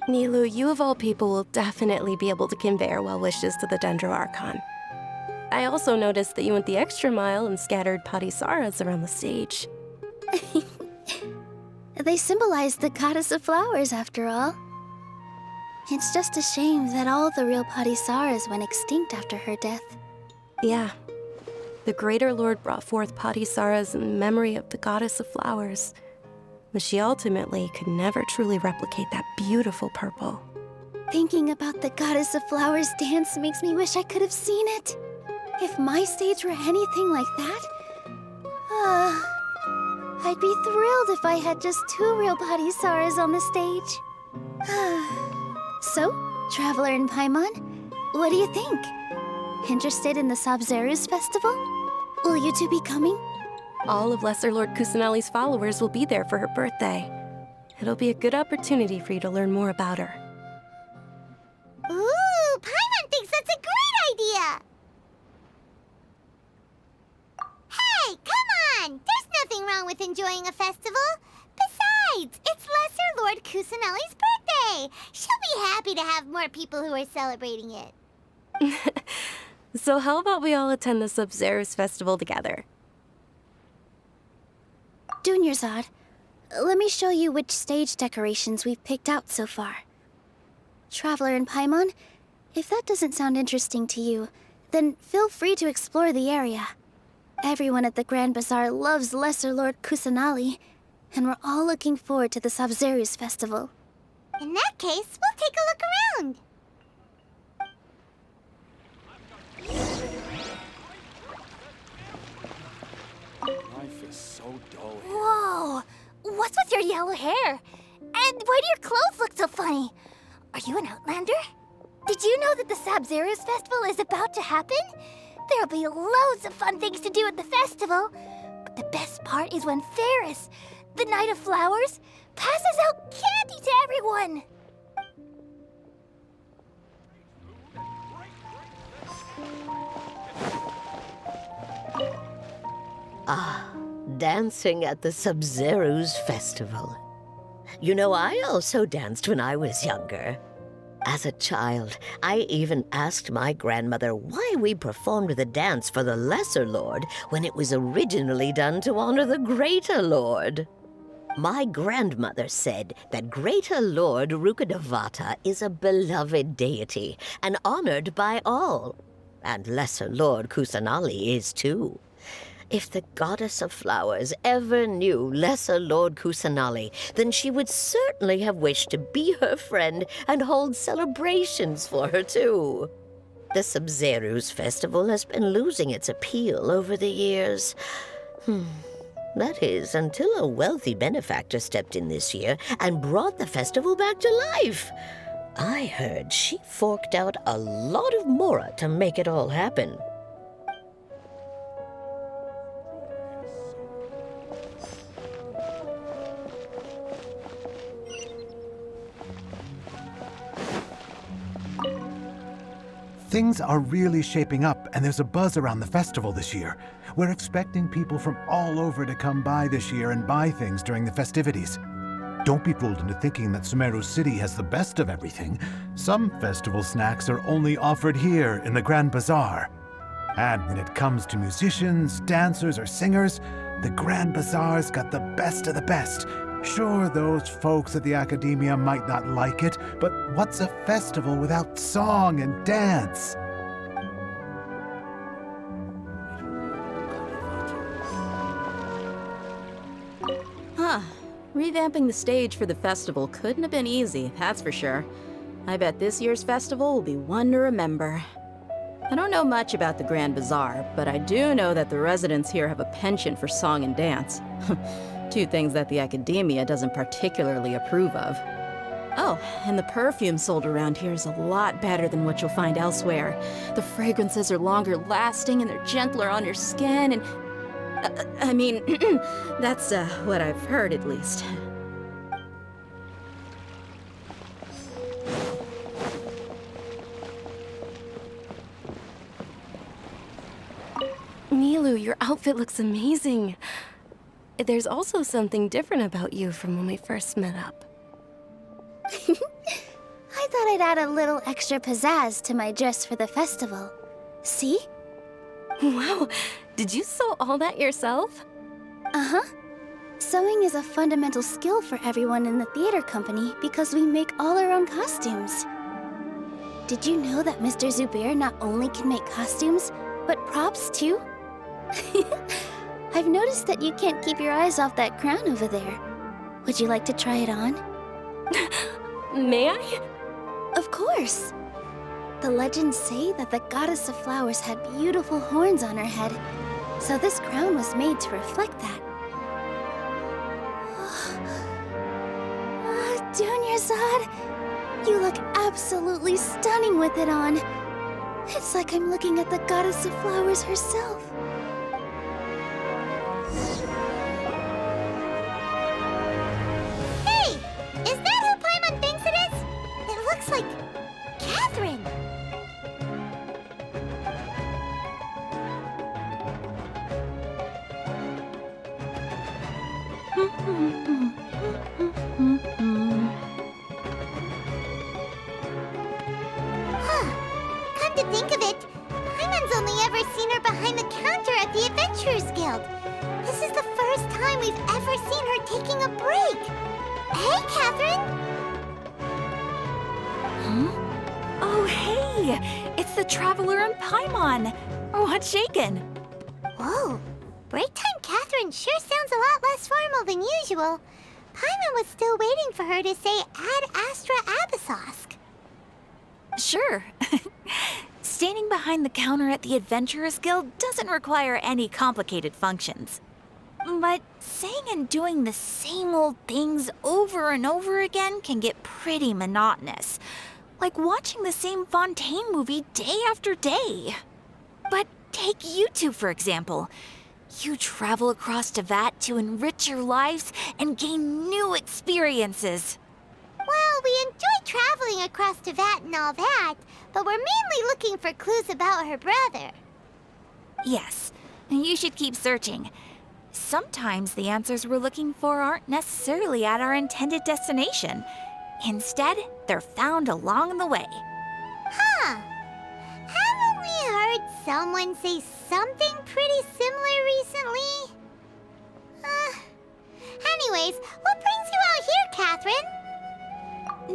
Nilu, you of all people will definitely be able to convey our well wishes to the Dendro Archon. I also noticed that you went the extra mile and scattered parisaras around the stage. They symbolize the Goddess of Flowers, after all. It's just a shame that all the real parisaras went extinct after her death. Yeah. The Greater Lord brought forth parisaras in memory of the Goddess of Flowers, but she ultimately could never truly replicate that beautiful purple. Thinking about the Goddess of Flowers dance makes me wish I could have seen it. If my stage were anything like that, I'd be thrilled if I had just 2 real Bodhisattvas on the stage. So, Traveler and Paimon, what do you think? Interested in the Sabzeruz festival? Will you two be coming? All of Lesser Lord Kusanali's followers will be there for her birthday. It'll be a good opportunity for you to learn more about her. Ooh, Paimon thinks that's a great idea! Hey, come on! There's nothing wrong with enjoying a festival. Besides, it's Lesser Lord Kusanali's birthday. She'll be happy to have more people who are celebrating it. So how about we all attend the Sabzeruz festival together? Dunyarzad, let me show you which stage decorations we've picked out so far. Traveler and Paimon, if that doesn't sound interesting to you, then feel free to explore the area. Everyone at the Grand Bazaar loves Lesser Lord Kusanali, and we're all looking forward to the Sabzeruz festival. In that case, we'll take a look around. Life is so dull. Whoa! What's with your yellow hair? And why do your clothes look so funny? Are you an Outlander? Did you know that the Sabzeruz festival is about to happen? There'll be loads of fun things to do at the festival. But the best part is when Ferris, the Knight of Flowers, passes out candy to everyone. Ah, dancing at the Sabzeruz festival. You know, I also danced when I was younger. As a child, I even asked my grandmother why we performed the dance for the Lesser Lord when it was originally done to honor the Greater Lord. My grandmother said that Greater Lord Rukkhadevata is a beloved deity and honored by all. And Lesser Lord Kusanali is too. If the Goddess of Flowers ever knew Lesser Lord Kusanali, then she would certainly have wished to be her friend and hold celebrations for her too. The Sabzeruz festival has been losing its appeal over the years. That is, until a wealthy benefactor stepped in this year and brought the festival back to life. I heard she forked out a lot of mora to make it all happen. Things are really shaping up, and there's a buzz around the festival this year. We're expecting people from all over to come by this year and buy things during the festivities. Don't be fooled into thinking that Sumeru City has the best of everything. Some festival snacks are only offered here in the Grand Bazaar. And when it comes to musicians, dancers, or singers, the Grand Bazaar's got the best of the best. Sure, those folks at the Academia might not like it, but what's a festival without song and dance? Huh. Revamping the stage for the festival couldn't have been easy, that's for sure. I bet this year's festival will be one to remember. I don't know much about the Grand Bazaar, but I do know that the residents here have a penchant for song and dance. Two things that the Academia doesn't particularly approve of. Oh, and the perfume sold around here is a lot better than what you'll find elsewhere. The fragrances are longer lasting and they're gentler on your skin and... I mean, that's what I've heard at least. Milu, your outfit looks amazing. There's also something different about you from when we first met up. I thought I'd add a little extra pizzazz to my dress for the festival. See? Wow, did you sew all that yourself? Uh-huh. Sewing is a fundamental skill for everyone in the theater company because we make all our own costumes. Did you know that Mr. Zubair not only can make costumes, but props too? I've noticed that you can't keep your eyes off that crown over there. Would you like to try it on? May I? Of course. The legends say that the goddess of flowers had beautiful horns on her head, so this crown was made to reflect that. Dunyarzad, you look absolutely stunning with it on. It's like I'm looking at the goddess of flowers herself. Hey! Is that who Paimon thinks it is? It looks like Catherine. Come to think of it, Paimon's only ever seen her behind the counter at the Adventurers Guild. This is the first time we've ever seen her taking a break. Hey, Catherine! Oh, hey! It's the Traveler and Paimon! What's shaken? Whoa, break time Catherine sure sounds a lot less formal than usual. Paimon was still waiting for her to say Ad Astra Abyssosque. Sure. Standing behind the counter at the Adventurers Guild doesn't require any complicated functions. But saying and doing the same old things over and over again can get pretty monotonous. Like watching the same Fontaine movie day after day. But take you two, for example. You travel across Tevat to enrich your lives and gain new experiences. Well, we enjoy traveling across Tevat and all that, but we're mainly looking for clues about her brother. Yes, you should keep searching. Sometimes the answers we're looking for aren't necessarily at our intended destination. Instead, they're found along the way. Huh. Haven't we heard someone say something pretty similar recently? Anyways, what brings you out here, Catherine?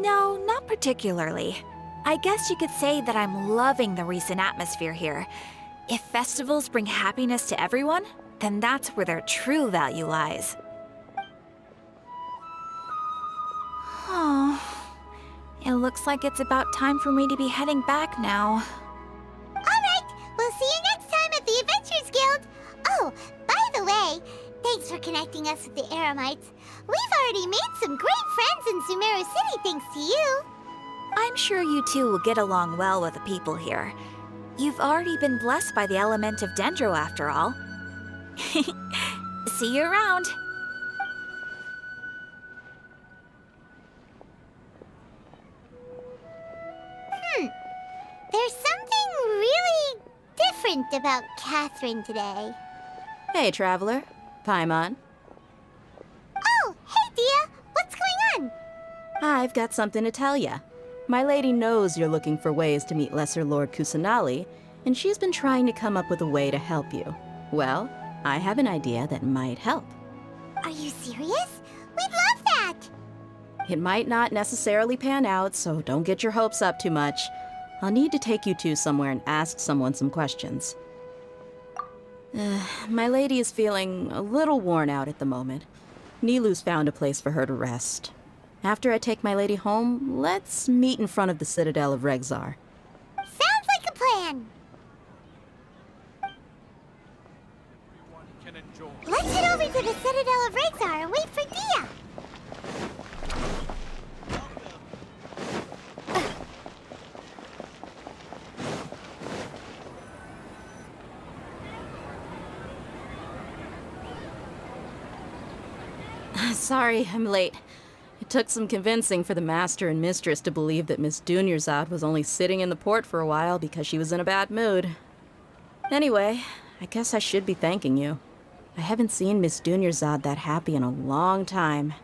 No, not particularly. I guess you could say that I'm loving the recent atmosphere here. If festivals bring happiness to everyone, then that's where their true value lies. Oh, it looks like it's about time for me to be heading back now. Alright, we'll see you next time at the Adventurers Guild. Oh, by the way, thanks for connecting us with the Eremites. We've already made some great friends in Sumeru City thanks to you. I'm sure you two will get along well with the people here. You've already been blessed by the element of Dendro after all. See you around. There's something really different about Catherine today. Hey, Traveler. Paimon. Oh, hey, Dia. What's going on? I've got something to tell ya. My lady knows you're looking for ways to meet Lesser Lord Kusanali, and she's been trying to come up with a way to help you. Well, I have an idea that might help. Are you serious? We'd love that! It might not necessarily pan out, so don't get your hopes up too much. I'll need to take you two somewhere and ask someone some questions. My lady is feeling a little worn out at the moment. Nilu's found a place for her to rest. After I take my lady home, let's meet in front of the Citadel of Regzar. Sounds like a plan! Let's head over to the Citadel of Regzar and wait for Dia! Sorry, I'm late. It took some convincing for the Master and Mistress to believe that Miss Dunyarzad was only sitting in the port for a while because she was in a bad mood. Anyway, I guess I should be thanking you. I haven't seen Miss Dunyarzad that happy in a long time.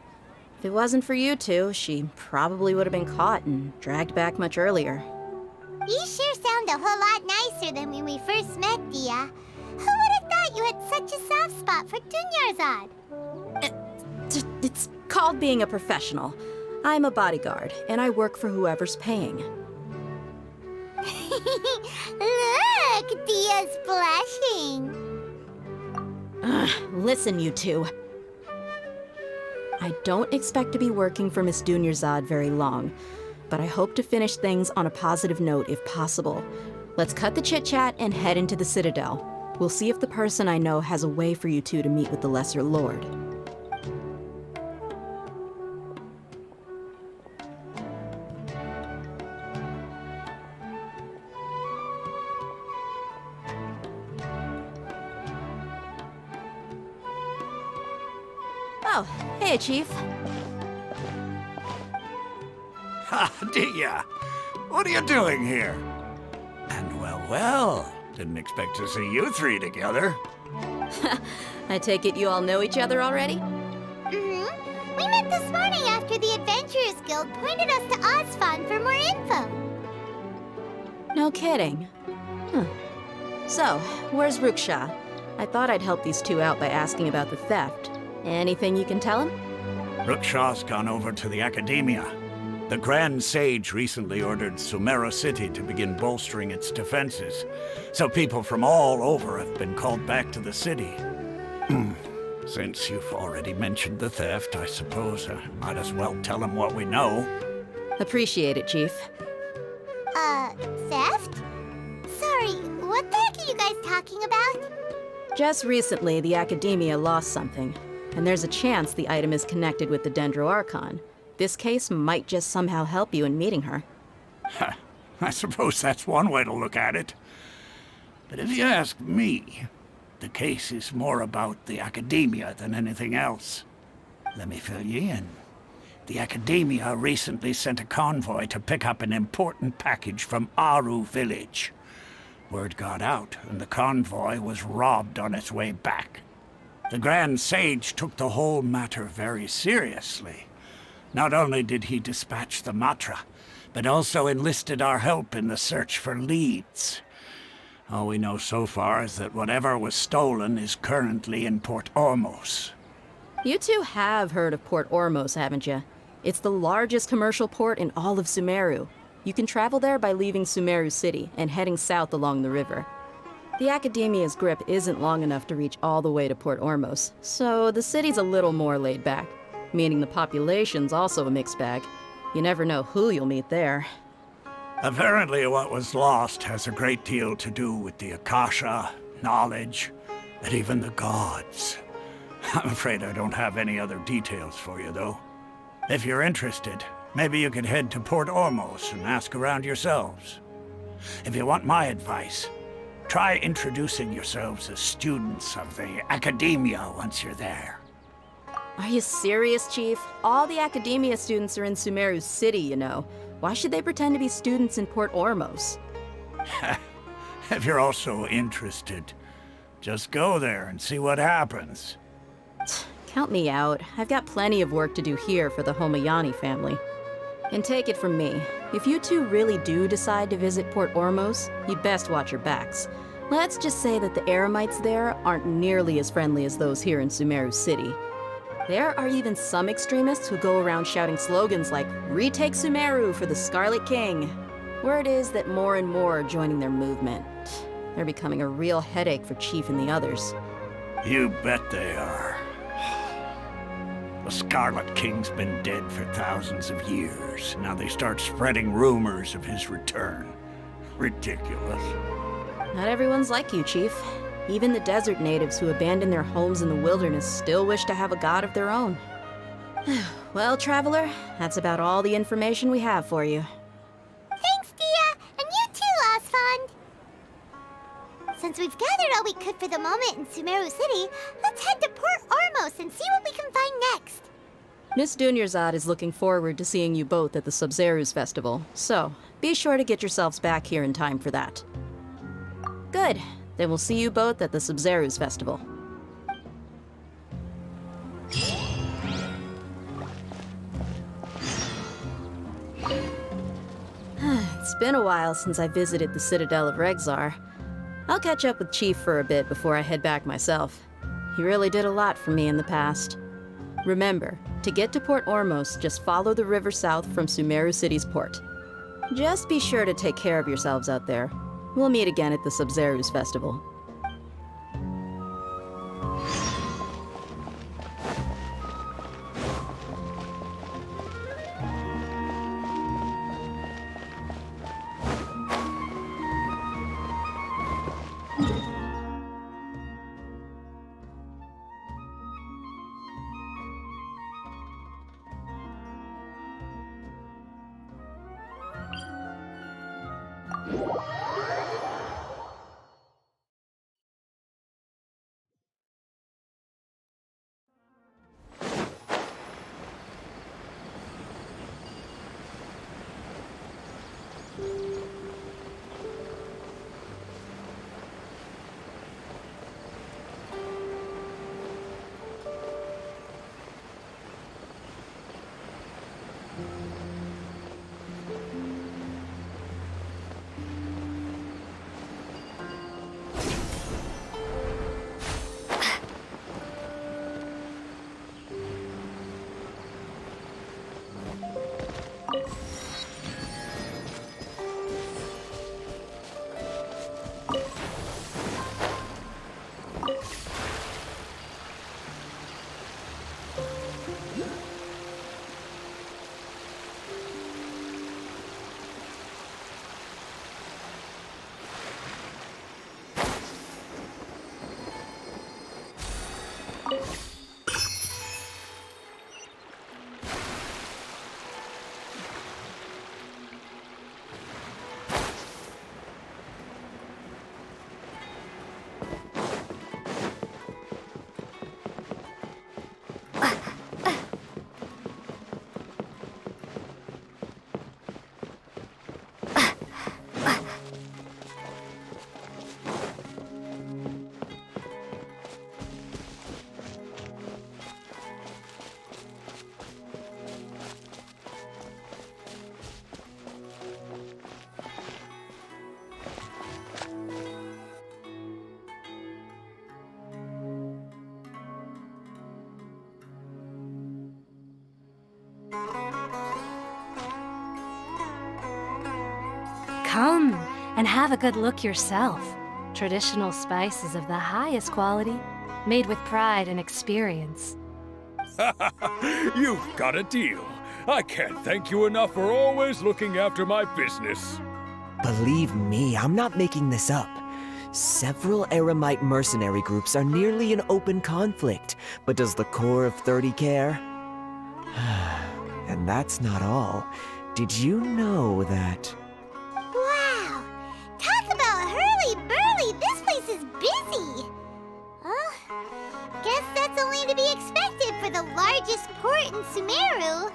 If it wasn't for you two, she probably would have been caught and dragged back much earlier. You sure sound a whole lot nicer than when we first met, Dia. Who would have thought you had such a soft spot for Dunyarzad? It's called being a professional. I'm a bodyguard, and I work for whoever's paying. Look, Dia's blushing. Listen, you two. I don't expect to be working for Miss Dunyarzad very long. but I hope to finish things on a positive note if possible. Let's cut the chit-chat and head into the Citadel. We'll see if the person I know has a way for you two to meet with the Lesser Lord. Oh, hey, Chief. Ha, Dia! What are you doing here? And well, didn't expect to see you three together. I take it you all know each other already? Mm-hmm. We met this morning after the Adventurers Guild pointed us to Ozfon for more info. No kidding. So, where's Ruksha? I thought I'd help these two out by asking about the theft. Anything you can tell him? Ruksha's gone over to the Academia. The Grand Sage recently ordered Sumeru City to begin bolstering its defenses, so people from all over have been called back to the city. Since you've already mentioned the theft, I suppose I might as well tell him what we know. Appreciate it, Chief. Theft? Sorry, what the heck are you guys talking about? Just recently, the Academia lost something, and there's a chance the item is connected with the Dendro Archon. This case might just somehow help you in meeting her. I suppose that's one way to look at it. But if you ask me, the case is more about the Academia than anything else. Let me fill you in. The Academia recently sent a convoy to pick up an important package from Aru village. Word got out, and the convoy was robbed on its way back. The Grand Sage took the whole matter very seriously. Not only did he dispatch the Matra, but also enlisted our help in the search for leads. All we know so far is that whatever was stolen is currently in Port Ormos. You two have heard of Port Ormos, haven't you? It's the largest commercial port in all of Sumeru. You can travel there by leaving Sumeru City and heading south along the river. The Academia's grip isn't long enough to reach all the way to Port Ormos, so the city's a little more laid back, meaning the population's also a mixed bag. You never know who you'll meet there. Apparently what was lost has a great deal to do with the Akasha, knowledge, and even the gods. I'm afraid I don't have any other details for you, though. If you're interested, maybe you could head to Port Ormos and ask around yourselves. If you want my advice, try introducing yourselves as students of the Academia once you're there. Are you serious, Chief? All the Academia students are in Sumeru City, you know. Why should they pretend to be students in Port Ormos? If you're also interested, just go there and see what happens. Count me out. I've got plenty of work to do here for the Homayani family. And take it from me, if you two really do decide to visit Port Ormos, you'd best watch your backs. Let's just say that the Eremites there aren't nearly as friendly as those here in Sumeru City. There are even some extremists who go around shouting slogans like, "Retake Sumeru for the Scarlet King." Word is that more and more are joining their movement. They're becoming a real headache for Chief and the others. You bet they are. The Scarlet King's been dead for thousands of years. Now they start spreading rumors of his return. Ridiculous. Not everyone's like you, Chief. Even the desert natives who abandoned their homes in the wilderness still wish to have a god of their own. Well, Traveler, that's about all the information we have for you. Thanks, Dia! And you too, Ozfon! Since we've gathered all we could for the moment in Sumeru City, let's head to Port Ormos and see what we can find next. Miss Dunyarzad is looking forward to seeing you both at the Sub-Zeru's festival, so be sure to get yourselves back here in time for that. Good. Then we'll see you both at the Sub-Zeru's festival. It's been a while since I visited the Citadel of Regzar. I'll catch up with Chief for a bit before I head back myself. He really did a lot for me in the past. Remember, to get to Port Ormos, just follow the river south from Sumeru City's port. Just be sure to take care of yourselves out there. We'll meet again at the Sub-Zeru's festival. Come and have a good look yourself. Traditional spices of the highest quality, made with pride and experience. You've got a deal. I can't thank you enough for always looking after my business. Believe me, I'm not making this up. Several Eremite mercenary groups are nearly in open conflict, but does the core of 30 care? And that's not all. Did you know that... Wow! Talk about hurly-burly! This place is busy! Guess that's only to be expected for the largest port in Sumeru.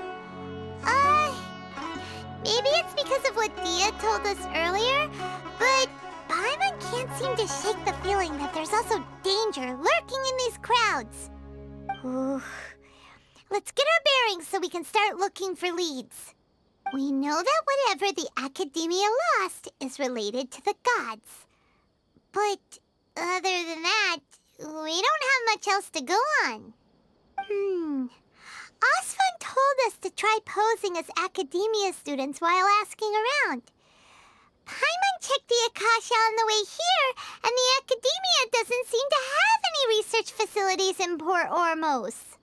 Maybe it's because of what Dia told us earlier, but Paimon can't seem to shake the feeling that there's also danger lurking in these crowds. Ooh. Let's get our bearings so we can start looking for leads. We know that whatever the Academia lost is related to the gods. But other than that, we don't have much else to go on. Osfun told us to try posing as Academia students while asking around. Paimon checked the Akasha on the way here, and the Academia doesn't seem to have any research facilities in Port Ormos.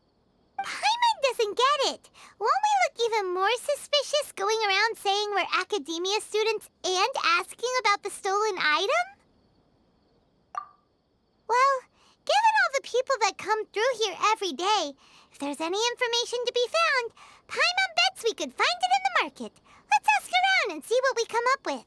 Paimon doesn't get it. Won't we look even more suspicious going around saying we're Academia students and asking about the stolen item? Well, given all the people that come through here every day, if there's any information to be found, Paimon bets we could find it in the market. Let's ask around and see what we come up with.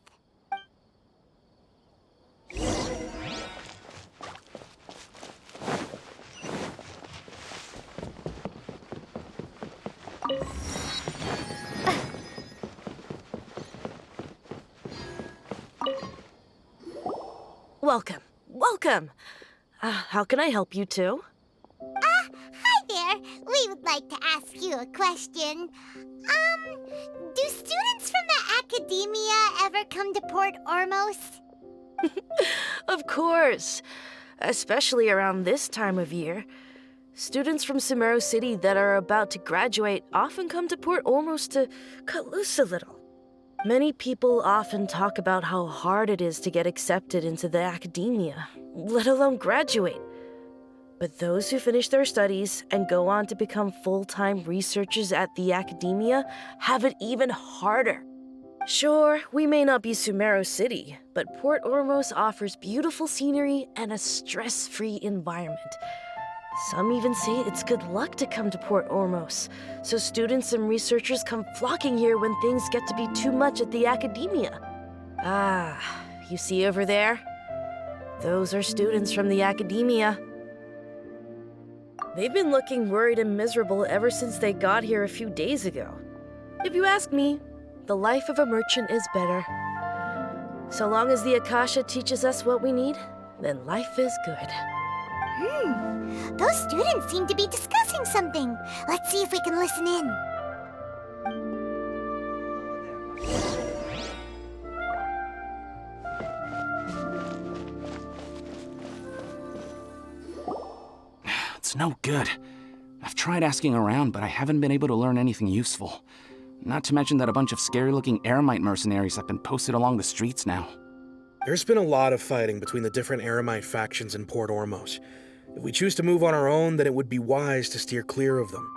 Welcome. Welcome. How can I help you two? Hi there. We would like to ask you a question. Do students from the Academia ever come to Port Ormos? Of course. Especially around this time of year. Students from Sumeru City that are about to graduate often come to Port Ormos to cut loose a little. Many people often talk about how hard it is to get accepted into the Academia, let alone graduate. But those who finish their studies and go on to become full-time researchers at the Academia have it even harder. Sure, we may not be Sumeru City, but Port Ormos offers beautiful scenery and a stress-free environment. Some even say it's good luck to come to Port Ormos, so students and researchers come flocking here when things get to be too much at the Academia. You see over there? Those are students from the Academia. They've been looking worried and miserable ever since they got here a few days ago. If you ask me, the life of a merchant is better. So long as the Akasha teaches us what we need, then life is good. Those students seem to be discussing something. Let's see if we can listen in. It's no good. I've tried asking around, but I haven't been able to learn anything useful. Not to mention that a bunch of scary-looking Eremite mercenaries have been posted along the streets now. There's been a lot of fighting between the different Eremite factions in Port Ormos. If we choose to move on our own, then it would be wise to steer clear of them.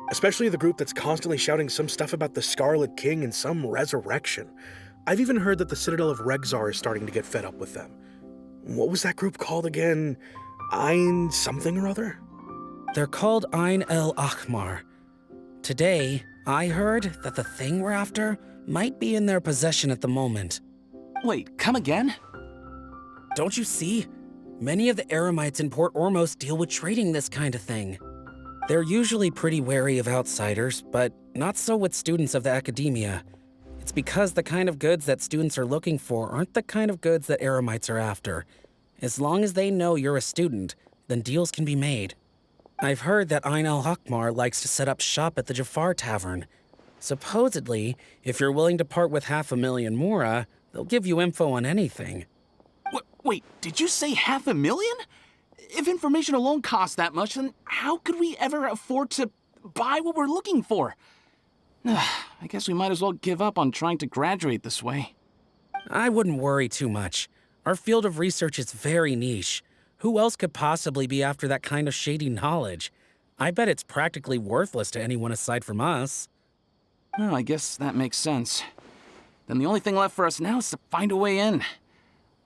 Especially the group that's constantly shouting some stuff about the Scarlet King and some resurrection. I've even heard that the Citadel of Regzar is starting to get fed up with them. What was that group called again? Ein something or other? They're called Ein el Ahmar. Today, I heard that the thing we're after might be in their possession at the moment. Wait, come again? Don't you see? Many of the Eremites in Port Ormos deal with trading this kind of thing. They're usually pretty wary of outsiders, but not so with students of the Academia. It's because the kind of goods that students are looking for aren't the kind of goods that Eremites are after. As long as they know you're a student, then deals can be made. I've heard that Ein el-Hakmar likes to set up shop at the Jafar Tavern. Supposedly, if you're willing to part with 500,000 mora, they'll give you info on anything. Wait, did you say 500,000? If information alone costs that much, then how could we ever afford to buy what we're looking for? I guess we might as well give up on trying to graduate this way. I wouldn't worry too much. Our field of research is very niche. Who else could possibly be after that kind of shady knowledge? I bet it's practically worthless to anyone aside from us. Well, I guess that makes sense. Then the only thing left for us now is to find a way in.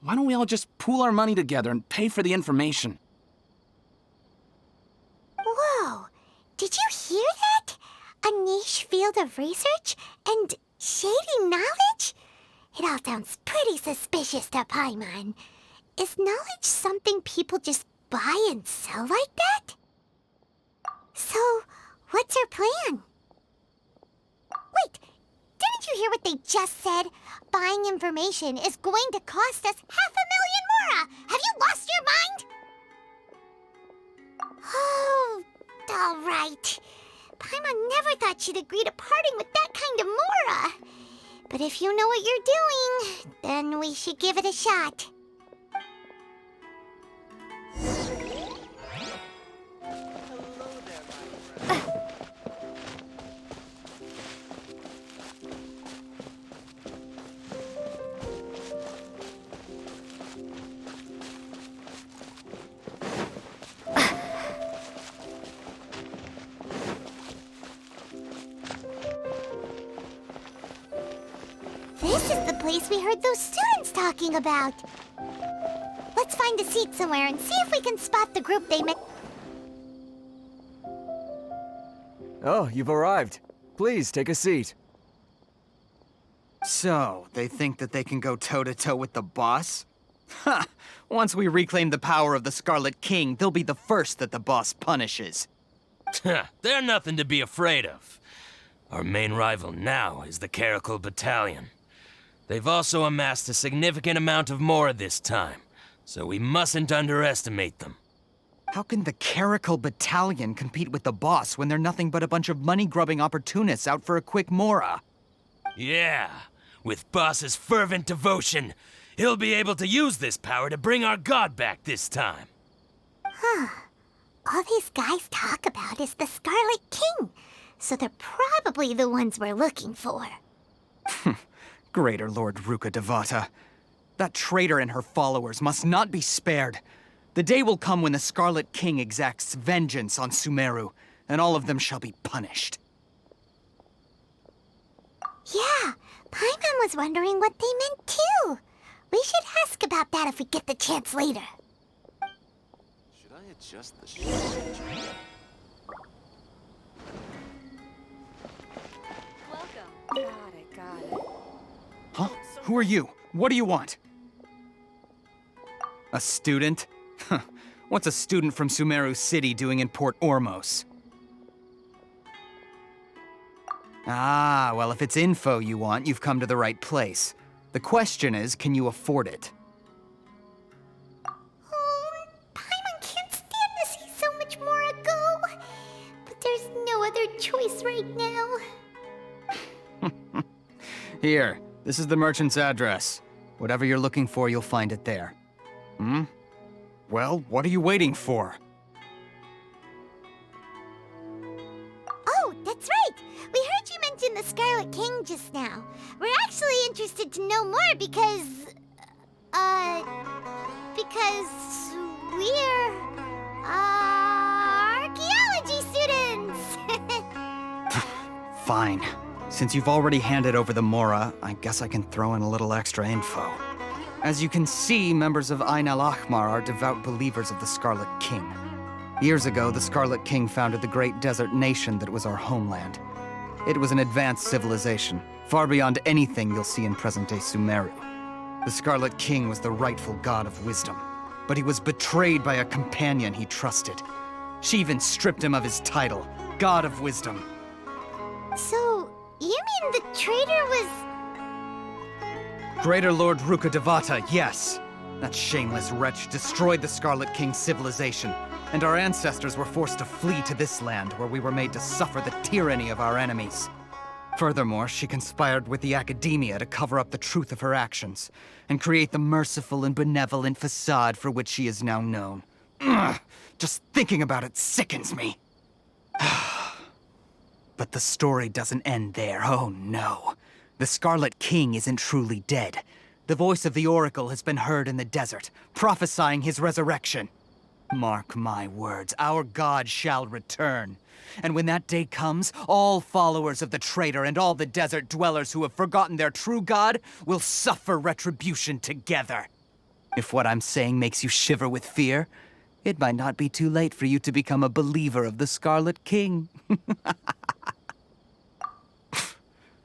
Why don't we all just pool our money together and pay for the information? Whoa! Did you hear that? A niche field of research and shady knowledge? It all sounds pretty suspicious to Paimon. Is knowledge something people just buy and sell like that? So, what's our plan? Wait, didn't you hear what they just said? Buying information is going to cost us 500,000 mora! Have you lost your mind? Oh, all right. Paimon never thought she'd agree to parting with that kind of mora. But if you know what you're doing, then we should give it a shot. This is the place we heard those students talking about. Let's find a seat somewhere and see if we can spot the group they met. Oh, you've arrived. Please, take a seat. So, they think that they can go toe-to-toe with the boss? Ha! Once we reclaim the power of the Scarlet King, they'll be the first that the boss punishes. They're nothing to be afraid of. Our main rival now is the Caracal Battalion. They've also amassed a significant amount of mora this time, so we mustn't underestimate them. How can the Caracal Battalion compete with the boss when they're nothing but a bunch of money-grubbing opportunists out for a quick mora? Yeah, with Boss's fervent devotion, he'll be able to use this power to bring our god back this time. Huh. All these guys talk about is the Scarlet King, so they're probably the ones we're looking for. Greater Lord Ruka Devata. That traitor and her followers must not be spared. The day will come when the Scarlet King exacts vengeance on Sumeru, and all of them shall be punished. Yeah, Paimon was wondering what they meant too. We should ask about that if we get the chance later. Should I adjust the shot? Welcome. Got it. Huh? Who are you? What do you want? A student? Huh. What's a student from Sumeru City doing in Port Ormos? Ah, well, if it's info you want, you've come to the right place. The question is, can you afford it? Oh, Paimon can't stand to see so much more go. But there's no other choice right now. Here, this is the merchant's address. Whatever you're looking for, you'll find it there. Hmm? Well, what are you waiting for? Oh, that's right! We heard you mention the Scarlet King just now. We're actually interested to know more because we're, archaeology students! Fine. Since you've already handed over the mora, I guess I can throw in a little extra info. As you can see, members of Ain al-Ahmar are devout believers of the Scarlet King. Years ago, the Scarlet King founded the great desert nation that was our homeland. It was an advanced civilization, far beyond anything you'll see in present-day Sumeru. The Scarlet King was the rightful god of wisdom, but he was betrayed by a companion he trusted. She even stripped him of his title, God of Wisdom. So, you mean the traitor was... Greater Lord Ruka Devata, yes. That shameless wretch destroyed the Scarlet King's civilization, and our ancestors were forced to flee to this land where we were made to suffer the tyranny of our enemies. Furthermore, she conspired with the Academia to cover up the truth of her actions, and create the merciful and benevolent facade for which she is now known. Ugh, just thinking about it sickens me. But the story doesn't end there, oh no. The Scarlet King isn't truly dead. The voice of the Oracle has been heard in the desert, prophesying his resurrection. Mark my words, our god shall return. And when that day comes, all followers of the traitor and all the desert dwellers who have forgotten their true god will suffer retribution together. If what I'm saying makes you shiver with fear, it might not be too late for you to become a believer of the Scarlet King.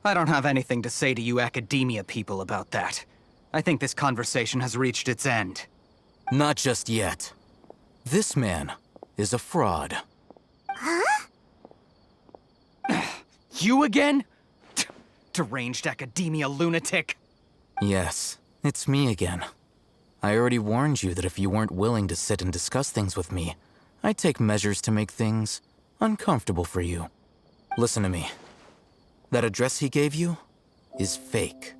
I don't have anything to say to you academia people about that. I think this conversation has reached its end. Not just yet. This man is a fraud. Huh? You again? Deranged academia lunatic. Yes, it's me again. I already warned you that if you weren't willing to sit and discuss things with me, I'd take measures to make things uncomfortable for you. Listen to me. That address he gave you is fake.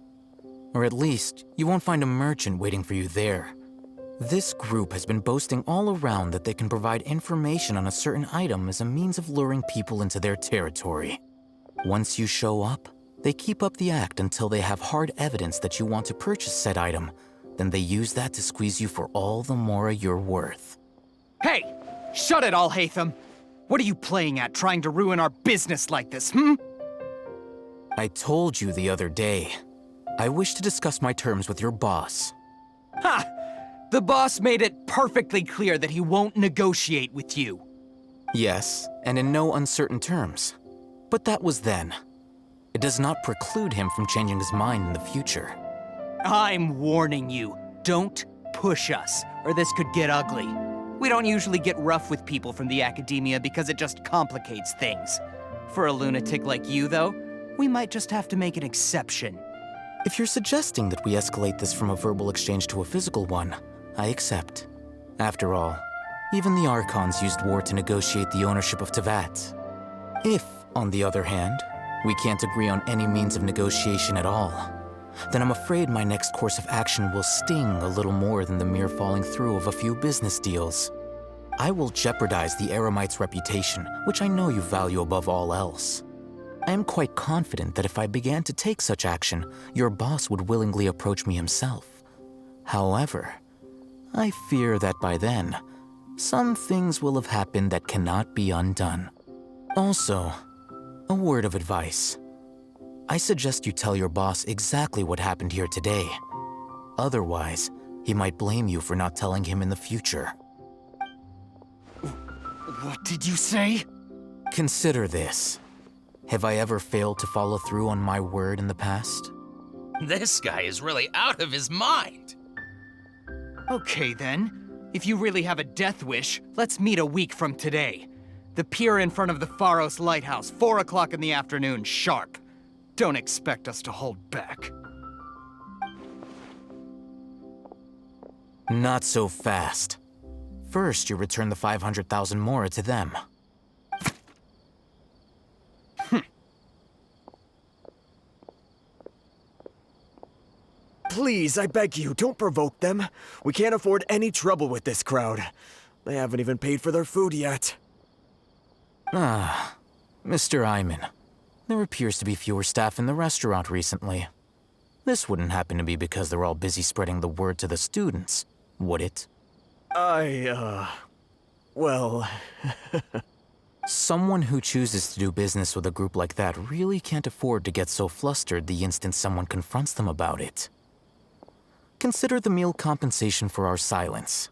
Or at least, you won't find a merchant waiting for you there. This group has been boasting all around that they can provide information on a certain item as a means of luring people into their territory. Once you show up, they keep up the act until they have hard evidence that you want to purchase said item. Then they use that to squeeze you for all the more you're worth. Hey! Shut it, Alhaitham! What are you playing at, trying to ruin our business like this, hmm? I told you the other day. I wish to discuss my terms with your boss. Ha! The boss made it perfectly clear that he won't negotiate with you. Yes, and in no uncertain terms. But that was then. It does not preclude him from changing his mind in the future. I'm warning you, don't push us, or this could get ugly. We don't usually get rough with people from the academia because it just complicates things. For a lunatic like you, though, we might just have to make an exception. If you're suggesting that we escalate this from a verbal exchange to a physical one, I accept. After all, even the Archons used war to negotiate the ownership of Tevat. If, on the other hand, we can't agree on any means of negotiation at all, then I'm afraid my next course of action will sting a little more than the mere falling through of a few business deals. I will jeopardize the Eremite's reputation, which I know you value above all else. I am quite confident that if I began to take such action, your boss would willingly approach me himself. However, I fear that by then, some things will have happened that cannot be undone. Also, a word of advice. I suggest you tell your boss exactly what happened here today. Otherwise, he might blame you for not telling him in the future. What did you say? Consider this. Have I ever failed to follow through on my word in the past? This guy is really out of his mind. Okay then. If you really have a death wish, let's meet a week from today. The pier in front of the Pharos Lighthouse, 4 o'clock in the afternoon, sharp. Don't expect us to hold back. Not so fast. First, you return the 500,000 mora to them. Please, I beg you, don't provoke them. We can't afford any trouble with this crowd. They haven't even paid for their food yet. Ah, Mr. Iman. There appears to be fewer staff in the restaurant recently. This wouldn't happen to be because they're all busy spreading the word to the students, would it? Well... Someone who chooses to do business with a group like that really can't afford to get so flustered the instant someone confronts them about it. Consider the meal compensation for our silence.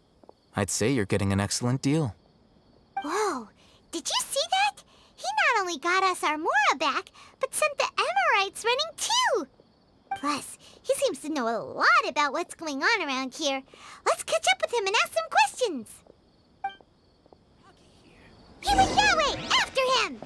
I'd say you're getting an excellent deal. Whoa, did you see that? He not only got us our Mora back, but sent the Amorites running too. Plus, he seems to know a lot about what's going on around here. Let's catch up with him and ask some questions. He went that way! After him!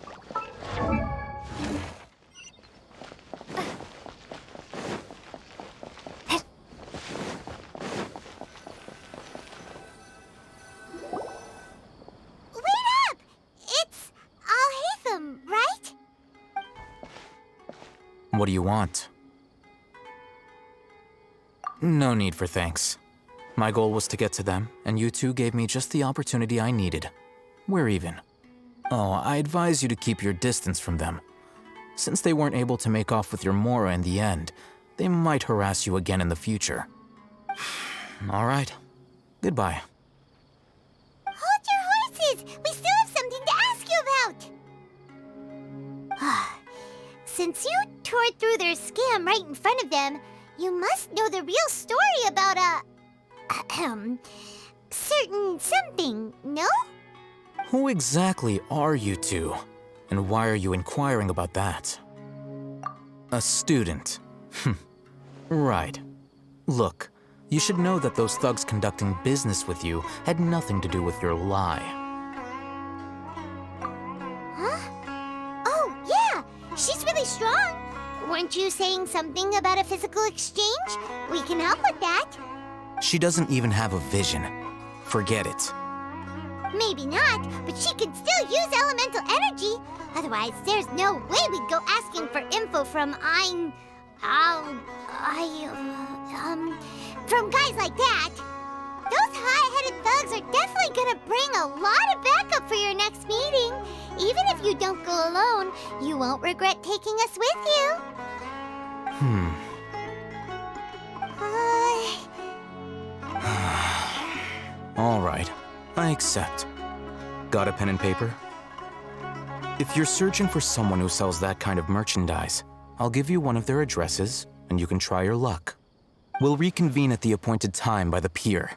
Wait up! It's Alhaitham, right? What do you want? No need for thanks. My goal was to get to them, and you two gave me just the opportunity I needed. We're even. Oh, I advise you to keep your distance from them. Since they weren't able to make off with your Mora in the end, they might harass you again in the future. All right. Goodbye. Hold your horses! We still have something to ask you about! Since you tore through their scam right in front of them, you must know the real story about certain something, no? Who exactly are you two? And why are you inquiring about that? A student. Right. Look, you should know that those thugs conducting business with you had nothing to do with your lie. Huh? Oh, yeah! She's really strong! Weren't you saying something about a physical exchange? We can help with that. She doesn't even have a vision. Forget it. Maybe not, but she can still use elemental energy. Otherwise, there's no way we'd go asking for info from from guys like that. Those high-headed thugs are definitely gonna bring a lot of backup for your next meeting. Even if you don't go alone, you won't regret taking us with you. All right, I accept. Got a pen and paper? If you're searching for someone who sells that kind of merchandise, I'll give you one of their addresses, and you can try your luck. We'll reconvene at the appointed time by the pier.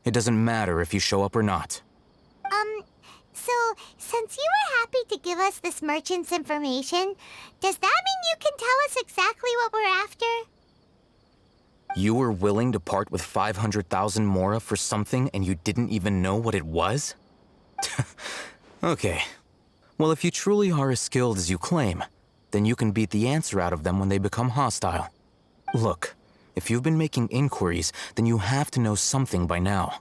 It doesn't matter if you show up or not. So, since you were happy to give us this merchant's information, does that mean you can tell us exactly what we're after? You were willing to part with 500,000 mora for something and you didn't even know what it was? Okay. Well, if you truly are as skilled as you claim, then you can beat the answer out of them when they become hostile. Look, if you've been making inquiries, then you have to know something by now.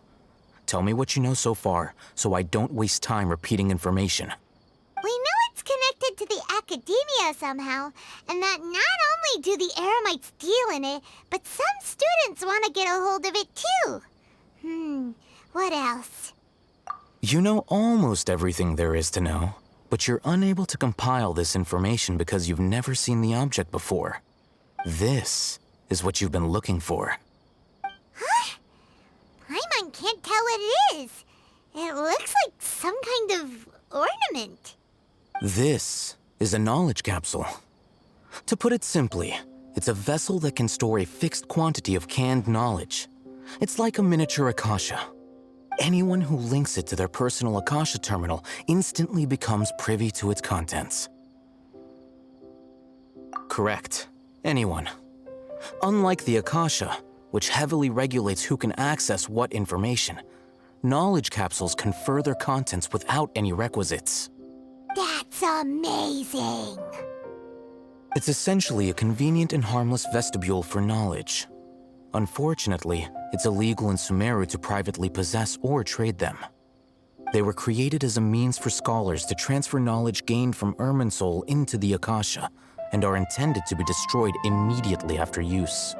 Tell me what you know so far, so I don't waste time repeating information. We know it's connected to the academia somehow, and that not only do the Eremites deal in it, but some students want to get a hold of it too. What else? You know almost everything there is to know, but you're unable to compile this information because you've never seen the object before. This is what you've been looking for. Huh? Paimon can't tell what it is. It looks like some kind of ornament. This is a knowledge capsule. To put it simply, it's a vessel that can store a fixed quantity of canned knowledge. It's like a miniature Akasha. Anyone who links it to their personal Akasha terminal instantly becomes privy to its contents. Correct. Anyone. Unlike the Akasha, which heavily regulates who can access what information, knowledge capsules confer their contents without any requisites. That's amazing! It's essentially a convenient and harmless vestibule for knowledge. Unfortunately, it's illegal in Sumeru to privately possess or trade them. They were created as a means for scholars to transfer knowledge gained from Irminsul into the Akasha, and are intended to be destroyed immediately after use.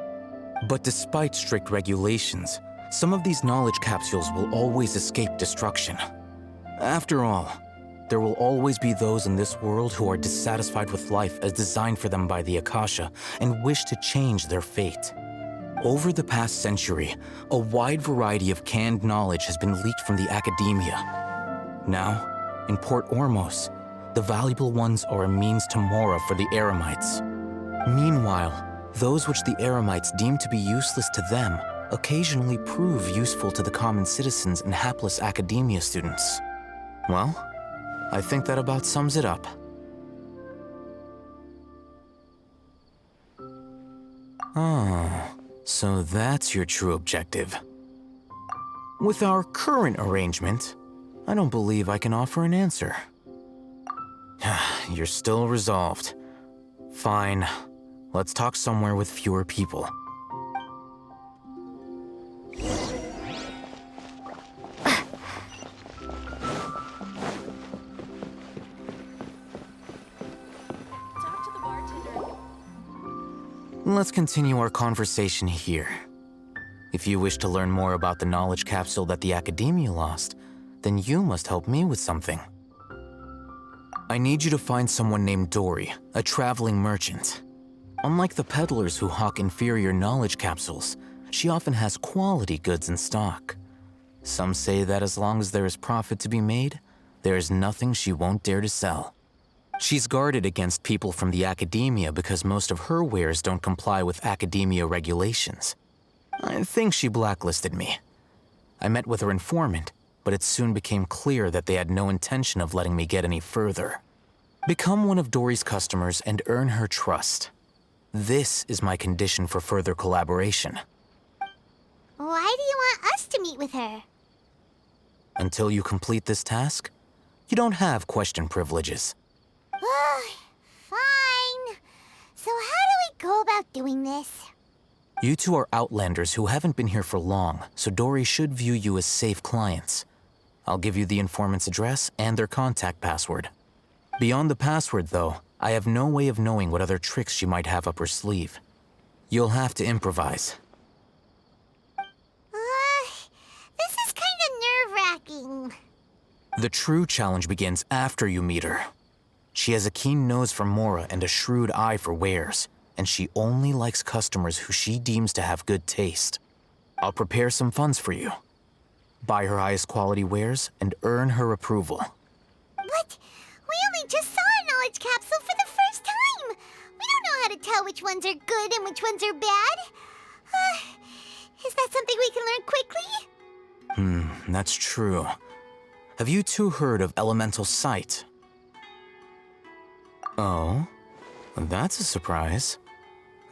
But despite strict regulations, some of these knowledge capsules will always escape destruction. After all, there will always be those in this world who are dissatisfied with life as designed for them by the Akasha and wish to change their fate. Over the past century, a wide variety of canned knowledge has been leaked from the academia. Now, in Port Ormos, the valuable ones are a means to mora for the Eremites. Meanwhile, those which the Eremites deem to be useless to them occasionally prove useful to the common citizens and hapless academia students. Well, I think that about sums it up. Ah, so that's your true objective. With our current arrangement, I don't believe I can offer an answer. You're still resolved. Fine. Let's talk somewhere with fewer people. Let's continue our conversation here. If you wish to learn more about the knowledge capsule that the Academia lost, then you must help me with something. I need you to find someone named Dory, a traveling merchant. Unlike the peddlers who hawk inferior knowledge capsules, she often has quality goods in stock. Some say that as long as there is profit to be made, there is nothing she won't dare to sell. She's guarded against people from the academia because most of her wares don't comply with academia regulations. I think she blacklisted me. I met with her informant, but it soon became clear that they had no intention of letting me get any further. Become one of Dory's customers and earn her trust. This is my condition for further collaboration. Why do you want us to meet with her? Until you complete this task, you don't have question privileges. Fine. So how do we go about doing this? You two are outlanders who haven't been here for long, so Dory should view you as safe clients. I'll give you the informant's address and their contact password. Beyond the password, though, I have no way of knowing what other tricks she might have up her sleeve. You'll have to improvise. This is kind of nerve-wracking. The true challenge begins after you meet her. She has a keen nose for Mora and a shrewd eye for wares, and she only likes customers who she deems to have good taste. I'll prepare some funds for you. Buy her highest quality wares and earn her approval. But we only just saw a knowledge capsule for the first time. We don't know how to tell which ones are good and which ones are bad. Is that something we can learn quickly? That's true. Have you two heard of elemental sight? Oh, that's a surprise.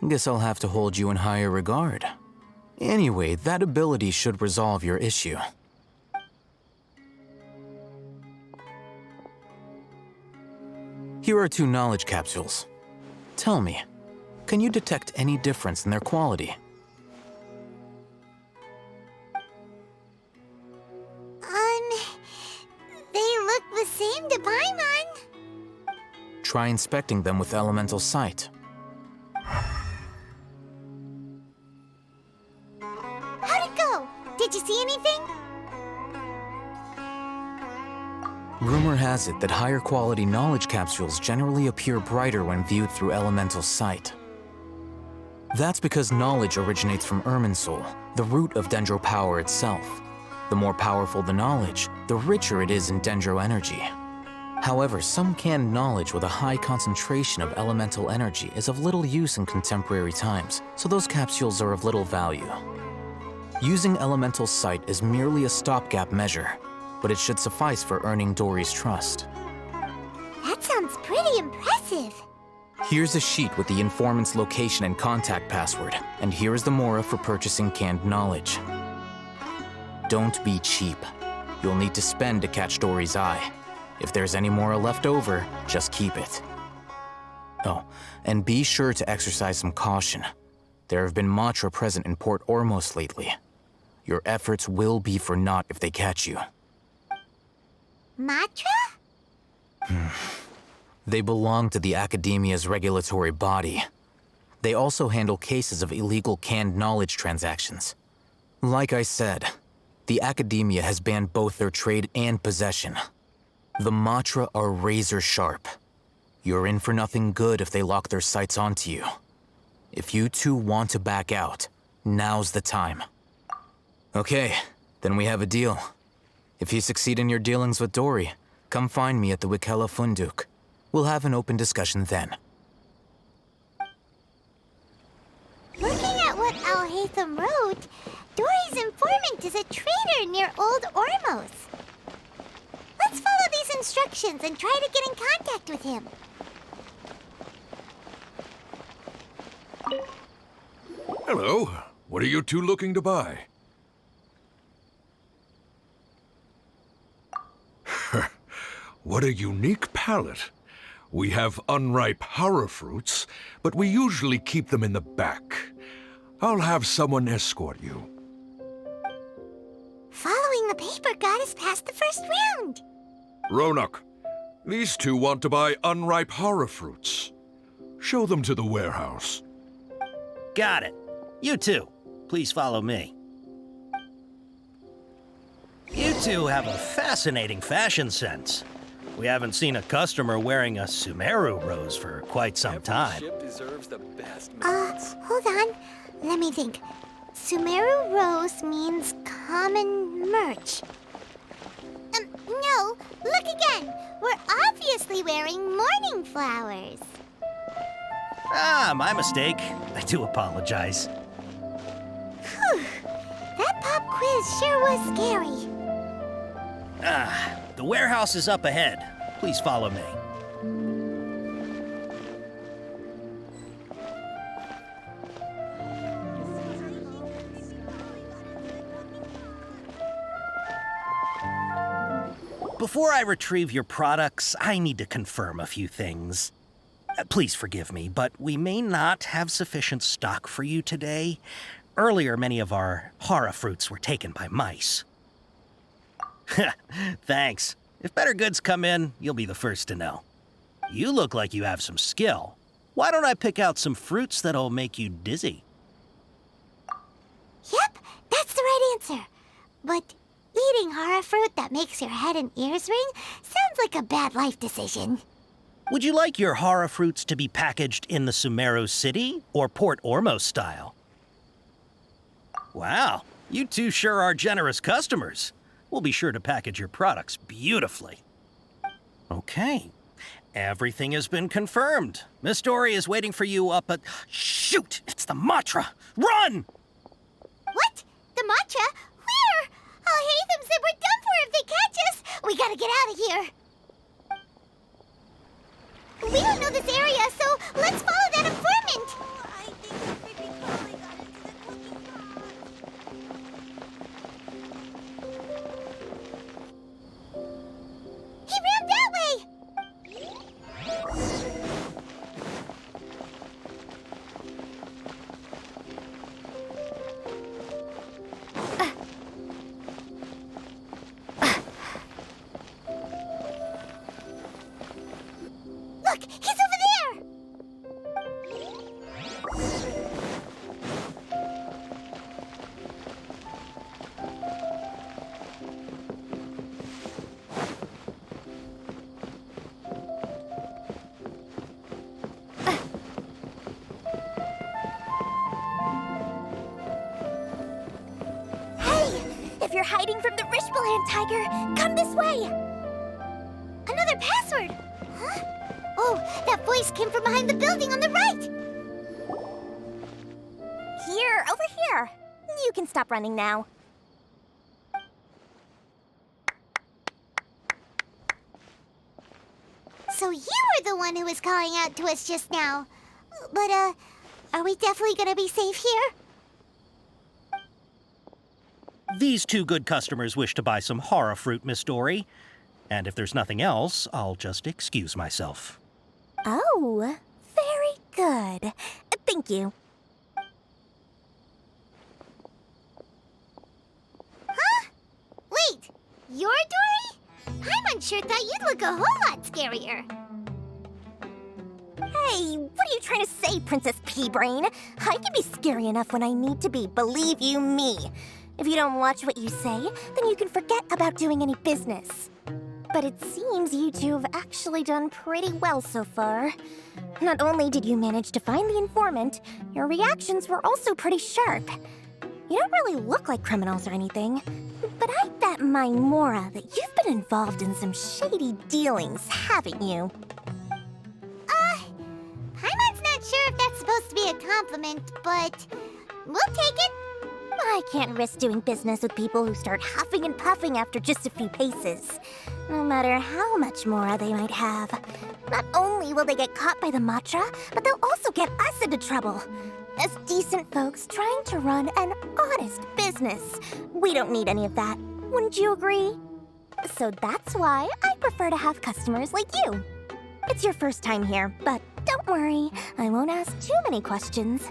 Guess I'll have to hold you in higher regard. Anyway, that ability should resolve your issue. Here are 2 knowledge capsules. Tell me, can you detect any difference in their quality? They look the same to Paimon. Try inspecting them with elemental sight. How'd it go? Did you see anything? Rumor has it that higher quality knowledge capsules generally appear brighter when viewed through elemental sight. That's because knowledge originates from Irminsul, the root of Dendro power itself. The more powerful the knowledge, the richer it is in Dendro energy. However, some canned knowledge with a high concentration of elemental energy is of little use in contemporary times, so those capsules are of little value. Using elemental sight is merely a stopgap measure, but it should suffice for earning Dory's trust. That sounds pretty impressive. Here's a sheet with the informant's location and contact password, and here is the Mora for purchasing canned knowledge. Don't be cheap. You'll need to spend to catch Dory's eye. If there's any Mora left over, just keep it. Oh, and be sure to exercise some caution. There have been Matra present in Port Ormos lately. Your efforts will be for naught if they catch you. Matra? They belong to the Academia's regulatory body. They also handle cases of illegal canned knowledge transactions. Like I said, the Academia has banned both their trade and possession. The Matra are razor sharp. You're in for nothing good if they lock their sights onto you. If you two want to back out, now's the time. Okay, then we have a deal. If you succeed in your dealings with Dory, come find me at the Wikela Funduk. We'll have an open discussion then. Looking at what Al-Haytham wrote, Dory's informant is a trader near Old Ormos. Let's follow these instructions and try to get in contact with him. Hello. What are you two looking to buy? What a unique palate. We have unripe horror fruits, but we usually keep them in the back. I'll have someone escort you. Following the paper got us past the first round. Ronak, these two want to buy unripe horror fruits. Show them to the warehouse. Got it. You two, please follow me. You two have a fascinating fashion sense. We haven't seen a customer wearing a Sumeru rose for quite some time. Hold on. Let me think. Sumeru rose means common merch. No, look again. We're obviously wearing morning flowers. Ah, my mistake. I do apologize. Whew. That pop quiz sure was scary. Ah, the warehouse is up ahead. Please follow me. Before I retrieve your products, I need to confirm a few things. Please forgive me, but we may not have sufficient stock for you today. Earlier, many of our hara fruits were taken by mice. Thanks. If better goods come in, you'll be the first to know. You look like you have some skill. Why don't I pick out some fruits that'll make you dizzy? Yep, that's the right answer. But eating hara fruit that makes your head and ears ring sounds like a bad life decision. Would you like your hara fruits to be packaged in the Sumeru City or Port Ormos style? Wow, you two sure are generous customers. We'll be sure to package your products beautifully. Okay, everything has been confirmed. Miss Dory is waiting for you up at... Shoot! It's the Matra! Run! What? The Matra? Where? Oh, Hatham said we're done for if they catch us. We gotta get out of here. We don't know this area, so let's follow that informant. He ran that way. Look, he's over there! Hey! If you're hiding from the Rishbaland tiger, come this way! Another password! Huh? Oh, that voice came from behind the building on the right! Here, over here. You can stop running now. So you were the one who was calling out to us just now. But, are we definitely gonna be safe here? These two good customers wish to buy some hara fruit, Miss Dory. And if there's nothing else, I'll just excuse myself. Oh, very good. Thank you. Huh? Wait, you're Dory? I'm unsure thought you'd look a whole lot scarier. Hey, what are you trying to say, Princess Pea-Brain? I can be scary enough when I need to be, believe you me. If you don't watch what you say, then you can forget about doing any business. But it seems you two have actually done pretty well so far. Not only did you manage to find the informant, your reactions were also pretty sharp. You don't really look like criminals or anything, but I bet my Mora that you've been involved in some shady dealings, haven't you? Paimon's not sure if that's supposed to be a compliment, but we'll take it. I can't risk doing business with people who start huffing and puffing after just a few paces, no matter how much Mora they might have. Not only will they get caught by the Matra, but they'll also get us into trouble. As decent folks trying to run an honest business, we don't need any of that. Wouldn't you agree? So that's why I prefer to have customers like you. It's your first time here, but don't worry, I won't ask too many questions.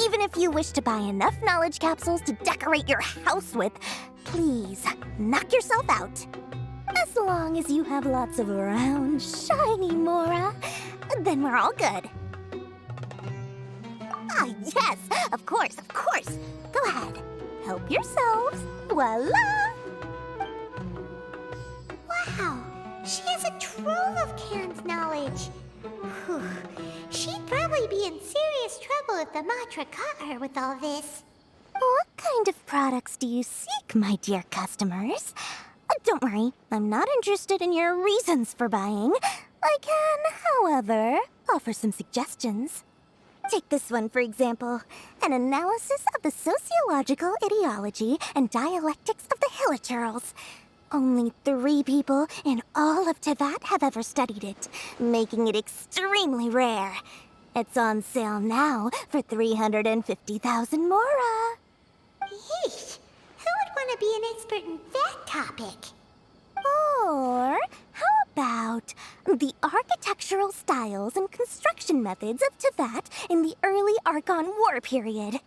Even if you wish to buy enough knowledge capsules to decorate your house with, please knock yourself out. As long as you have lots of round, shiny Mora, then we're all good. Ah, yes, of course, of course. Go ahead, help yourselves. Voila! Wow, she has a trove of canned knowledge. Whew. She'd probably be in serious trouble if the Matra caught her with all this. What kind of products do you seek, my dear customers? Don't worry, I'm not interested in your reasons for buying. I can, however, offer some suggestions. Take this one, for example. An analysis of the sociological ideology and dialectics of the Hilichurls. Only 3 people in all of Teyvat have ever studied it, making it extremely rare. It's on sale now for 350,000 mora. Yeesh! Who would want to be an expert in that topic? Or how about the architectural styles and construction methods of Teyvat in the early Archon War period?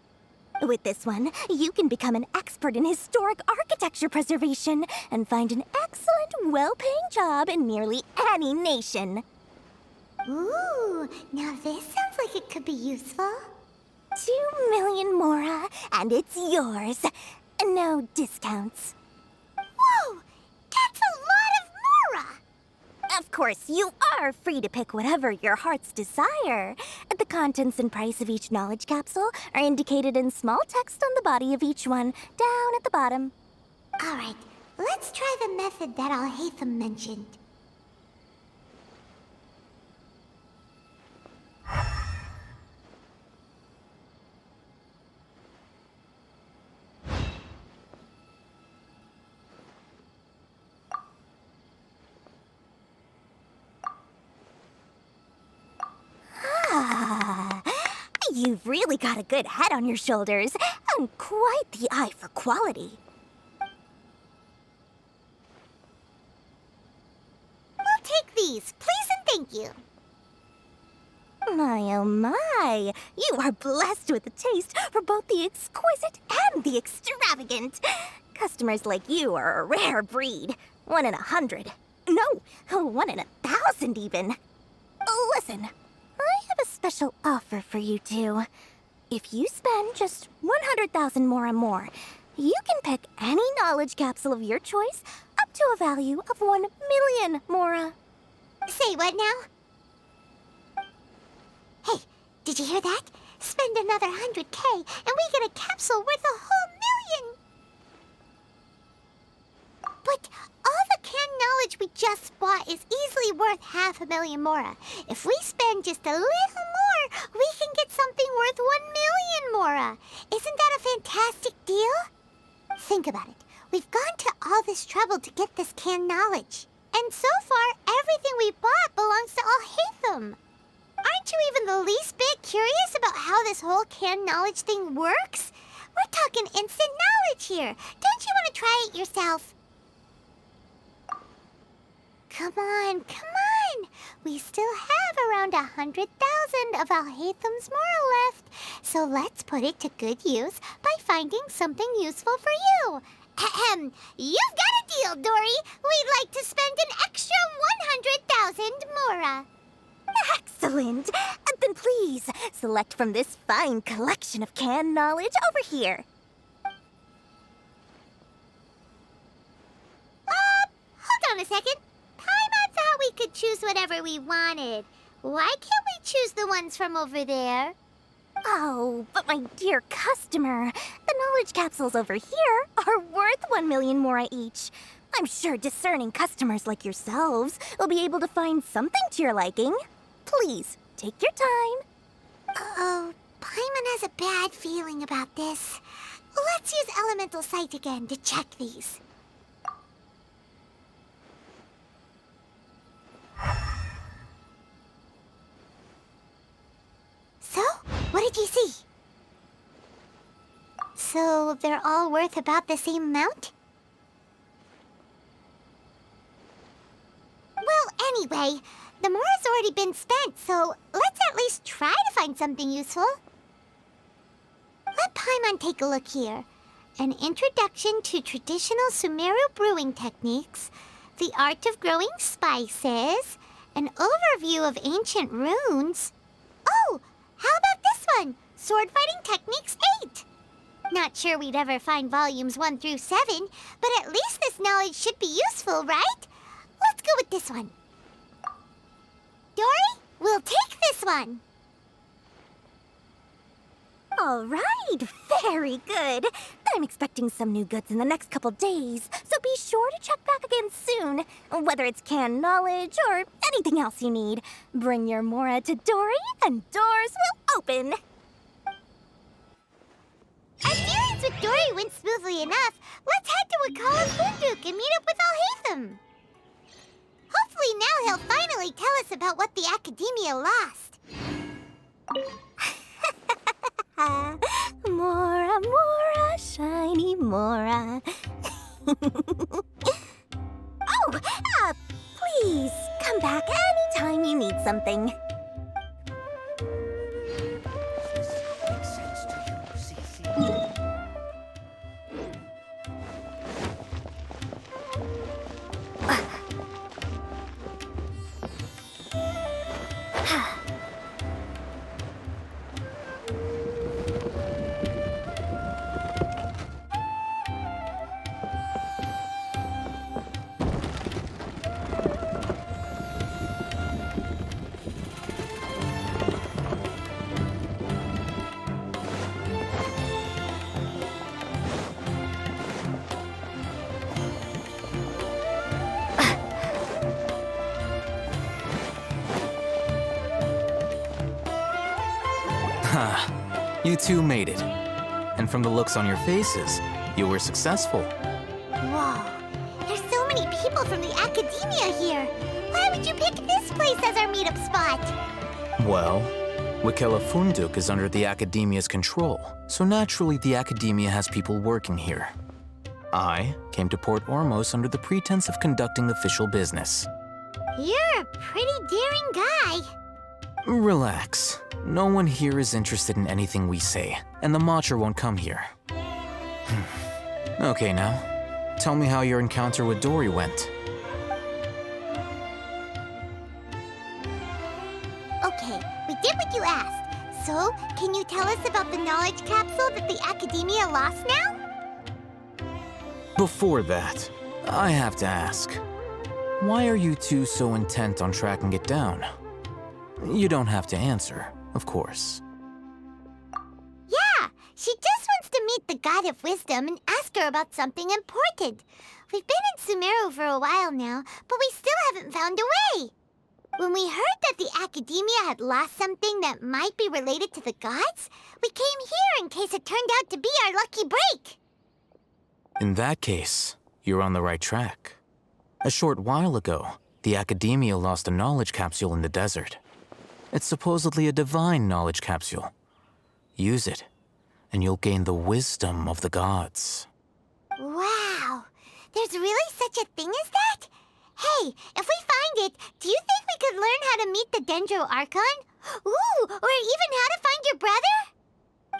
With this one, you can become an expert in historic architecture preservation and find an excellent, well-paying job in nearly any nation. Ooh, now this sounds like it could be useful. 2 million mora, and it's yours. No discounts. Whoa! That's a lot of mora! Of course, you are free to pick whatever your heart's desire. The contents and price of each knowledge capsule are indicated in small text on the body of each one, down at the bottom. All right, let's try the method that Al-Haytham mentioned. You've really got a good head on your shoulders, and quite the eye for quality. We'll take these, please and thank you. My, oh my! You are blessed with a taste for both the exquisite and the extravagant. Customers like you are a rare breed. 1 in 100. No, 1 in 1,000 even. Listen, I have a special offer for you two. If you spend just 100,000 mora more, you can pick any knowledge capsule of your choice up to a value of 1 million mora. Say what now? Hey, did you hear that? Spend another 100K and we get a capsule worth a whole million! But all the canned knowledge we just bought is easily worth 500,000 mora. If we spend just a little more, we can get something worth 1 million mora. Isn't that a fantastic deal? Think about it. We've gone to all this trouble to get this canned knowledge. And so far, everything we bought belongs to Al-Haytham. Aren't you even the least bit curious about how this whole canned knowledge thing works? We're talking instant knowledge here. Don't you want to try it yourself? Come on, come on! We still have around 100,000 of Al-Haytham's mora left, so let's put it to good use by finding something useful for you. Ahem! You've got a deal, Dory! We'd like to spend an extra 100,000 mora. Excellent! Then please, select from this fine collection of canned knowledge over here. Hold on a second. Paimon thought we could choose whatever we wanted. Why can't we choose the ones from over there? Oh, but my dear customer, the knowledge capsules over here are worth 1 million mora each. I'm sure discerning customers like yourselves will be able to find something to your liking. Please, take your time. Uh-oh, Paimon has a bad feeling about this. Let's use Elemental Sight again to check these. So, what did you see? So, they're all worth about the same amount? Well, anyway, the mora's already been spent, so let's at least try to find something useful. Let Paimon take a look here. An introduction to traditional Sumeru brewing techniques, the art of growing spices, an overview of ancient runes. Oh, how about this one? Sword Fighting Techniques 8. Not sure we'd ever find volumes 1 through 7, but at least this knowledge should be useful, right? Let's go with this one. one. All right, very good. I'm expecting some new goods in the next couple days, so be sure to check back again soon. Whether it's canned knowledge or anything else you need, bring your Mora to Dory and doors will open. Our dealings with Dory went smoothly enough. Let's head to Wakala Funduk and meet up with Alhaitham. Hopefully now he'll finally tell us about what the Academia lost. Mora, Mora, shiny Mora. Oh, please come back anytime you need something. You two made it. And from the looks on your faces, you were successful. Whoa, there's so many people from the Academia here. Why would you pick this place as our meetup spot? Well, Wakala Funduk is under the Academia's control, so naturally the Academia has people working here. I came to Port Ormos under the pretense of conducting official business. You're a pretty daring guy. Relax. No one here is interested in anything we say, and the Matcha won't come here. Okay, now, tell me how your encounter with Dory went. Okay, we did what you asked. So, can you tell us about the knowledge capsule that the Academia lost now? Before that, I have to ask, why are you two so intent on tracking it down? You don't have to answer, of course. Yeah, she just wants to meet the God of Wisdom and ask her about something important. We've been in Sumeru for a while now, but we still haven't found a way. When we heard that the Academia had lost something that might be related to the gods, we came here in case it turned out to be our lucky break. In that case, you're on the right track. A short while ago, the Academia lost a knowledge capsule in the desert. It's supposedly a divine knowledge capsule. Use it, and you'll gain the wisdom of the gods. Wow, there's really such a thing as that? Hey, if we find it, do you think we could learn how to meet the Dendro Archon? Ooh, or even how to find your brother?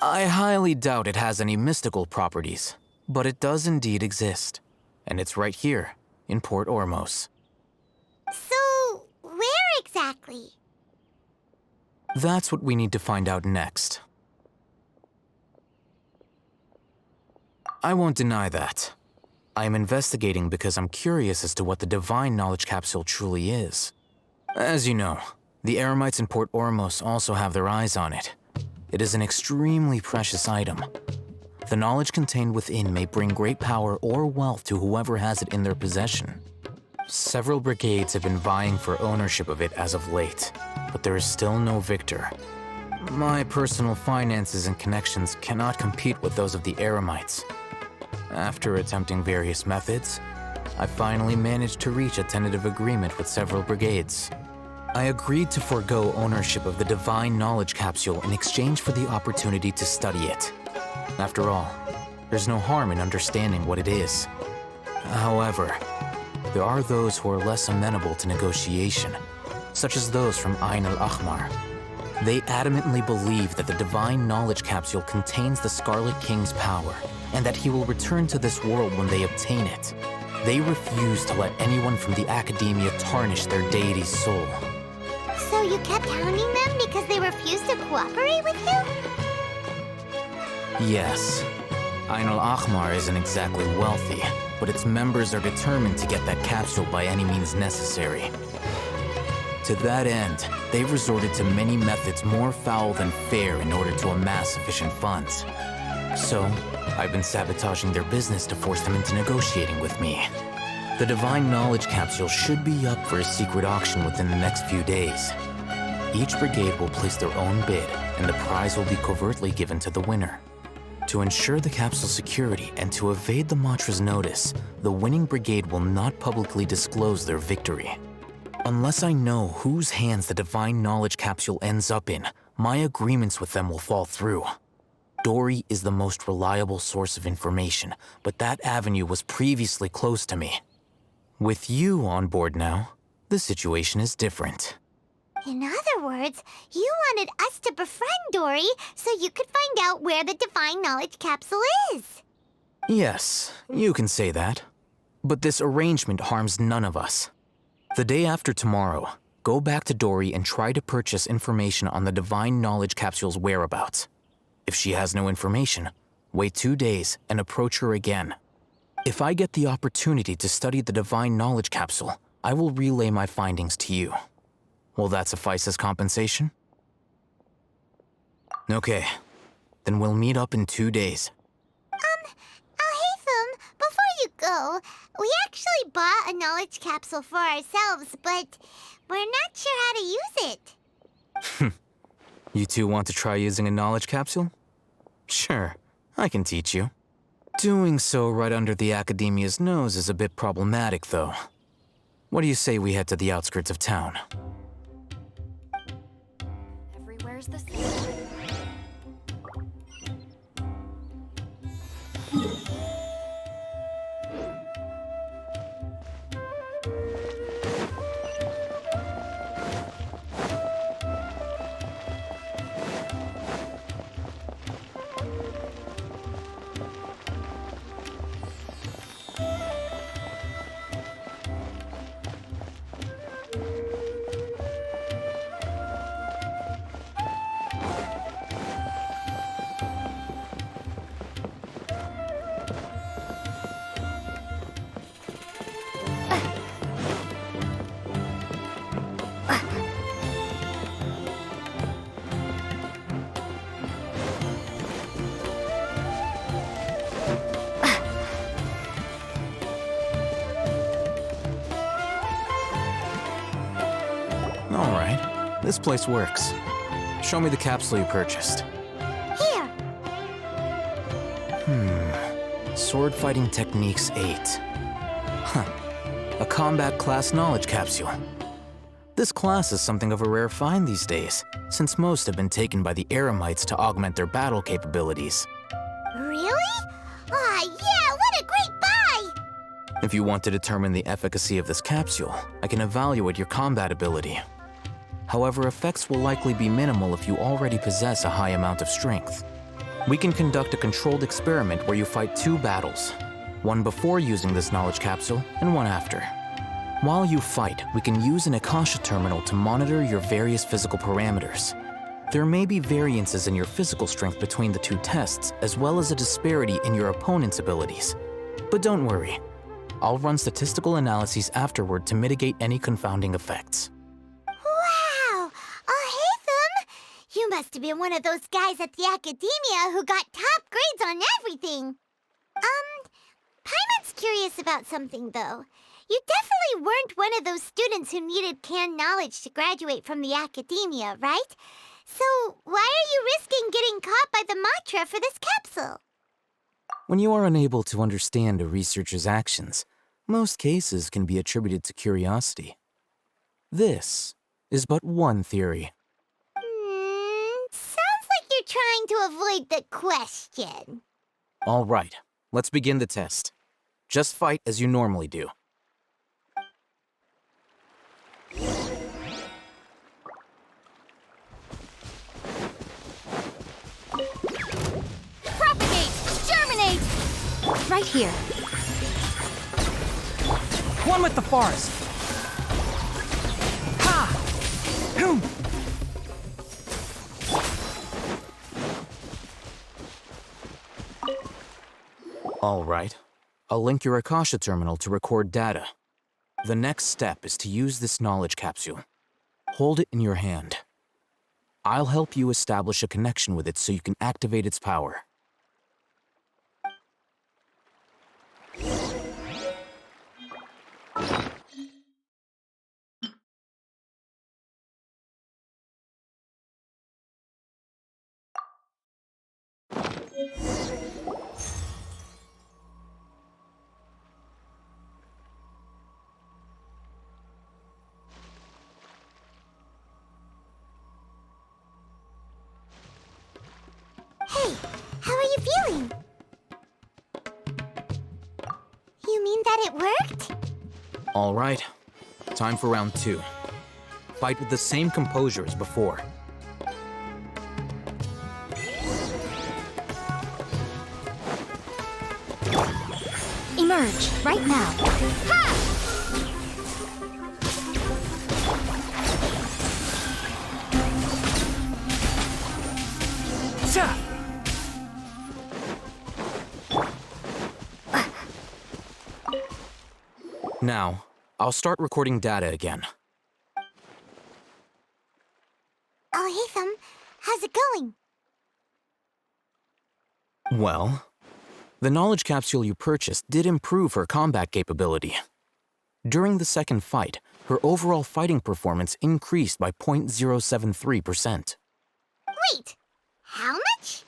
I highly doubt it has any mystical properties, but it does indeed exist. And it's right here, in Port Ormos. So, where exactly? That's what we need to find out next. I won't deny that. I am investigating because I'm curious as to what the divine knowledge capsule truly is. As you know, the Eremites in Port Ormos also have their eyes on it. It is an extremely precious item. The knowledge contained within may bring great power or wealth to whoever has it in their possession. Several brigades have been vying for ownership of it as of late, but there is still no victor. My personal finances and connections cannot compete with those of the Eremites. After attempting various methods, I finally managed to reach a tentative agreement with several brigades. I agreed to forego ownership of the divine knowledge capsule in exchange for the opportunity to study it. After all, there's no harm in understanding what it is. However, there are those who are less amenable to negotiation, such as those from Ain al-Ahmar. They adamantly believe that the divine knowledge capsule contains the Scarlet King's power, and that he will return to this world when they obtain it. They refuse to let anyone from the Academia tarnish their deity's soul. So you kept hounding them because they refused to cooperate with you? Yes. Ain al-Ahmar isn't exactly wealthy, but its members are determined to get that capsule by any means necessary. To that end, they've resorted to many methods more foul than fair in order to amass sufficient funds. So, I've been sabotaging their business to force them into negotiating with me. The Divine Knowledge Capsule should be up for a secret auction within the next few days. Each brigade will place their own bid, and the prize will be covertly given to the winner. To ensure the capsule's security and to evade the Matra's notice, the winning brigade will not publicly disclose their victory. Unless I know whose hands the Divine Knowledge Capsule ends up in, my agreements with them will fall through. Dory is the most reliable source of information, but that avenue was previously closed to me. With you on board now, the situation is different. In other words, you wanted us to befriend Dory so you could find out where the Divine Knowledge Capsule is. Yes, you can say that. But this arrangement harms none of us. The day after tomorrow, go back to Dory and try to purchase information on the Divine Knowledge Capsule's whereabouts. If she has no information, wait 2 days and approach her again. If I get the opportunity to study the Divine Knowledge Capsule, I will relay my findings to you. Will that suffice as compensation? Okay, then we'll meet up in 2 days. Alhaitham, before you go, we actually bought a knowledge capsule for ourselves, but we're not sure how to use it. You two want to try using a knowledge capsule? Sure, I can teach you. Doing so right under the Academia's nose is a bit problematic, though. What do you say we head to the outskirts of town? Everywhere's the same. All right, this place works. Show me the capsule you purchased. Here. Sword Fighting Techniques 8. Huh. A combat class knowledge capsule. This class is something of a rare find these days, since most have been taken by the Eremites to augment their battle capabilities. Really? Ah, yeah, what a great buy! If you want to determine the efficacy of this capsule, I can evaluate your combat ability. However, effects will likely be minimal if you already possess a high amount of strength. We can conduct a controlled experiment where you fight 2 battles, one before using this knowledge capsule and one after. While you fight, we can use an Akasha terminal to monitor your various physical parameters. There may be variances in your physical strength between the 2 tests, as well as a disparity in your opponent's abilities. But don't worry, I'll run statistical analyses afterward to mitigate any confounding effects. Wow! Alhaitham! You must have been one of those guys at the Academia who got top grades on everything. Paimon's curious about something, though. You definitely weren't one of those students who needed canned knowledge to graduate from the Academia, right? So why are you risking getting caught by the Matra for this capsule? When you are unable to understand a researcher's actions, most cases can be attributed to curiosity. This is but one theory. Sounds like you're trying to avoid the question. All right, let's begin the test. Just fight as you normally do. Propagate! Germinate! Right here. One with the forest. Ha! Hoom! All right. I'll link your Akasha terminal to record data. The next step is to use this knowledge capsule. Hold it in your hand. I'll help you establish a connection with it so you can activate its power. Hey, how are you feeling? You mean that it worked? All right, time for round 2. Fight with the same composure as before. Emerge, right now. Now, I'll start recording data again. Oh, hey, Thumb. How's it going? Well, the knowledge capsule you purchased did improve her combat capability. During the second fight, her overall fighting performance increased by 0.073%. Wait, how much?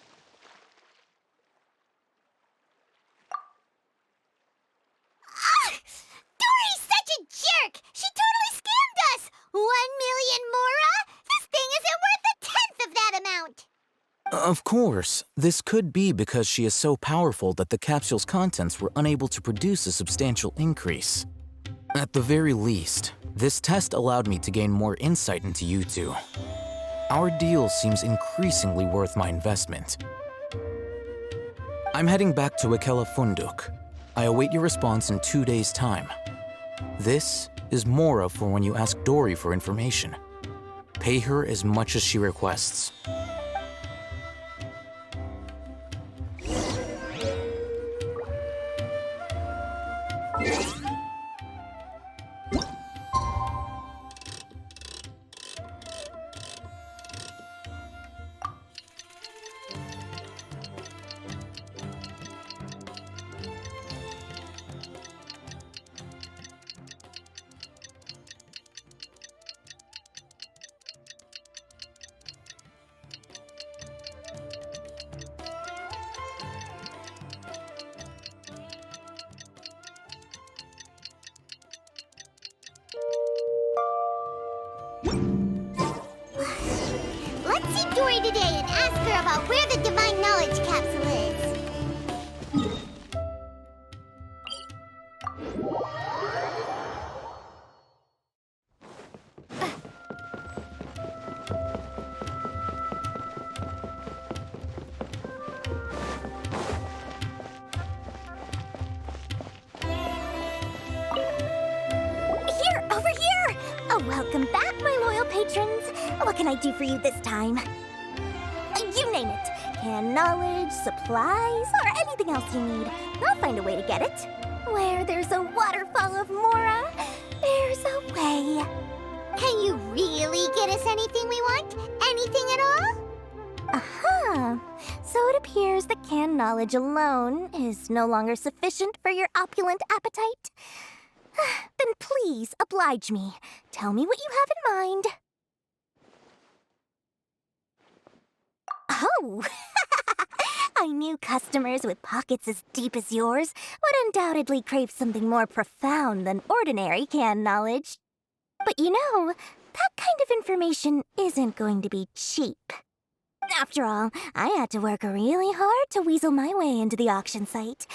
Dory's such a jerk! She totally scammed us! 1 million mora? This thing isn't worth a tenth of that amount! Of course, this could be because she is so powerful that the capsule's contents were unable to produce a substantial increase. At the very least, this test allowed me to gain more insight into you two. Our deal seems increasingly worth my investment. I'm heading back to Akela Funduk. I await your response in 2 days' time. This is Mora for when you ask Dory for information. Pay her as much as she requests. Let's see Dory today and ask her about where the Divine Knowledge Capsule is. Here, over here! Oh, welcome back, my loyal patrons. What can I do for you this time? You name it. Canned knowledge, supplies, or anything else you need. I'll find a way to get it. Where there's a waterfall of Mora, there's a way. Can you really get us anything we want? Anything at all? Uh-huh. So it appears that canned knowledge alone is no longer sufficient for your opulent appetite. Then please oblige me. Tell me what you have in mind. Oh! I knew customers with pockets as deep as yours would undoubtedly crave something more profound than ordinary canned knowledge. But you know, that kind of information isn't going to be cheap. After all, I had to work really hard to weasel my way into the auction site.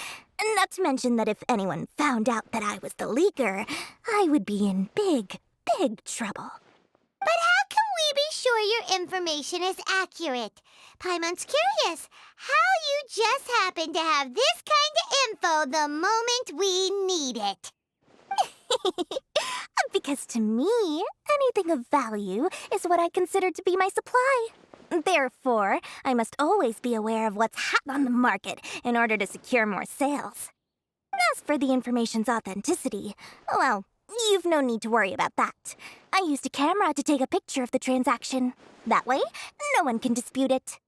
Not to mention that if anyone found out that I was the leaker, I would be in big, big trouble. But how can we be sure your information is accurate? Paimon's curious how you just happen to have this kind of info the moment we need it. Because to me, anything of value is what I consider to be my supply. Therefore, I must always be aware of what's hot on the market in order to secure more sales. As for the information's authenticity, well, You've no need to worry about that. I used a camera to take a picture of the transaction. That way, no one can dispute it.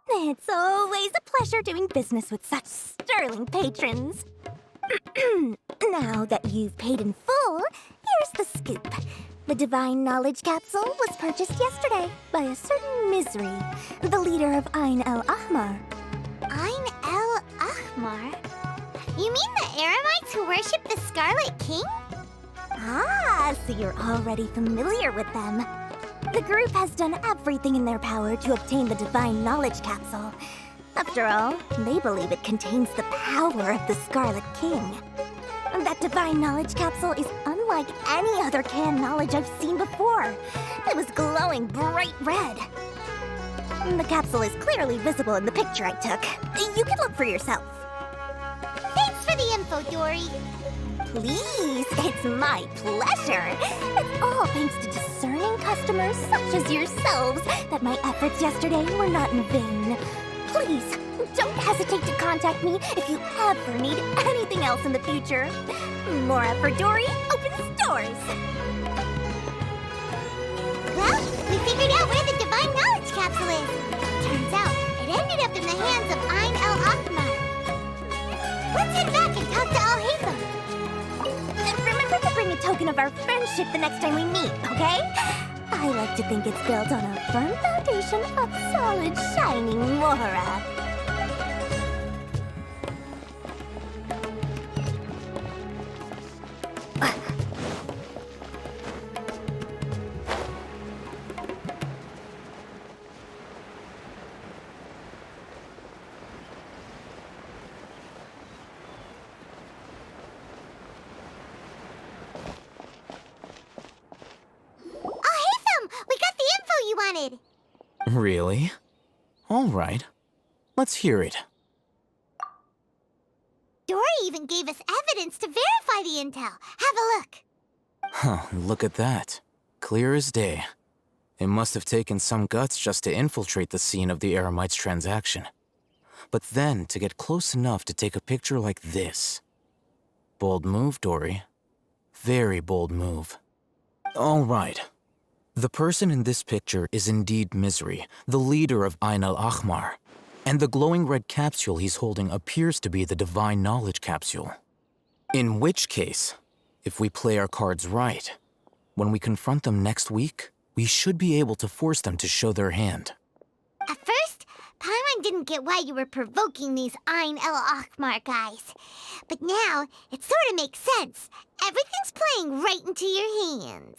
It's always a pleasure doing business with such sterling patrons. Now that you've paid in full, here's the scoop. The Divine Knowledge Capsule was purchased yesterday by a certain Misery, the leader of Ain el-Ahmar. Ain el-Ahmar? You mean the Eremites who worship the Scarlet King? Ah, so you're already familiar with them. The group has done everything in their power to obtain the Divine Knowledge Capsule. After all, they believe it contains the power of the Scarlet King. That Divine Knowledge Capsule is unlike any other canned knowledge I've seen before. It was glowing bright red. The capsule is clearly visible in the picture I took. You can look for yourself. Thanks for the info, Dory. Please, it's my pleasure. It's all thanks to discerning customers such as yourselves that my efforts yesterday were not in vain. Please, don't hesitate to contact me if you ever need anything else in the future. More effort, Dory, opens doors. Well, we figured out where the Divine Knowledge Capsule is. Turns out, it ended up in the hands of Ain el-Ahmar. Let's head back and talk to Al-Haytham. Remember to bring a token of our friendship the next time we meet, okay? I like to think it's built on a firm foundation of solid, shining Mora. Really? All right. Let's hear it. Dory even gave us evidence to verify the intel. Have a look. Huh, look at that. Clear as day. It must have taken some guts just to infiltrate the scene of the Eremites' transaction. But then to get close enough to take a picture like this. Bold move, Dory. Very bold move. All right. The person in this picture is indeed Misery, the leader of Ain el-Ahmar. And the glowing red capsule he's holding appears to be the Divine Knowledge Capsule. In which case, if we play our cards right, when we confront them next week, we should be able to force them to show their hand. At first, Paimon didn't get why you were provoking these Ain el-Ahmar guys. But now, it sort of makes sense. Everything's playing right into your hands.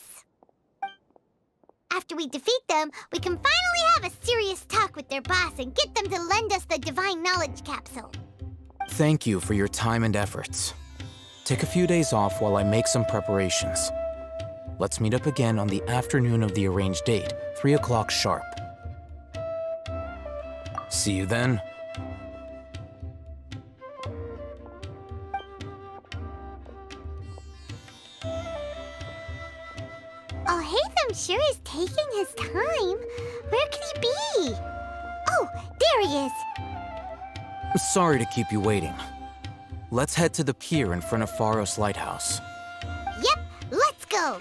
After we defeat them, we can finally have a serious talk with their boss and get them to lend us the Divine Knowledge Capsule. Thank you for your time and efforts. Take a few days off while I make some preparations. Let's meet up again on the afternoon of the arranged date, 3 o'clock sharp. See you then. Al-Haytham sure is taking his time. Where could he be? Oh, there he is. Sorry to keep you waiting. Let's head to the pier in front of Pharos Lighthouse. Yep, let's go.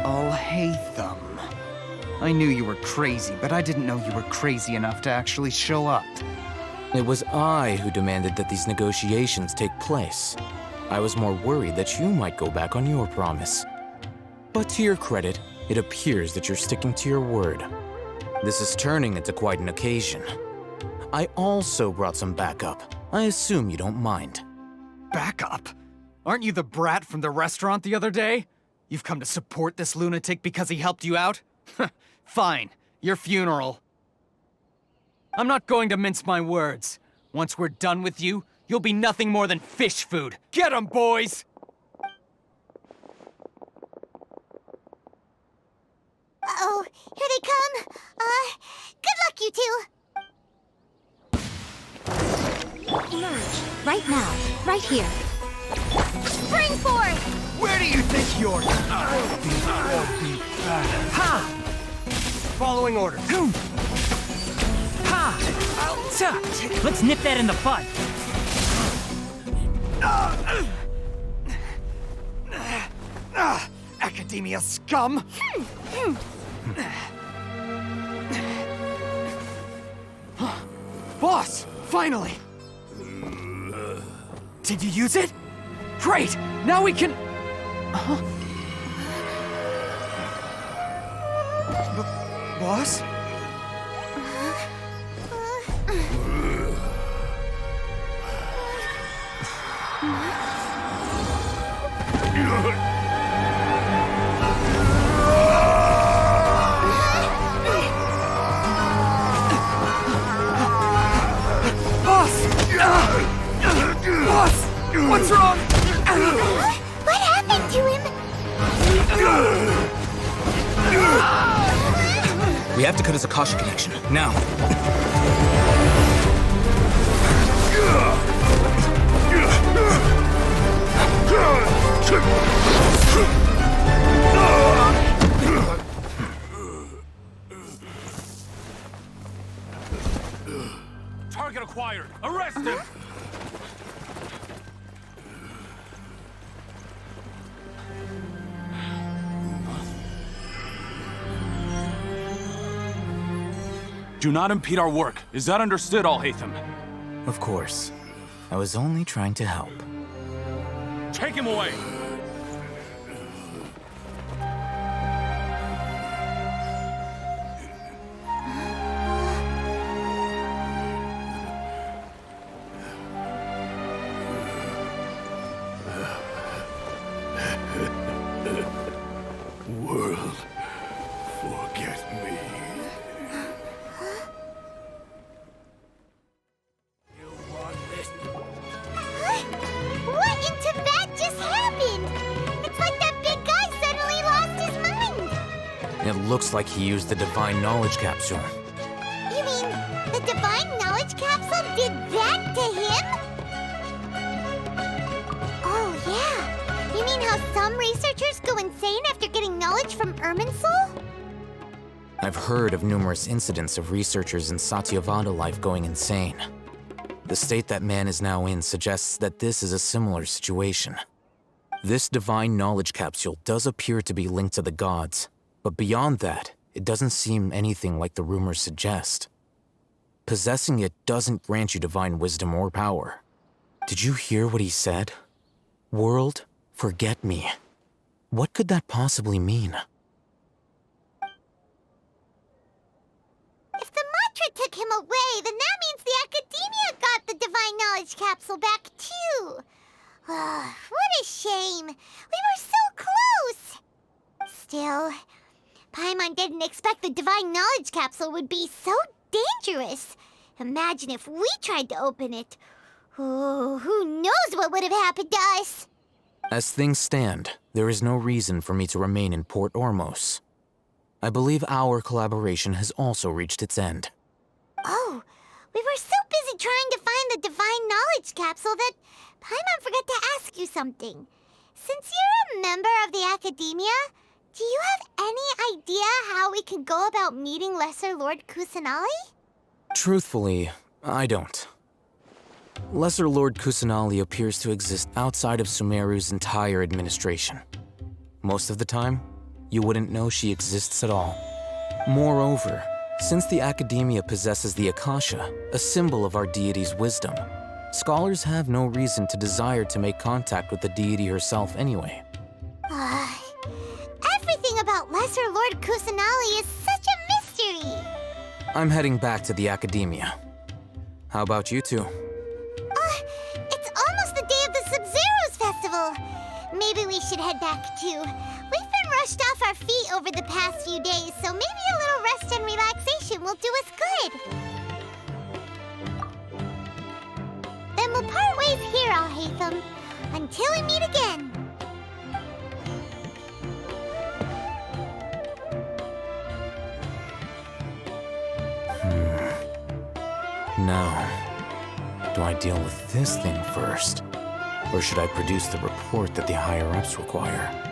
Al-Haytham. I knew you were crazy, but I didn't know you were crazy enough to actually show up. It was I who demanded that these negotiations take place. I was more worried that you might go back on your promise. But to your credit, it appears that you're sticking to your word. This is turning into quite an occasion. I also brought some backup. I assume you don't mind. Backup? Aren't you the brat from the restaurant the other day? You've come to support this lunatic because he helped you out? Fine, your funeral. I'm not going to mince my words. Once we're done with you, you'll be nothing more than fish food. Get 'em, boys! Uh-oh, here they come. Good luck, you two. Emerge. Right now. Right here. Spring forth! Where do you think you're... Ha! Following orders. Ha! Let's nip that in the bud. Academia scum! Boss! Finally! Did you use it? Great! Now we can... Boss? Boss! What's wrong? What happened to him? We have to cut his Akasha connection, now. Target acquired! Arrest him! Do not impede our work. Is that understood, Al-Haytham? Of course. I was only trying to help. Take him away! World, forget me. What in Tibet just happened? It's like that big guy suddenly lost his mind. It looks like he used the Divine Knowledge Capsule. You mean the Divine Knowledge Capsule did that to him? Oh, yeah. You mean how some researchers go insane after getting knowledge from Irminsul? I've heard of numerous incidents of researchers in Satyavada life going insane. The state that man is now in suggests that this is a similar situation. This Divine Knowledge Capsule does appear to be linked to the gods, but beyond that, it doesn't seem anything like the rumors suggest. Possessing it doesn't grant you divine wisdom or power. Did you hear what he said? World, forget me. What could that possibly mean? If the mantra took him away, then that means the Academia got the Divine Knowledge Capsule back, too. What a shame. We were so close. Still, Paimon didn't expect the Divine Knowledge Capsule would be so dangerous. Imagine if we tried to open it. Oh, who knows what would have happened to us? As things stand, there is no reason for me to remain in Port Ormos. I believe our collaboration has also reached its end. Oh, we were so busy trying to find the Divine Knowledge Capsule that Paimon forgot to ask you something. Since you're a member of the Academia, do you have any idea how we can go about meeting Lesser Lord Kusanali? Truthfully, I don't. Lesser Lord Kusanali appears to exist outside of Sumeru's entire administration. Most of the time, you wouldn't know she exists at all. Moreover, since the Academia possesses the Akasha, a symbol of our deity's wisdom, scholars have no reason to desire to make contact with the deity herself anyway. Everything about Lesser Lord Kusanali is such a mystery. I'm heading back to the Academia. How about you two? It's almost the day of the Sub-Zero's festival. Maybe we should head back too. We've been rushed off our feet over the past few days, so maybe a little rest and relaxation will do us good. Then we'll part ways here, Al-Haytham. Until we meet again. Now, do I deal with this thing first? Or should I produce the report that the higher-ups require?